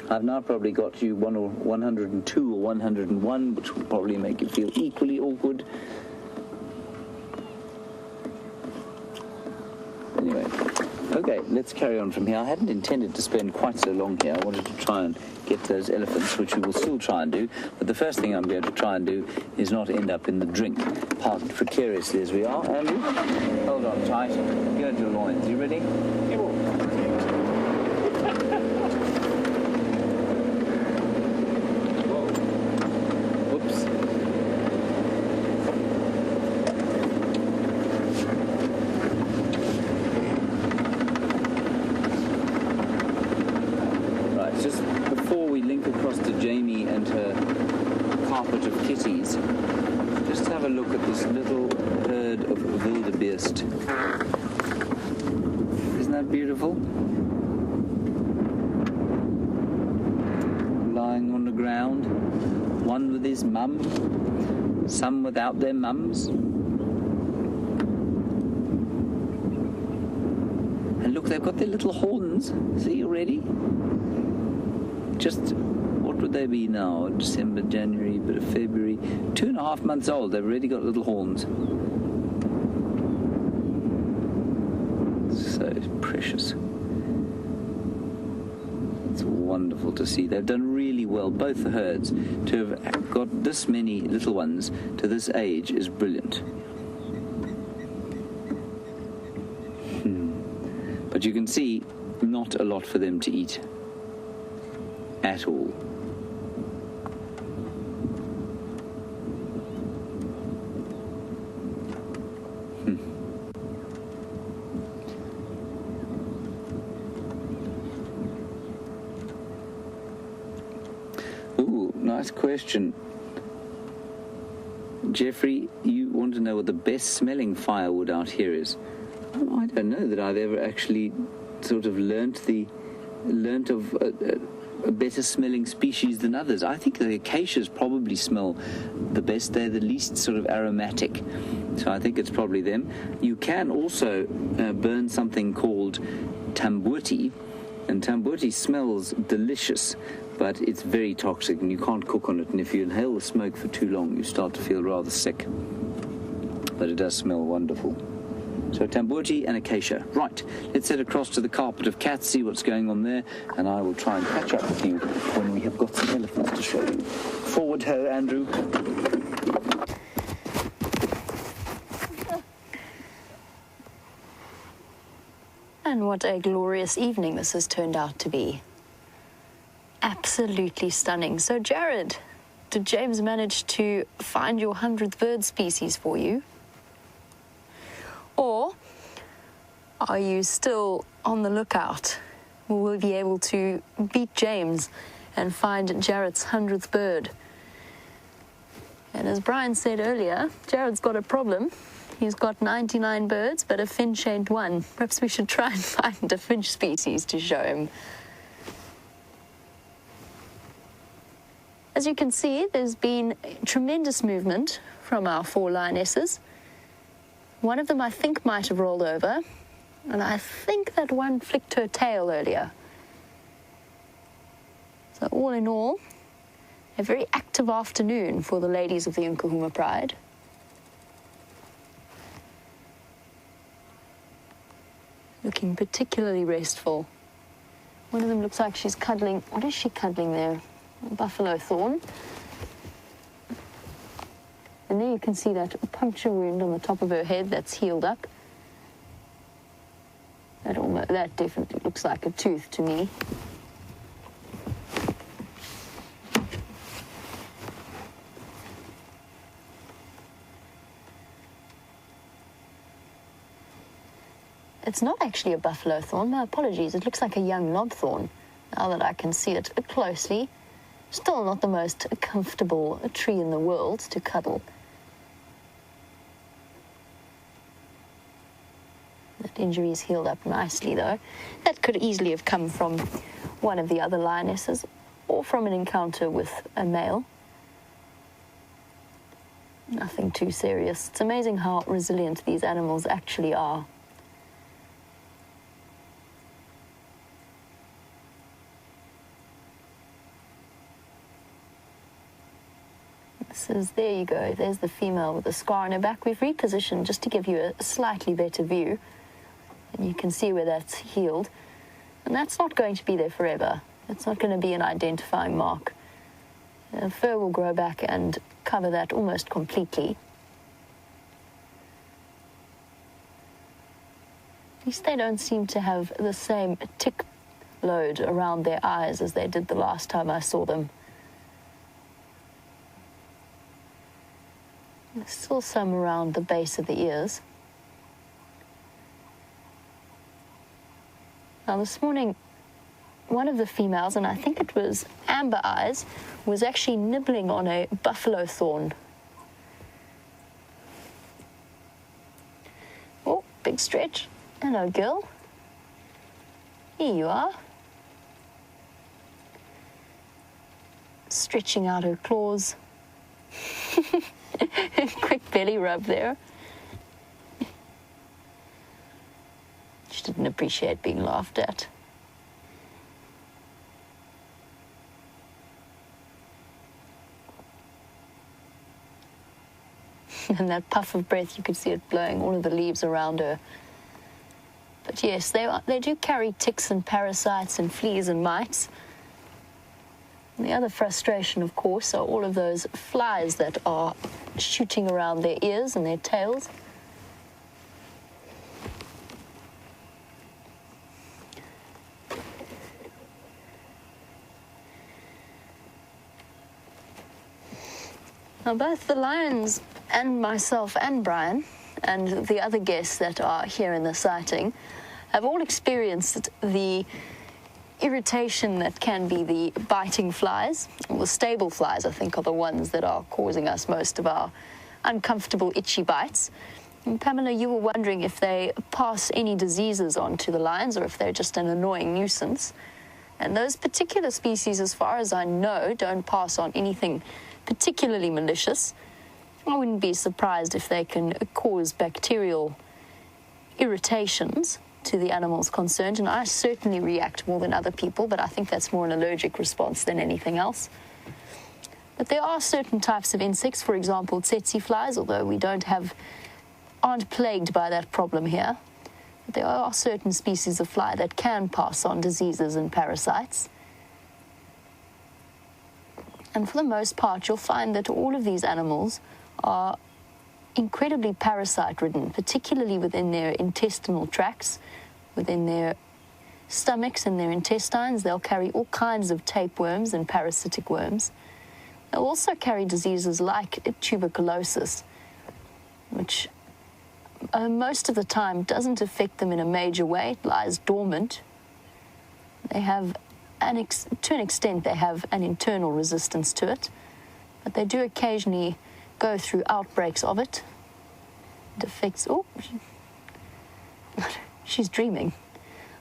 I've now probably got you 102 or 101, which will probably make you feel equally awkward. Anyway. Okay, let's carry on from here. I hadn't intended to spend quite so long here. I wanted to try and get those elephants, which we will still try and do. But the first thing I'm going to try and do is not end up in the drink, parked precariously as we are. Andrew, hold on tight. Go into your loins. You ready? Beautiful. Lying on the ground, one with his mum, some without their mums. And look, they've got their little horns. See already? Just, what would they be now? December, January, bit of February. 2.5 months old, they've already got little horns. So precious. It's wonderful to see. They've done really well, both the herds. To have got this many little ones to this age is brilliant. But you can see not a lot for them to eat at all. Nice question. Jeffrey, you want to know what the best smelling firewood out here is? Well, I don't know that I've ever actually sort of learnt of better smelling species than others. I think the acacias probably smell the best. They're the least sort of aromatic. So I think it's probably them. You can also burn something called tambuti, and tambuti smells delicious, but it's very toxic and you can't cook on it, and if you inhale the smoke for too long you start to feel rather sick. But it does smell wonderful. So tambuti and acacia. Right, let's head across to the carpet of cats, see what's going on there, and I will try and catch up with you when we have got some elephants to show you. Forward ho, Andrew. And what a glorious evening this has turned out to be. Absolutely stunning. So Jared, did James manage to find your 100th bird species for you? Or are you still on the lookout? Will we be able to beat James and find Jared's 100th bird? And as Brian said earlier, Jared's got a problem. He's got 99 birds, but a finch ain't one. Perhaps we should try and find a finch species to show him. As you can see, there's been tremendous movement from our 4 lionesses. One of them, I think, might have rolled over, and I think that one flicked her tail earlier. So all in all, a very active afternoon for the ladies of the Nkuhumas Pride. Looking particularly restful. One of them looks like she's cuddling. What is she cuddling there? A buffalo thorn. And there you can see that puncture wound on the top of her head that's healed up. That definitely looks like a tooth to me. It's not actually a buffalo thorn. My apologies. It looks like a young knobthorn, now that I can see it closely. Still not the most comfortable tree in the world to cuddle. That injury's healed up nicely, though. That could easily have come from one of the other lionesses or from an encounter with a male. Nothing too serious. It's amazing how resilient these animals actually are. There you go, there's the female with the scar on her back. We've repositioned just to give you a slightly better view. And you can see where that's healed. And that's not going to be there forever. It's not going to be an identifying mark. The fur will grow back and cover that almost completely. At least they don't seem to have the same tick load around their eyes as they did the last time I saw them. There's still some around the base of the ears. Now this morning, one of the females, and I think it was Amber Eyes, was actually nibbling on a buffalo thorn. Oh, big stretch. Hello, girl. Here you are. Stretching out her claws. Quick belly rub there. She didn't appreciate being laughed at. And that puff of breath, you could see it blowing all of the leaves around her. But yes, they do carry ticks and parasites and fleas and mites. And the other frustration, of course, are all of those flies that are shooting around their ears and their tails. Now, both the lions and myself and Brian and the other guests that are here in the sighting have all experienced the irritation that can be the biting flies. Well, the stable flies, I think, are the ones that are causing us most of our uncomfortable, itchy bites. And Pamela, you were wondering if they pass any diseases on to the lions or if they're just an annoying nuisance. And those particular species, as far as I know, don't pass on anything particularly malicious. I wouldn't be surprised if they can cause bacterial irritations to the animals concerned, and I certainly react more than other people, but I think that's more an allergic response than anything else. But there are certain types of insects, for example, tsetse flies, although we aren't plagued by that problem here. But there are certain species of fly that can pass on diseases and parasites. And for the most part, you'll find that all of these animals are incredibly parasite-ridden, particularly within their intestinal tracts, within their stomachs and their intestines. They'll carry all kinds of tapeworms and parasitic worms. They'll also carry diseases like tuberculosis, which most of the time doesn't affect them in a major way. It lies dormant. They have, to an extent, they have an internal resistance to it, but they do occasionally go through outbreaks of it. It affects, she's dreaming,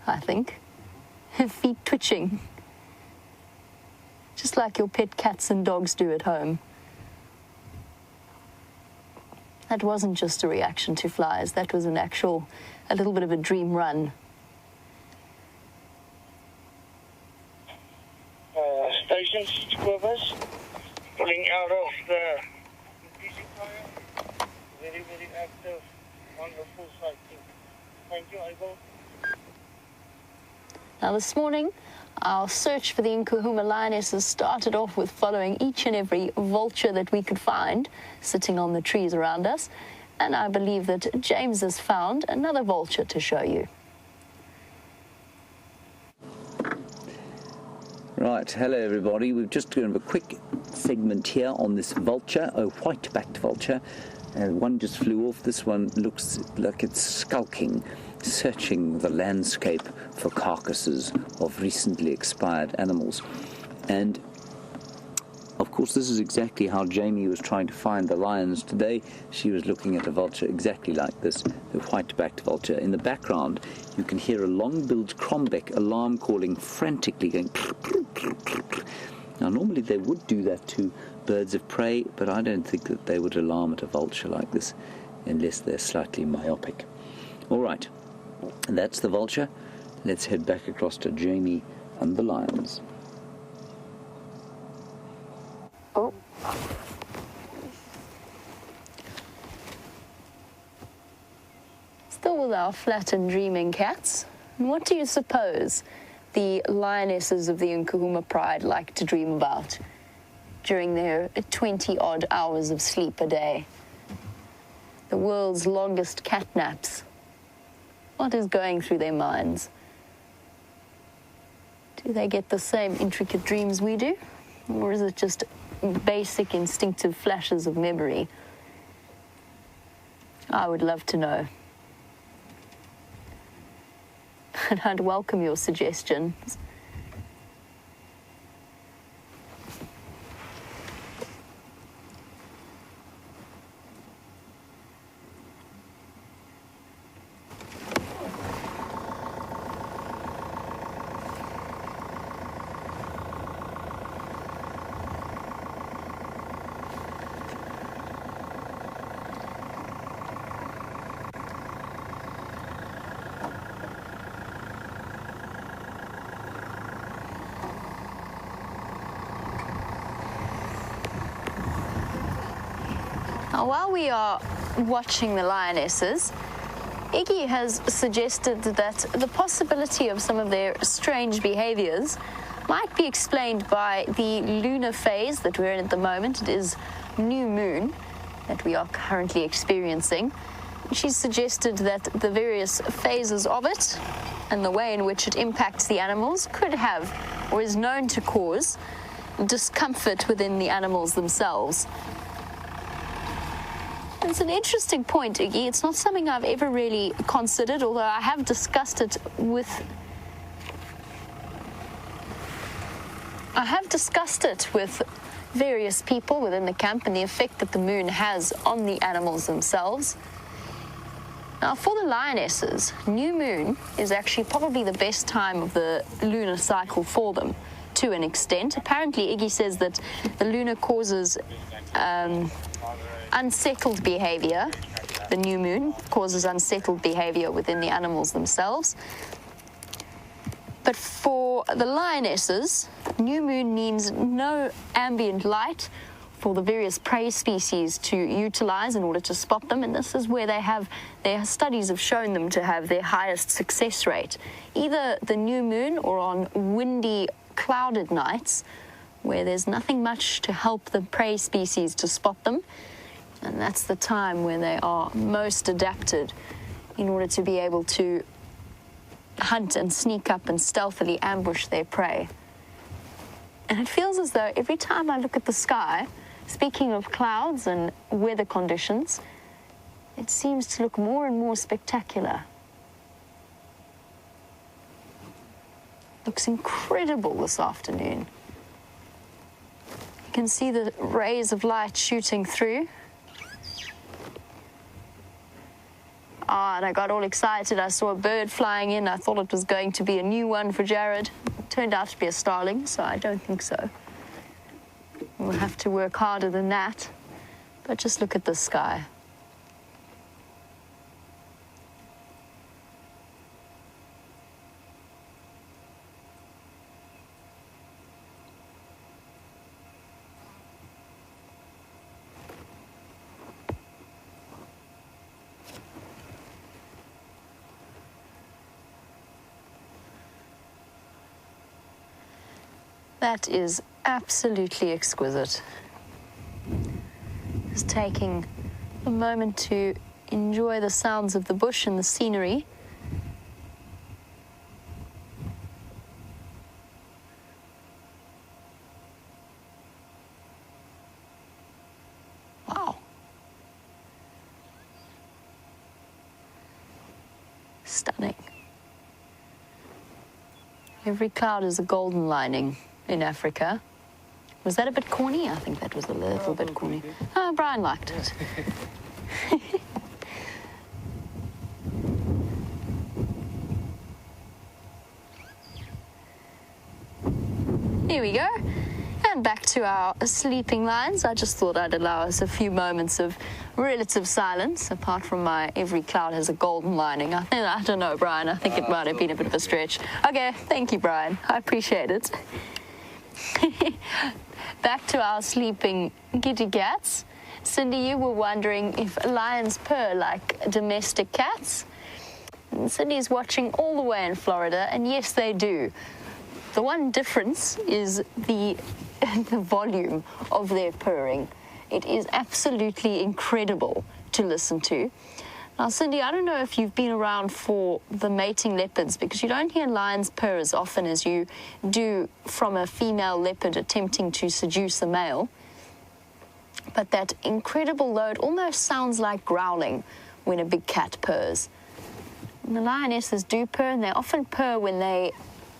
I think. Her feet twitching, just like your pet cats and dogs do at home. That wasn't just a reaction to flies, that was a little bit of a dream run. Station 6 Clovers, pulling out of the increasing fire. Very, very active on the full side too. Thank you, I go. Now this morning, our search for the Nkuhumas lionesses started off with following each and every vulture that we could find sitting on the trees around us. And I believe that James has found another vulture to show you. Right, hello everybody. We've just done a quick segment here on this vulture, a white-backed vulture. One just flew off. This one looks like it's skulking, searching the landscape for carcasses of recently expired animals. And of course this is exactly how Jamie was trying to find the lions today. She was looking at a vulture exactly like this, the white-backed vulture. In the background you can hear a long-billed crombeck alarm calling frantically, going. Now normally they would do that to birds of prey, but I don't think that they would alarm at a vulture like this unless they're slightly myopic. All right, and that's the vulture. Let's head back across to Jamie and the lions. Oh. Still with our flat and dreaming cats. And what do you suppose the lionesses of the Nkuhumas pride like to dream about during their 20-odd hours of sleep a day? The world's longest cat naps. What is going through their minds? Do they get the same intricate dreams we do? Or is it just basic instinctive flashes of memory? I would love to know. And I'd welcome your suggestions. Now, while we are watching the lionesses, Iggy has suggested that the possibility of some of their strange behaviors might be explained by the lunar phase that we're in at the moment. It is new moon that we are currently experiencing. She's suggested that the various phases of it and the way in which it impacts the animals could have, or is known to cause, discomfort within the animals themselves. It's an interesting point, Iggy. It's not something I've ever really considered, although I have discussed it with various people within the camp and the effect that the moon has on the animals themselves. Now, for the lionesses, new moon is actually probably the best time of the lunar cycle for them, to an extent. Apparently, Iggy says that the lunar causes unsettled behavior. The new moon causes unsettled behavior within the animals themselves. But for the lionesses, new moon means no ambient light for the various prey species to utilize in order to spot them, and this is where their studies have shown them to have their highest success rate. Either the new moon or on windy, clouded nights where there's nothing much to help the prey species to spot them, and that's the time where they are most adapted in order to be able to hunt and sneak up and stealthily ambush their prey. And it feels as though every time I look at the sky, speaking of clouds and weather conditions, it seems to look more and more spectacular. Looks incredible this afternoon. You can see the rays of light shooting through. And I got all excited. I saw a bird flying in. I thought it was going to be a new one for Jared. It turned out to be a starling, so I don't think so. We'll have to work harder than that. But just look at the sky. That is absolutely exquisite. Just taking a moment to enjoy the sounds of the bush and the scenery. Wow. Stunning. Every cloud is a golden lining in Africa. Was that a bit corny? I think that was a little bit corny. Oh, Brian liked it. Here we go. And back to our sleeping lions. I just thought I'd allow us a few moments of relative silence, apart from my every cloud has a golden lining. I don't know, Brian. I think it might have been a bit of a stretch. Okay, thank you, Brian. I appreciate it. Back to our sleeping kitty cats. Cindy, you were wondering if lions purr like domestic cats. And Cindy's watching all the way in Florida, and yes, they do. The one difference is the volume of their purring. It is absolutely incredible to listen to. Now, Cindy, I don't know if you've been around for the mating leopards, because you don't hear lions purr as often as you do from a female leopard attempting to seduce a male. But that incredible load almost sounds like growling when a big cat purrs. And the lionesses do purr, and they often purr when they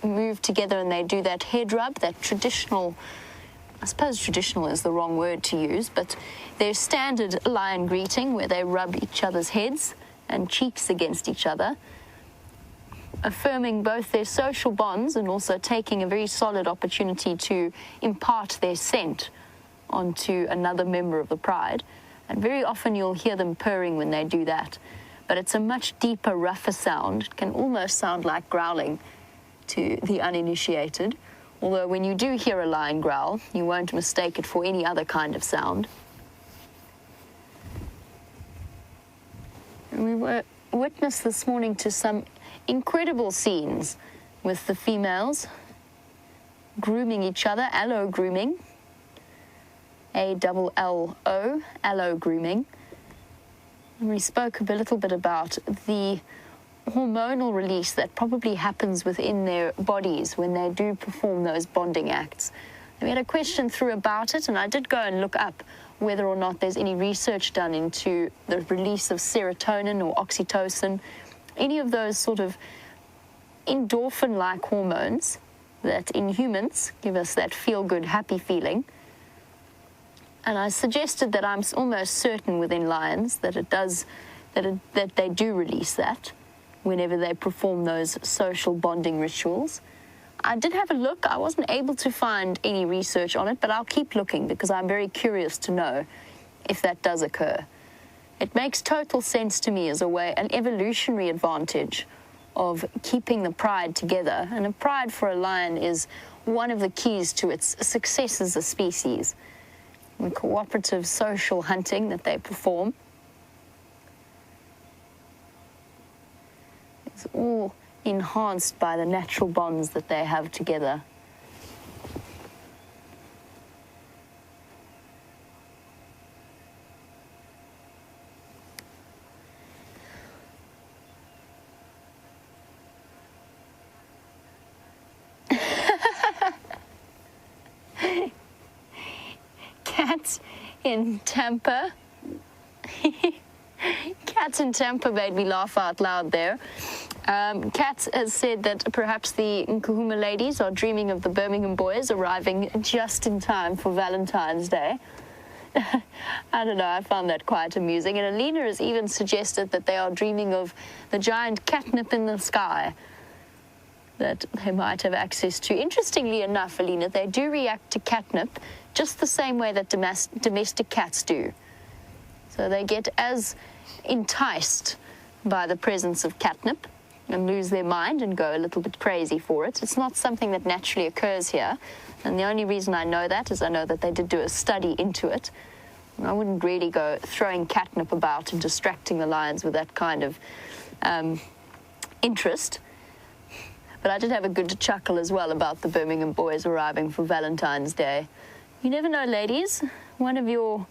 move together and they do that head rub, that traditional, I suppose traditional is the wrong word to use, but their standard lion greeting where they rub each other's heads and cheeks against each other, affirming both their social bonds and also taking a very solid opportunity to impart their scent onto another member of the pride. And very often you'll hear them purring when they do that. But it's a much deeper, rougher sound. It can almost sound like growling to the uninitiated. Although when you do hear a lion growl, you won't mistake it for any other kind of sound. And we were witness this morning to some incredible scenes with the females grooming each other, allo grooming, A-double-L-O, allo grooming. And we spoke a little bit about the hormonal release that probably happens within their bodies when they do perform those bonding acts. And we had a question through about it, and I did go and look up whether or not there's any research done into the release of serotonin or oxytocin, any of those sort of endorphin-like hormones that in humans give us that feel-good, happy feeling. And I suggested that I'm almost certain within lions that it does that they do release that whenever they perform those social bonding rituals. I did have a look. I wasn't able to find any research on it, but I'll keep looking because I'm very curious to know if that does occur. It makes total sense to me as an evolutionary advantage of keeping the pride together. And a pride for a lion is one of the keys to its success as a species. The cooperative social hunting that they perform. It's all enhanced by the natural bonds that they have together. Cats in Tampa. Cats in Tampa made me laugh out loud there. Kat has said that perhaps the Nkuhuma ladies are dreaming of the Birmingham boys arriving just in time for Valentine's Day. I don't know, I found that quite amusing. And Alina has even suggested that they are dreaming of the giant catnip in the sky that they might have access to. Interestingly enough, Alina, they do react to catnip just the same way that domestic cats do. So they get as enticed by the presence of catnip and lose their mind and go a little bit crazy for it. It's not something that naturally occurs here. And the only reason I know that is I know that they did do a study into it. And I wouldn't really go throwing catnip about and distracting the lions with that kind of interest. But I did have a good chuckle as well about the Birmingham boys arriving for Valentine's Day. You never know, ladies. One of your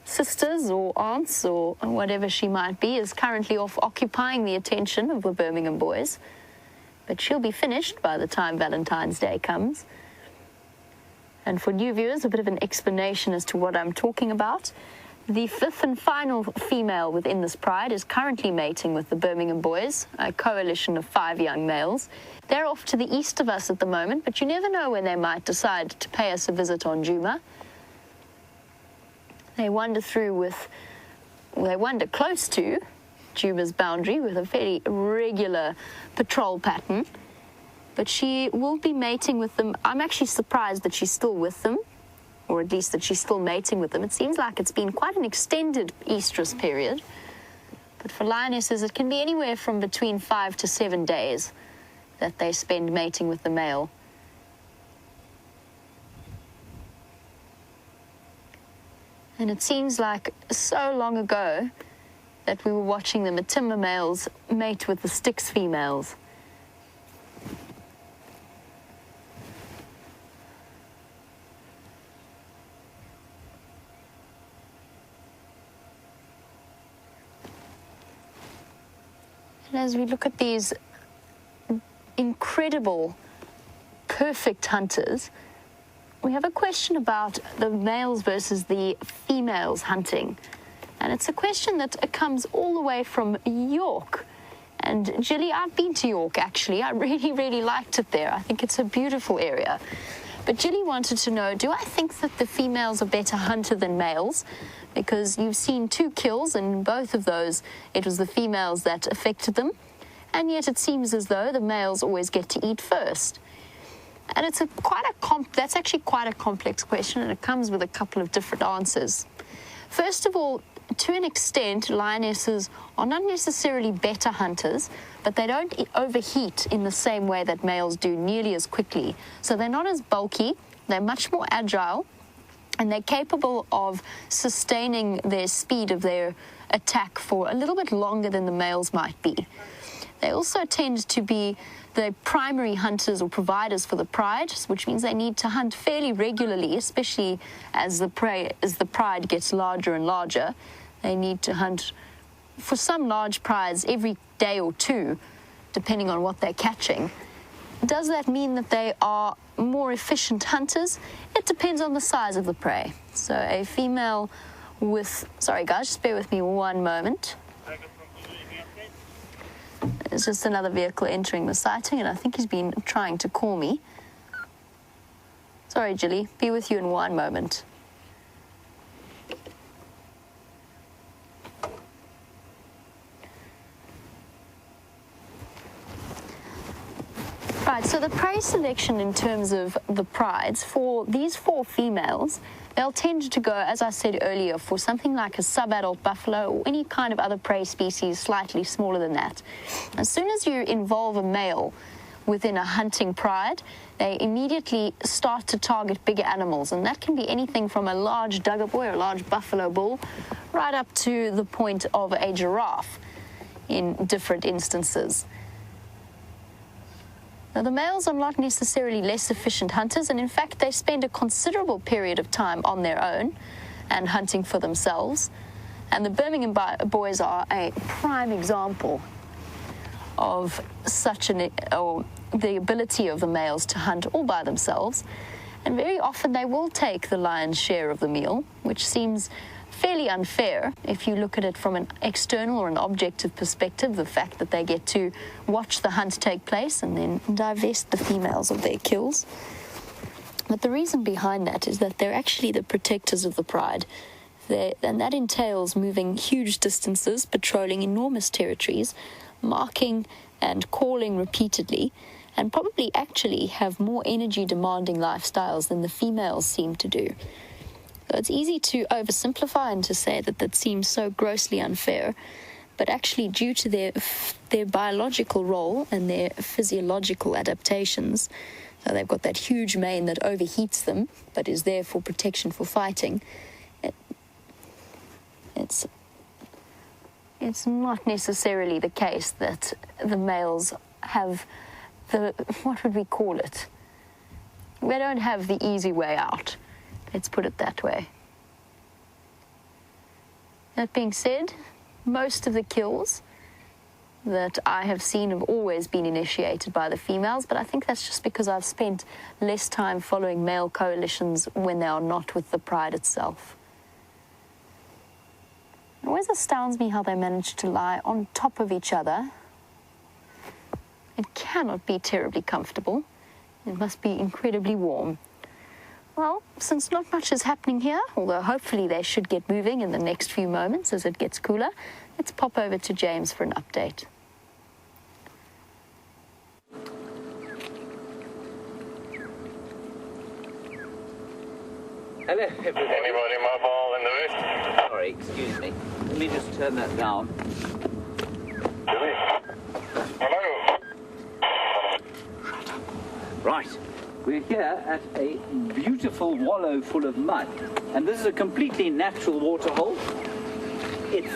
sisters or aunts or whatever she might be is currently off occupying the attention of the Birmingham boys. But she'll be finished by the time Valentine's Day comes. And for new viewers, a bit of an explanation as to what I'm talking about. The fifth and final female within this pride is currently mating with the Birmingham boys, a coalition of 5 young males. They're off to the east of us at the moment, but you never know when they might decide to pay us a visit on Juma. They wander close to Juma's boundary with a fairly regular patrol pattern. But she will be mating with them. I'm actually surprised that she's still with them, or at least that she's still mating with them. It seems like it's been quite an extended estrus period. But for lionesses, it can be anywhere from between 5 to 7 days that they spend mating with the male. And it seems like so long ago that we were watching the Matimba males mate with the Styx females. And as we look at these incredible, perfect hunters, we have a question about the males versus the females hunting. And it's a question that comes all the way from York. And Jilly, I've been to York, actually. I really, really liked it there. I think it's a beautiful area. But Jilly wanted to know, do I think that the females are better hunted than males? Because you've seen 2 kills, and both of those, it was the females that affected them. And yet it seems as though the males always get to eat first. And it's that's actually quite a complex question, and it comes with a couple of different answers. First of all, to an extent, lionesses are not necessarily better hunters, but they don't overheat in the same way that males do nearly as quickly. So they're not as bulky, they're much more agile, and they're capable of sustaining their speed of their attack for a little bit longer than the males might be. They also tend to be the primary hunters or providers for the pride, which means they need to hunt fairly regularly, especially as the pride gets larger and larger. They need to hunt for some large prides every day or 2, depending on what they're catching. Does that mean that they are more efficient hunters? It depends on the size of the prey. So a female with... Sorry, guys, just bear with me one moment. There's just another vehicle entering the sighting, and I think he's been trying to call me. Sorry, Jilly. Be with you in one moment. Right, so the prey selection in terms of the prides, for these 4 females, they'll tend to go, as I said earlier, for something like a sub-adult buffalo or any kind of other prey species slightly smaller than that. As soon as you involve a male within a hunting pride, they immediately start to target bigger animals, and that can be anything from a large dugger boy or a large buffalo bull right up to the point of a giraffe in different instances. Now, the males are not necessarily less efficient hunters, and in fact they spend a considerable period of time on their own and hunting for themselves, and the Birmingham boys are a prime example of such the ability of the males to hunt all by themselves, and very often they will take the lion's share of the meal, which seems fairly unfair if you look at it from an external or an objective perspective, the fact that they get to watch the hunt take place and then divest the females of their kills. But the reason behind that is that they're actually the protectors of the pride, and that entails moving huge distances, patrolling enormous territories, marking and calling repeatedly, and probably actually have more energy demanding lifestyles than the females seem to do. So it's easy to oversimplify and to say that that seems so grossly unfair, but actually due to their biological role and their physiological adaptations, so they've got that huge mane that overheats them but is there for protection for fighting, it's not necessarily the case that the males have what would we call it? They don't have the easy way out. Let's put it that way. That being said, most of the kills that I have seen have always been initiated by the females, but I think that's just because I've spent less time following male coalitions when they are not with the pride itself. It always astounds me how they manage to lie on top of each other. It cannot be terribly comfortable. It must be incredibly warm. Well, since not much is happening here, although hopefully they should get moving in the next few moments as it gets cooler, let's pop over to James for an update. Hello, everybody. Anybody mobile in the roost? Sorry, excuse me. Let me just turn that down. Hello? Right. We're here at a beautiful wallow full of mud, and this is a completely natural waterhole. It's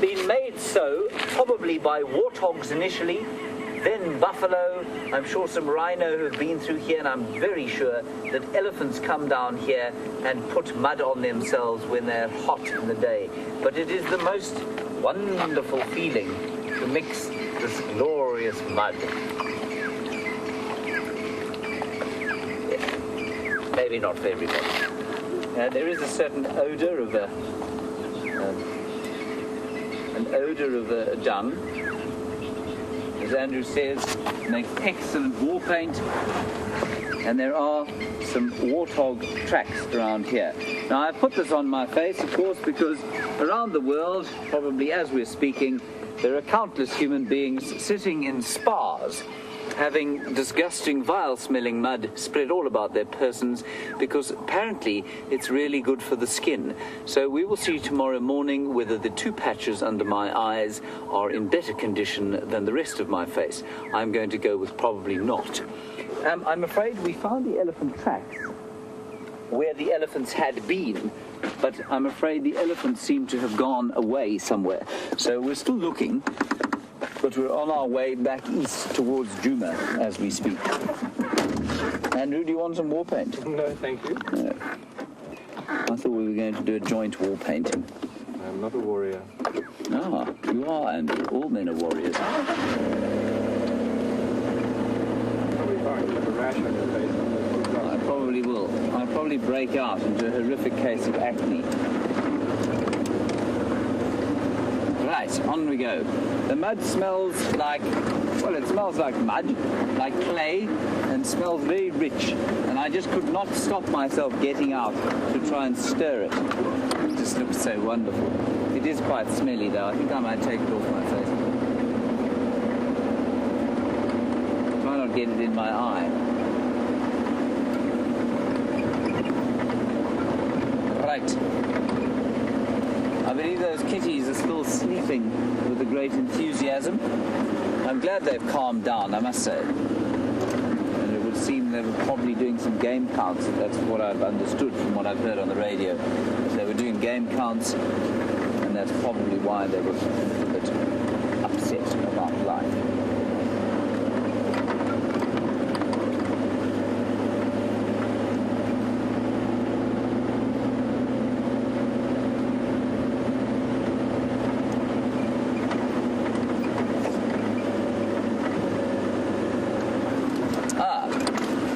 been made so probably by warthogs initially, then buffalo, I'm sure some rhino have been through here, and I'm very sure that elephants come down here and put mud on themselves when they're hot in the day. But it is the most wonderful feeling to mix this glorious mud. Maybe not for everybody. There is a certain odor of dung. As Andrew says, makes excellent war paint. And there are some warthog tracks around here. Now, I put this on my face, of course, because around the world, probably as we're speaking, there are countless human beings sitting in spas, having disgusting, vile-smelling mud spread all about their persons, because apparently it's really good for the skin. So we will see tomorrow morning whether the 2 patches under my eyes are in better condition than the rest of my face. I'm going to go with probably not. I'm afraid we found the elephant tracks where the elephants had been, but I'm afraid the elephants seem to have gone away somewhere. So we're still looking, but we're on our way back east towards Juma as we speak. Andrew, do you want some war paint? No, thank you. No. I thought we were going to do a joint war painting. I'm not a warrior. Ah, you are, Andrew. All men are warriors. Probably fine. You have a rash on your face. I probably will. I'll probably break out into a horrific case of acne. Right, on we go. The mud smells like, well, it smells like mud, like clay, and smells very rich. And I just could not stop myself getting out to try and stir it. It just looks so wonderful. It is quite smelly, though. I think I might take it off my face. Try not can't get it in my eye. Right. I believe those kitties are still sleeping with a great enthusiasm. I'm glad they've calmed down, I must say. And it would seem they were probably doing some game counts. That's what I've understood from what I've heard on the radio. They were doing game counts, and that's probably why they were a bit upset about life.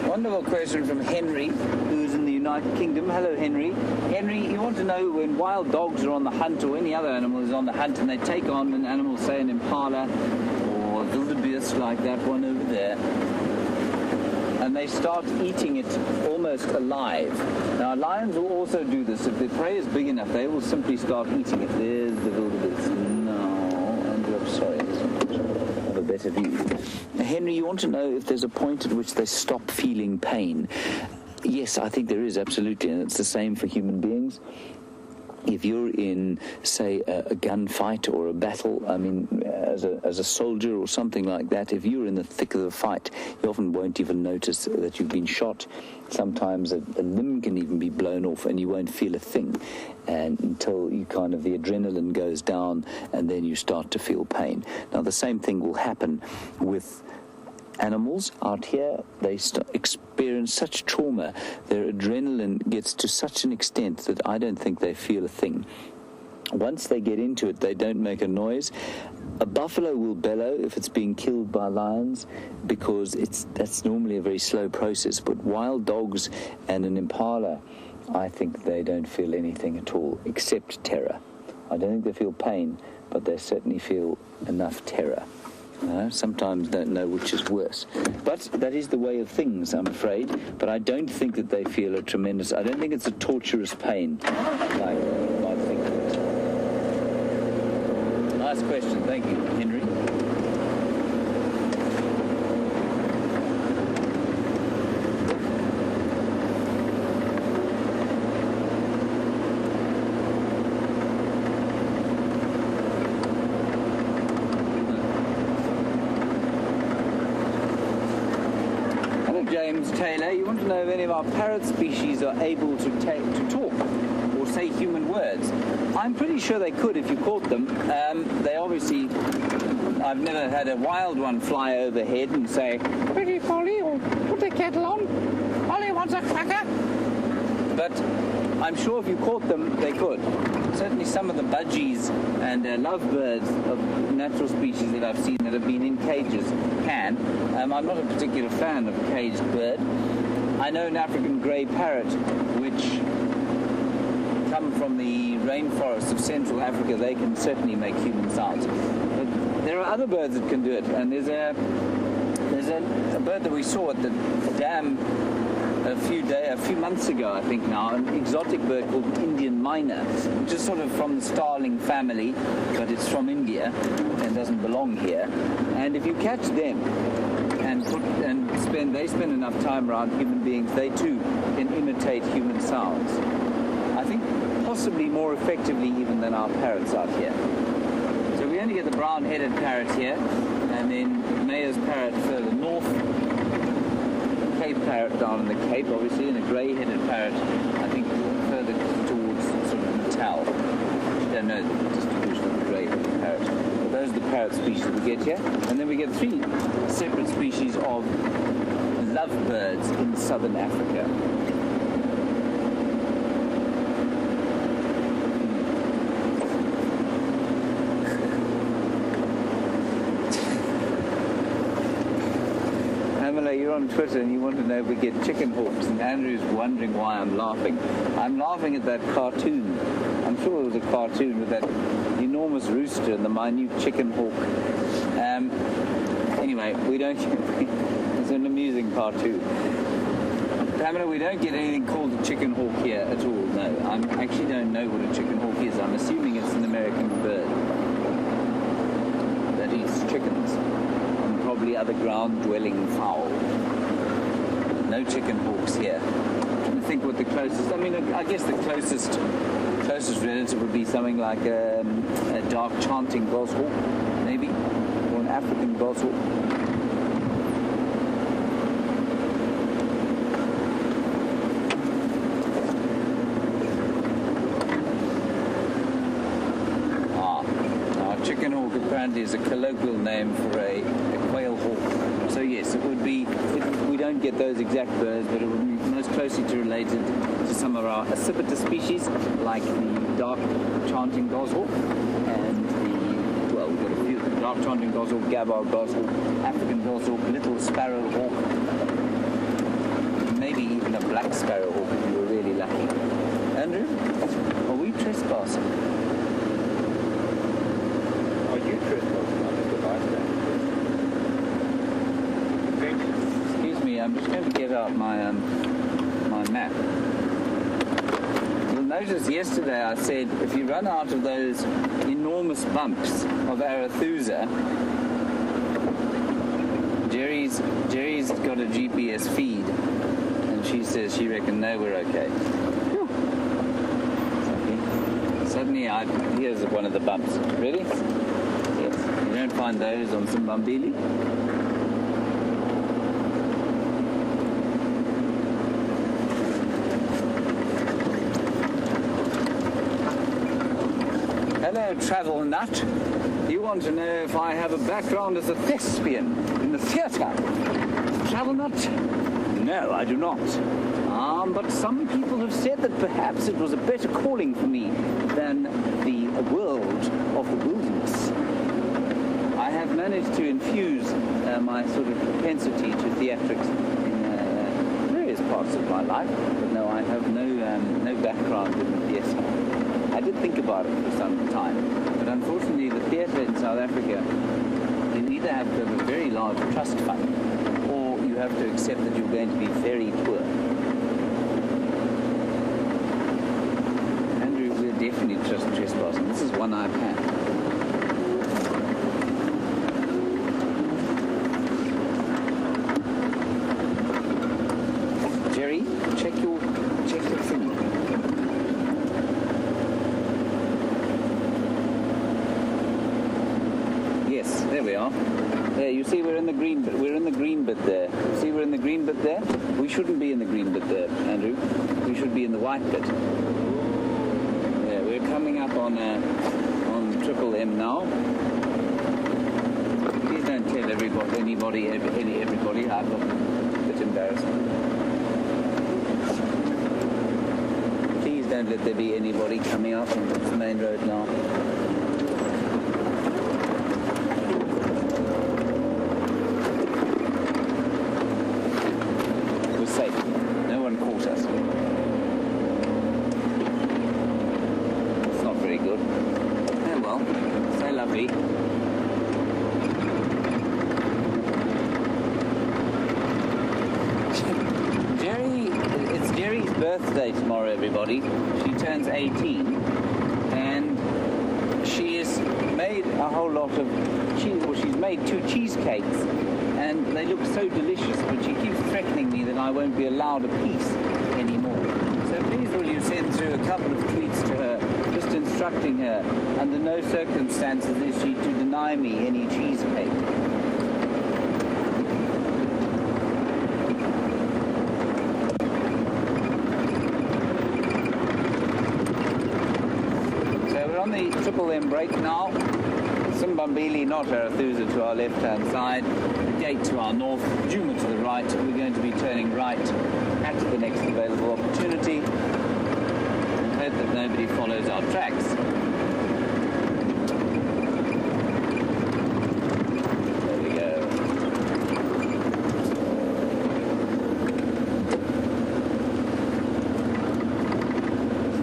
Wonderful question from Henry, who's in the United Kingdom. Hello, Henry. Henry, you want to know when wild dogs are on the hunt, or any other animal is on the hunt, and they take on an animal, say an impala or wildebeest like that one over there, and they start eating it almost alive. Now, lions will also do this. If their prey is big enough, they will simply start eating it. There's the wildebeest. No, I'm sorry. Have a better view. Now, Henry, you want to know if there's a point at which they stop feeling pain. Yes, I think there is, absolutely, and it's the same for human beings. If you're in, say, a gunfight or a battle, I mean, as a soldier or something like that, if you're in the thick of the fight, you often won't even notice that you've been shot. Sometimes a limb can even be blown off and you won't feel a thing, and until you kind of, the adrenaline goes down, and then you start to feel pain. Now, the same thing will happen with animals out here. They experience such trauma, their adrenaline gets to such an extent that I don't think they feel a thing. Once they get into it, they don't make a noise. A buffalo will bellow if it's being killed by lions, because that's normally a very slow process. But wild dogs and an impala, I think they don't feel anything at all except terror. I don't think they feel pain, but they certainly feel enough terror. Sometimes don't know which is worse. But that is the way of things, I'm afraid. But I don't think that they feel a tremendous... I don't think it's a torturous pain like you might think of it. Nice question. Thank you, Henry. James Taylor, you want to know if any of our parrot species are able to talk or say human words. I'm pretty sure they could if you caught them. They obviously... I've never had a wild one fly overhead and say, "Pretty Polly," or "Put the kettle on. Polly wants a cracker." But I'm sure if you caught them, they could. Certainly some of the budgies and lovebirds of natural species that I've seen that have been in cages can. I'm not a particular fan of a caged bird. I know an African grey parrot, which come from the rainforests of Central Africa. They can certainly make human sounds. But there are other birds that can do it, and there's a bird that we saw at the dam a few months ago, I think now, an exotic bird called Indian myna, which is sort of from the starling family, but it's from India and doesn't belong here. And if you catch them they spend enough time around human beings, they too can imitate human sounds. I think possibly more effectively even than our parrots out here. So we only get the brown-headed parrot here, and then Mayor's parrot further north, Cape parrot down in the Cape, obviously, and a grey-headed parrot, I think, further towards sort of Natal. I don't know the distribution of the grey-headed parrot. But those are the parrot species we get here. And then we get 3 separate species of lovebirds in southern Africa. You're on Twitter and you want to know if we get chicken hawks, and Andrew's wondering why I'm laughing. I'm laughing at that cartoon. I'm sure it was a cartoon with that enormous rooster and the minute chicken hawk. Anyway, we don't... It's an amusing cartoon. Pamela, we don't get anything called a chicken hawk here at all, no. I actually don't know what a chicken hawk is. I'm assuming it's an American bird that eats chickens. Probably other ground-dwelling fowl. No chicken hawks here. I'm trying to think what the closest... I mean, I guess the closest relative would be something like a dark chanting goshawk, maybe, or an African goshawk. Chicken hawk apparently is a colloquial name for a quail hawk. So yes, it would be, we don't get those exact birds, but it would be most closely related to some of our accipiter species, like the dark chanting goshawk, and the, well, we've got a few, the dark chanting goshawk, gabbard goshawk, African goshawk, little sparrow hawk, maybe even a black sparrow hawk if you were really lucky. Andrew, are we trespassing? Excuse me, I'm just going to get out my my map. You'll notice yesterday I said if you run out of those enormous bumps of Arethusa, Jerry's got a GPS feed, and she says she reckon no, we're okay. Suddenly, here's one of the bumps. Ready? Yes. You don't find those on Simbambili. Hello, travel nut. You want to know if I have a background as a thespian in the theatre? Travel nut? No, I do not. But some people have said that perhaps it was a better calling for me than the world of the wilderness. I have managed to infuse my sort of propensity to theatrics in various parts of my life, but no, I have no background in the theatre. I did think about it for some time, but unfortunately the theatre in South Africa, you either have to have a very large trust fund, or you have to accept that you're going to be very poor. Definitely just trespassing. This is one-eyed pan. Jerry, check your thing. Yes, there we are. There, you see we're in the green bit. We're in the green bit there. See we're in the green bit there? We shouldn't be in the green bit there, Andrew. We should be in the white bit. Coming up on Triple M now. Please don't tell everybody. I've got a bit embarrassed. Please don't let there be anybody coming up on the main road now. We're safe. No one caught us. Good. Oh well, so lovely. It's Jerry's birthday tomorrow, everybody. She turns 18, and she has made a whole lot of cheese. Well, she's made 2 cheesecakes, and they look so delicious, but she keeps threatening me that I won't be allowed a piece anymore. So please will you send through a couple of tweets to her, just instructing her, under no circumstances is she to deny me any cheesecake. So we're on the Triple M break now. Simbambili, not Arethusa, to our left-hand side. The gate to our north, Djuma to the right. We're going to be turning right at the next available opportunity. Hope that nobody follows our tracks. There we go.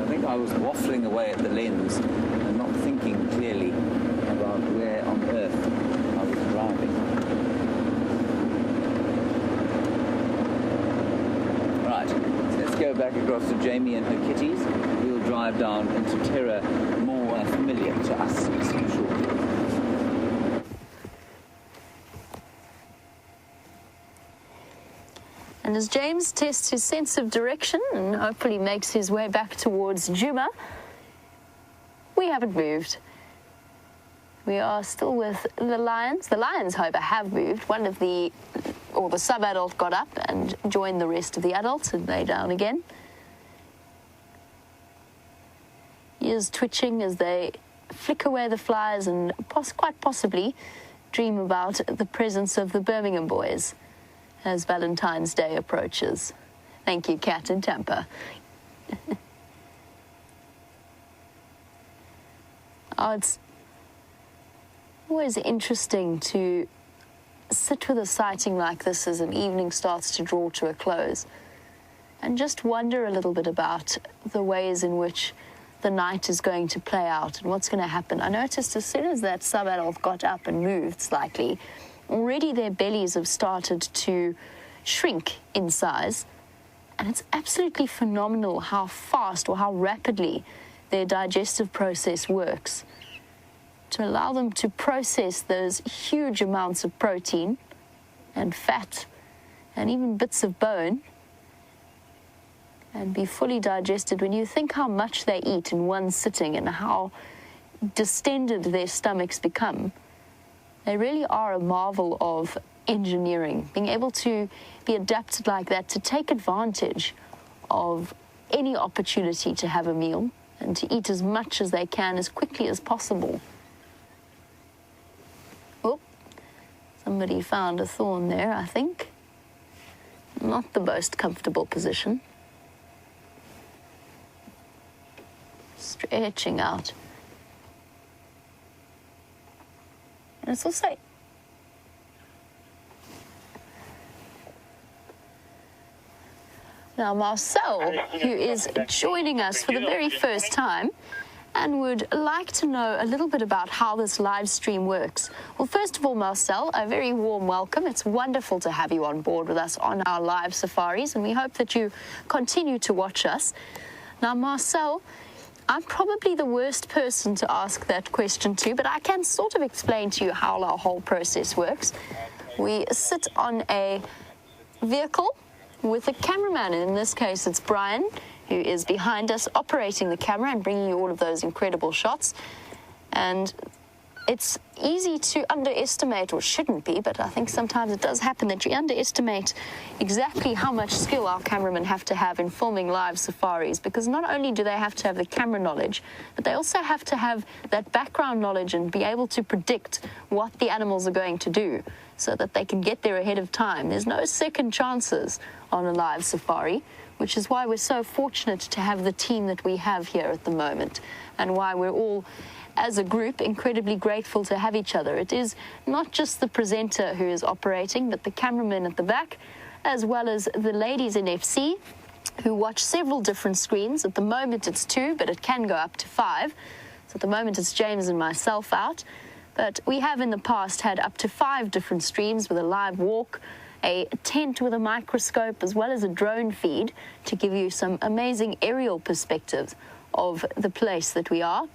I think I was waffling away at the lens and not thinking clearly about where on earth I was driving. Right, so let's go back across to Jamie and her kitties. We'll drive down into terra more familiar to us shortly. And as James tests his sense of direction and hopefully makes his way back towards Juma, we haven't moved. We are still with the lions. The lions, however, have moved. The sub-adult got up and joined the rest of the adults and lay down again. He is twitching as they flick away the flies and quite possibly dream about the presence of the Birmingham boys as Valentine's Day approaches. Thank you, Kat in Tampa. It's always interesting to sit with a sighting like this as an evening starts to draw to a close and just wonder a little bit about the ways in which the night is going to play out and what's going to happen. I noticed as soon as that sub-adult got up and moved slightly, already their bellies have started to shrink in size, and it's absolutely phenomenal how fast or how rapidly their digestive process works to allow them to process those huge amounts of protein and fat and even bits of bone and be fully digested. When you think how much they eat in one sitting and how distended their stomachs become, they really are a marvel of engineering, being able to be adapted like that, to take advantage of any opportunity to have a meal and to eat as much as they can as quickly as possible. Oh, somebody found a thorn there, I think. Not the most comfortable position. Stretching out. And it's also now Marcel, who is joining us for the very first time and would like to know a little bit about how this live stream works. Well, first of all, Marcel, a very warm welcome. It's wonderful to have you on board with us on our live safaris, and we hope that you continue to watch us. Now, Marcel, I'm probably the worst person to ask that question to, but I can sort of explain to you how our whole process works. We sit on a vehicle with a cameraman, and in this case it's Brian, who is behind us operating the camera and bringing you all of those incredible shots. And it's easy to underestimate, or shouldn't be, but I think sometimes it does happen that you underestimate exactly how much skill our cameramen have to have in filming live safaris, because not only do they have to have the camera knowledge, but they also have to have that background knowledge and be able to predict what the animals are going to do so that they can get there ahead of time. There's no second chances on a live safari, which is why we're so fortunate to have the team that we have here at the moment, and why we're all, as a group, incredibly grateful to have each other. It is not just the presenter who is operating, but the cameraman at the back, as well as the ladies in FC, who watch several different screens. At the moment it's 2, but it can go up to 5. So at the moment it's James and myself out. But we have in the past had up to 5 different streams with a live walk, a tent with a microscope, as well as a drone feed to give you some amazing aerial perspectives of the place that we are.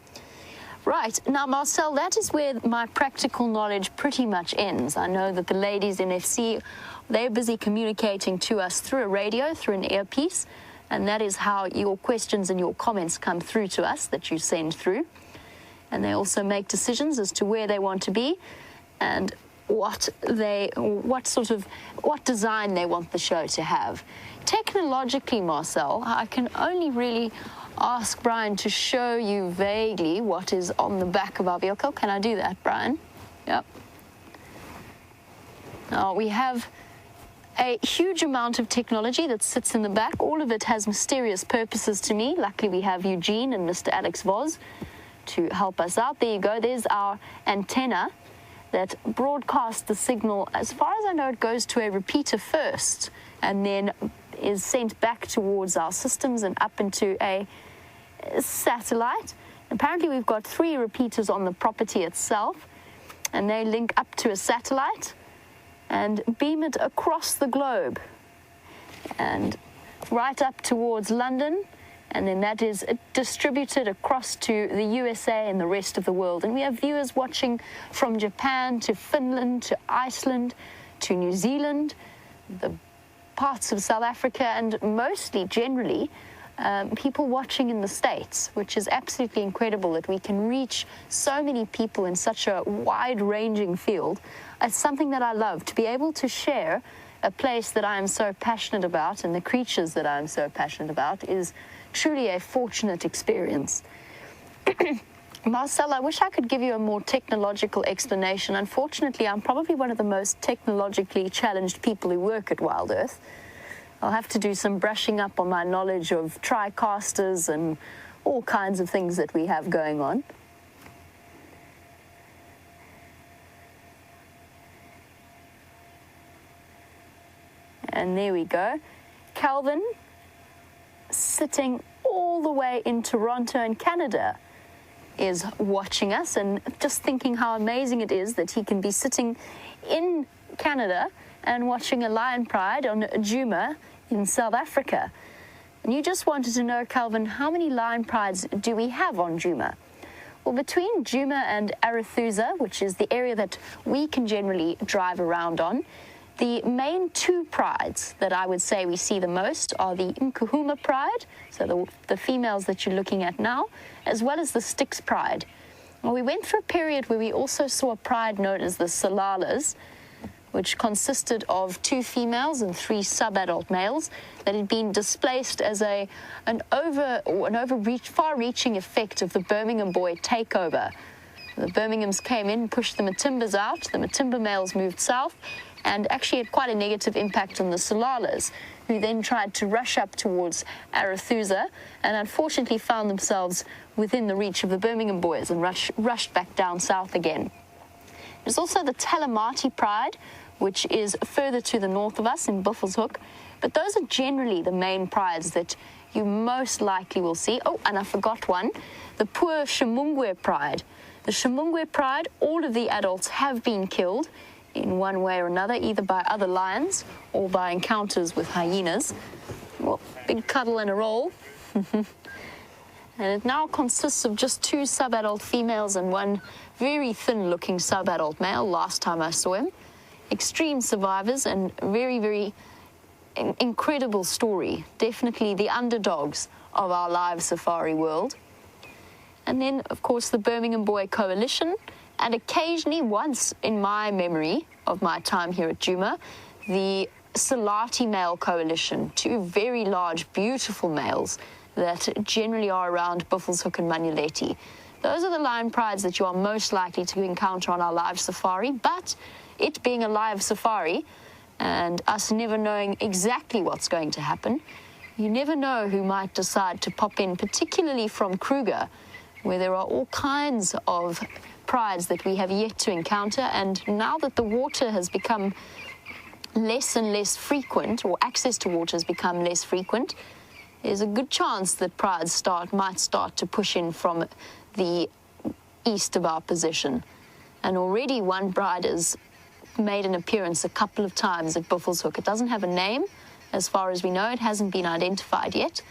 Right, now Marcel, that is where my practical knowledge pretty much ends. I know that the ladies in FC, they're busy communicating to us through a radio, through an earpiece, and that is how your questions and your comments come through to us that you send through. And they also make decisions as to where they want to be and what design they want the show to have. Technologically, Marcel, I can only really ask Brian to show you vaguely what is on the back of our vehicle. Can I do that, Brian? Yep. Now, we have a huge amount of technology that sits in the back. All of it has mysterious purposes to me. Luckily, we have Eugene and Mr. Alex Voz to help us out. There you go. There's our antenna that broadcasts the signal. As far as I know, it goes to a repeater first and then is sent back towards our systems and up into a satellite. Apparently we've got 3 repeaters on the property itself, and they link up to a satellite and beam it across the globe and right up towards London, and then that is distributed across to the USA and the rest of the world. And we have viewers watching from Japan to Finland to Iceland to New Zealand, the parts of South Africa and mostly, generally, people watching in the States, which is absolutely incredible that we can reach so many people in such a wide-ranging field. It's something that I love, to be able to share a place that I am so passionate about and the creatures that I am so passionate about is truly a fortunate experience. Marcel, I wish I could give you a more technological explanation. Unfortunately, I'm probably one of the most technologically challenged people who work at WildEarth. I'll have to do some brushing up on my knowledge of TriCasters and all kinds of things that we have going on. And there we go. Calvin, sitting all the way in Toronto in Canada, is watching us and just thinking how amazing it is that he can be sitting in Canada and watching a lion pride on Djuma in South Africa. And you just wanted to know, Calvin, how many lion prides do we have on Djuma? Well, between Djuma and Arathusa, which is the area that we can generally drive around on, the main two prides that I would say we see the most are the Nkuhumas pride, so the females that you're looking at now, as well as the Styx pride. Well, we went through a period where we also saw a pride known as the Salalas, which consisted of 2 females and 3 sub-adult males that had been displaced as an far-reaching effect of the Birmingham Boy takeover. The Birminghams came in, pushed the Matimbas out, the Matimba males moved south, and actually had quite a negative impact on the Salalas, who then tried to rush up towards Arathusa and unfortunately found themselves within the reach of the Birmingham boys and rushed back down south again. There's also the Talamati pride, which is further to the north of us in Buffelshoek, but those are generally the main prides that you most likely will see. Oh, and I forgot one, the poor Shimungwe pride. The Shimungwe pride, all of the adults have been killed in one way or another, either by other lions or by encounters with hyenas. Well, big cuddle and a roll. And it now consists of just 2 sub-adult females and 1 very thin-looking sub-adult male, last time I saw him. Extreme survivors and very, very incredible story. Definitely the underdogs of our live safari world. And then, of course, the Birmingham Boy Coalition, and occasionally, once in my memory of my time here at Djuma, the Salati Male Coalition, 2 very large, beautiful males that generally are around Buffelshoek and Manuleti. Those are the lion prides that you are most likely to encounter on our live safari, but it being a live safari and us never knowing exactly what's going to happen, you never know who might decide to pop in, particularly from Kruger, where there are all kinds of prides that we have yet to encounter. And now that the water has become less and less frequent, or access to water has become less frequent, there's a good chance that prides might start to push in from the east of our position. And already one pride has made an appearance a couple of times at Buffelshoek. It doesn't have a name, as far as we know. It hasn't been identified yet.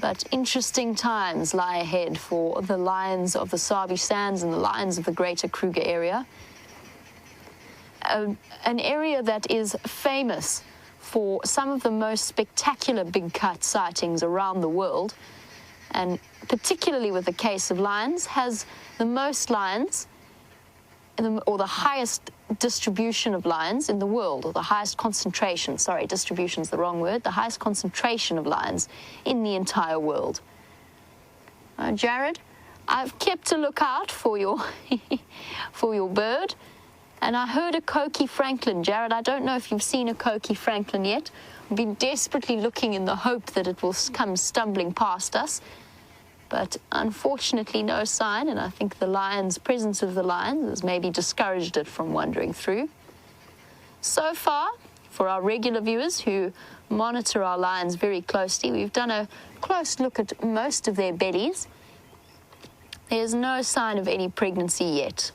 But interesting times lie ahead for the lions of the Sabi Sands and the lions of the greater Kruger area. An area that is famous for some of the most spectacular big cat sightings around the world, and particularly with the case of lions, has the most lions, or the highest distribution of lions in the world, or the highest concentration, sorry, distribution is the wrong word, the highest concentration of lions in the entire world. Jared, I've kept a lookout for your for your bird, and I heard a Coqui Franklin. Jared, I don't know if you've seen a Coqui Franklin yet. I've been desperately looking in the hope that it will come stumbling past us, but unfortunately no sign, and I think the presence of the lions has maybe discouraged it from wandering through. So far, for our regular viewers who monitor our lions very closely, we've done a close look at most of their bellies. There's no sign of any pregnancy yet.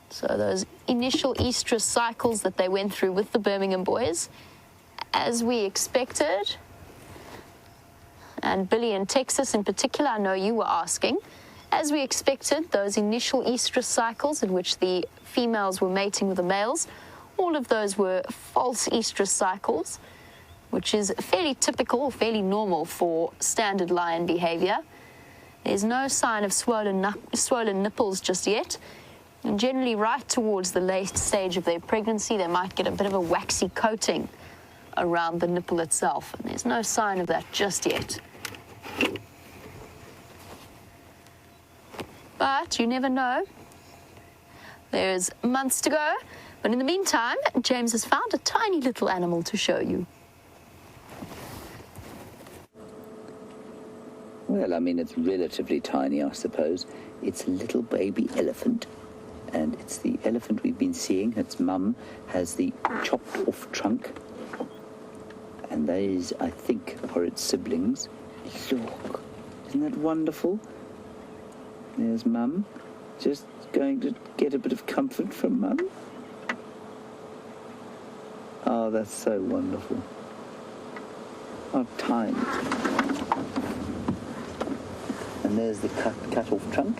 So those initial estrus cycles that they went through with the Birmingham boys, as we expected, and Billy in Texas in particular, I know you were asking, as we expected, those initial estrus cycles in which the females were mating with the males All of those were false estrus cycles, which is fairly typical, fairly normal for standard lion behavior. There's no sign of swollen nipples just yet. And generally right towards the late stage of their pregnancy, they might get a bit of a waxy coating around the nipple itself. And there's no sign of that just yet. But you never know. There's months to go. But in the meantime, James has found a tiny little animal to show you. Well, I mean, it's relatively tiny, I suppose. It's a little baby elephant. And it's the elephant we've been seeing. Its mum has the chopped off trunk. And those, I think, are its siblings. Look, isn't that wonderful? There's mum, just going to get a bit of comfort from mum. Oh, that's so wonderful. How tiny. And there's the cut off trunk.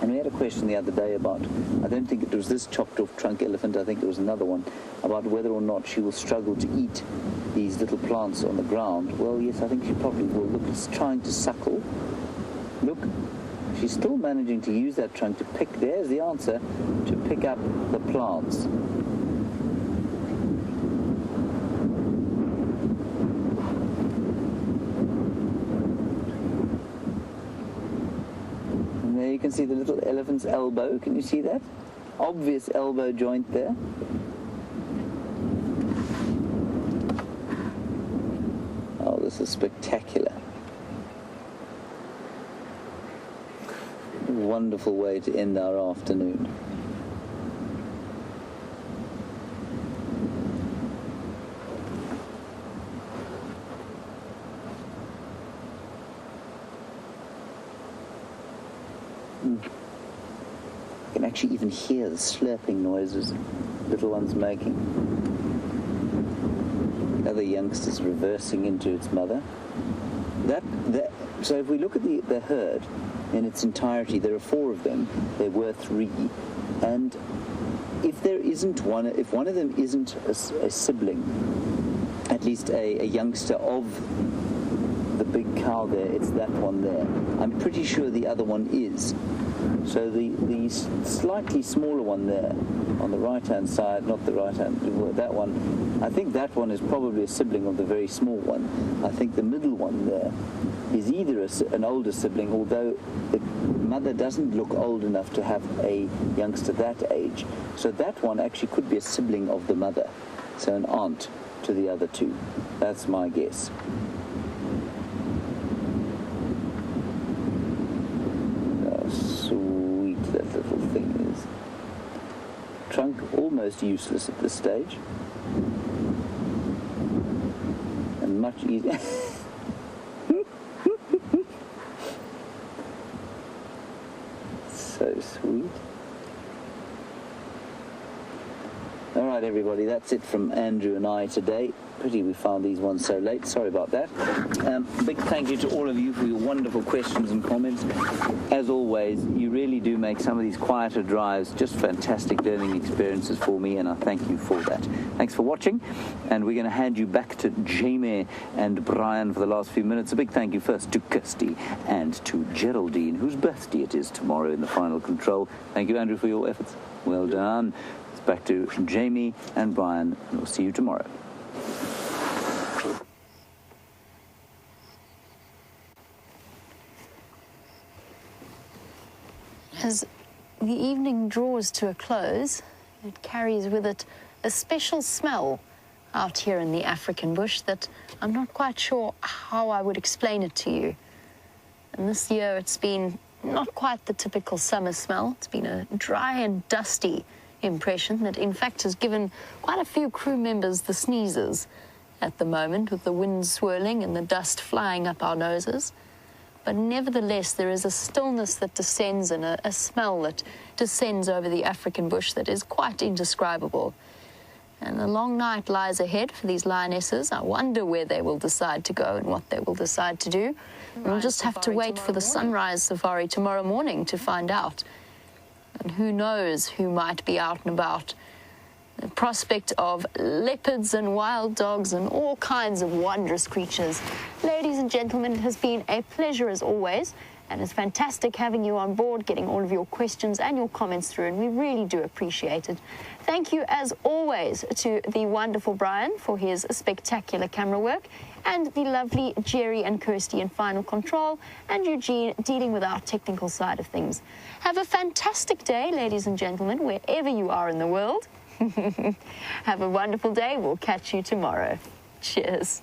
And we had a question the other day about, I don't think it was this chopped off trunk elephant, I think it was another one, about whether or not she will struggle to eat these little plants on the ground. Well, yes, I think she probably will. Look, it's trying to suckle. Look, she's still managing to use that trunk to pick, there's the answer, to pick up the plants. You can see the little elephant's elbow. Can you see that? Obvious elbow joint there. Oh, this is spectacular. Wonderful way to end our afternoon. I can actually even hear the slurping noises little one's making. The other youngsters reversing into its mother. So if we look at the herd in its entirety, there are 4 of them. There were 3, and if there isn't one, if one of them isn't a sibling, at least a youngster of the big cow there, it's that one there. I'm pretty sure the other one is. So the slightly smaller one there on the right-hand side, not the right-hand, that one, I think that one is probably a sibling of the very small one. I think the middle one there is either an older sibling, although the mother doesn't look old enough to have a youngster that age. So that one actually could be a sibling of the mother, so an aunt to the other 2. That's my guess. That little thing is. Trunk almost useless at this stage. And much easier. So sweet. All right, everybody, that's it from Andrew and I today. Pity we found these ones so late. Sorry about that. Big thank you to all of you for your wonderful questions and comments. As always, you really do make some of these quieter drives just fantastic learning experiences for me, and I thank you for that. Thanks for watching, and we're going to hand you back to Jamie and Brian for the last few minutes. A big thank you first to Kirsty and to Geraldine, whose birthday it is tomorrow in the final control. Thank you, Andrew, for your efforts. Well done. It's back to Jamie and Brian, and we'll see you tomorrow. As the evening draws to a close, it carries with it a special smell out here in the African bush that I'm not quite sure how I would explain it to you. And this year it's been not quite the typical summer smell. It's been a dry and dusty impression that in fact has given quite a few crew members the sneezes at the moment, with the wind swirling and the dust flying up our noses. But nevertheless, there is a stillness that descends and a smell that descends over the African bush that is quite indescribable. And the long night lies ahead for these lionesses. I wonder where they will decide to go and what they will decide to do. We'll just have to wait for the sunrise safari tomorrow morning to find out. And who knows who might be out and about the prospect of leopards and wild dogs and all kinds of wondrous creatures. Ladies and gentlemen, it has been a pleasure as always, and it's fantastic having you on board, getting all of your questions and your comments through, and we really do appreciate it. Thank you, as always, to the wonderful Brian for his spectacular camera work, and the lovely Jerry and Kirsty in Final Control, and Eugene dealing with our technical side of things. Have a fantastic day, ladies and gentlemen, wherever you are in the world. Have a wonderful day. We'll catch you tomorrow. Cheers.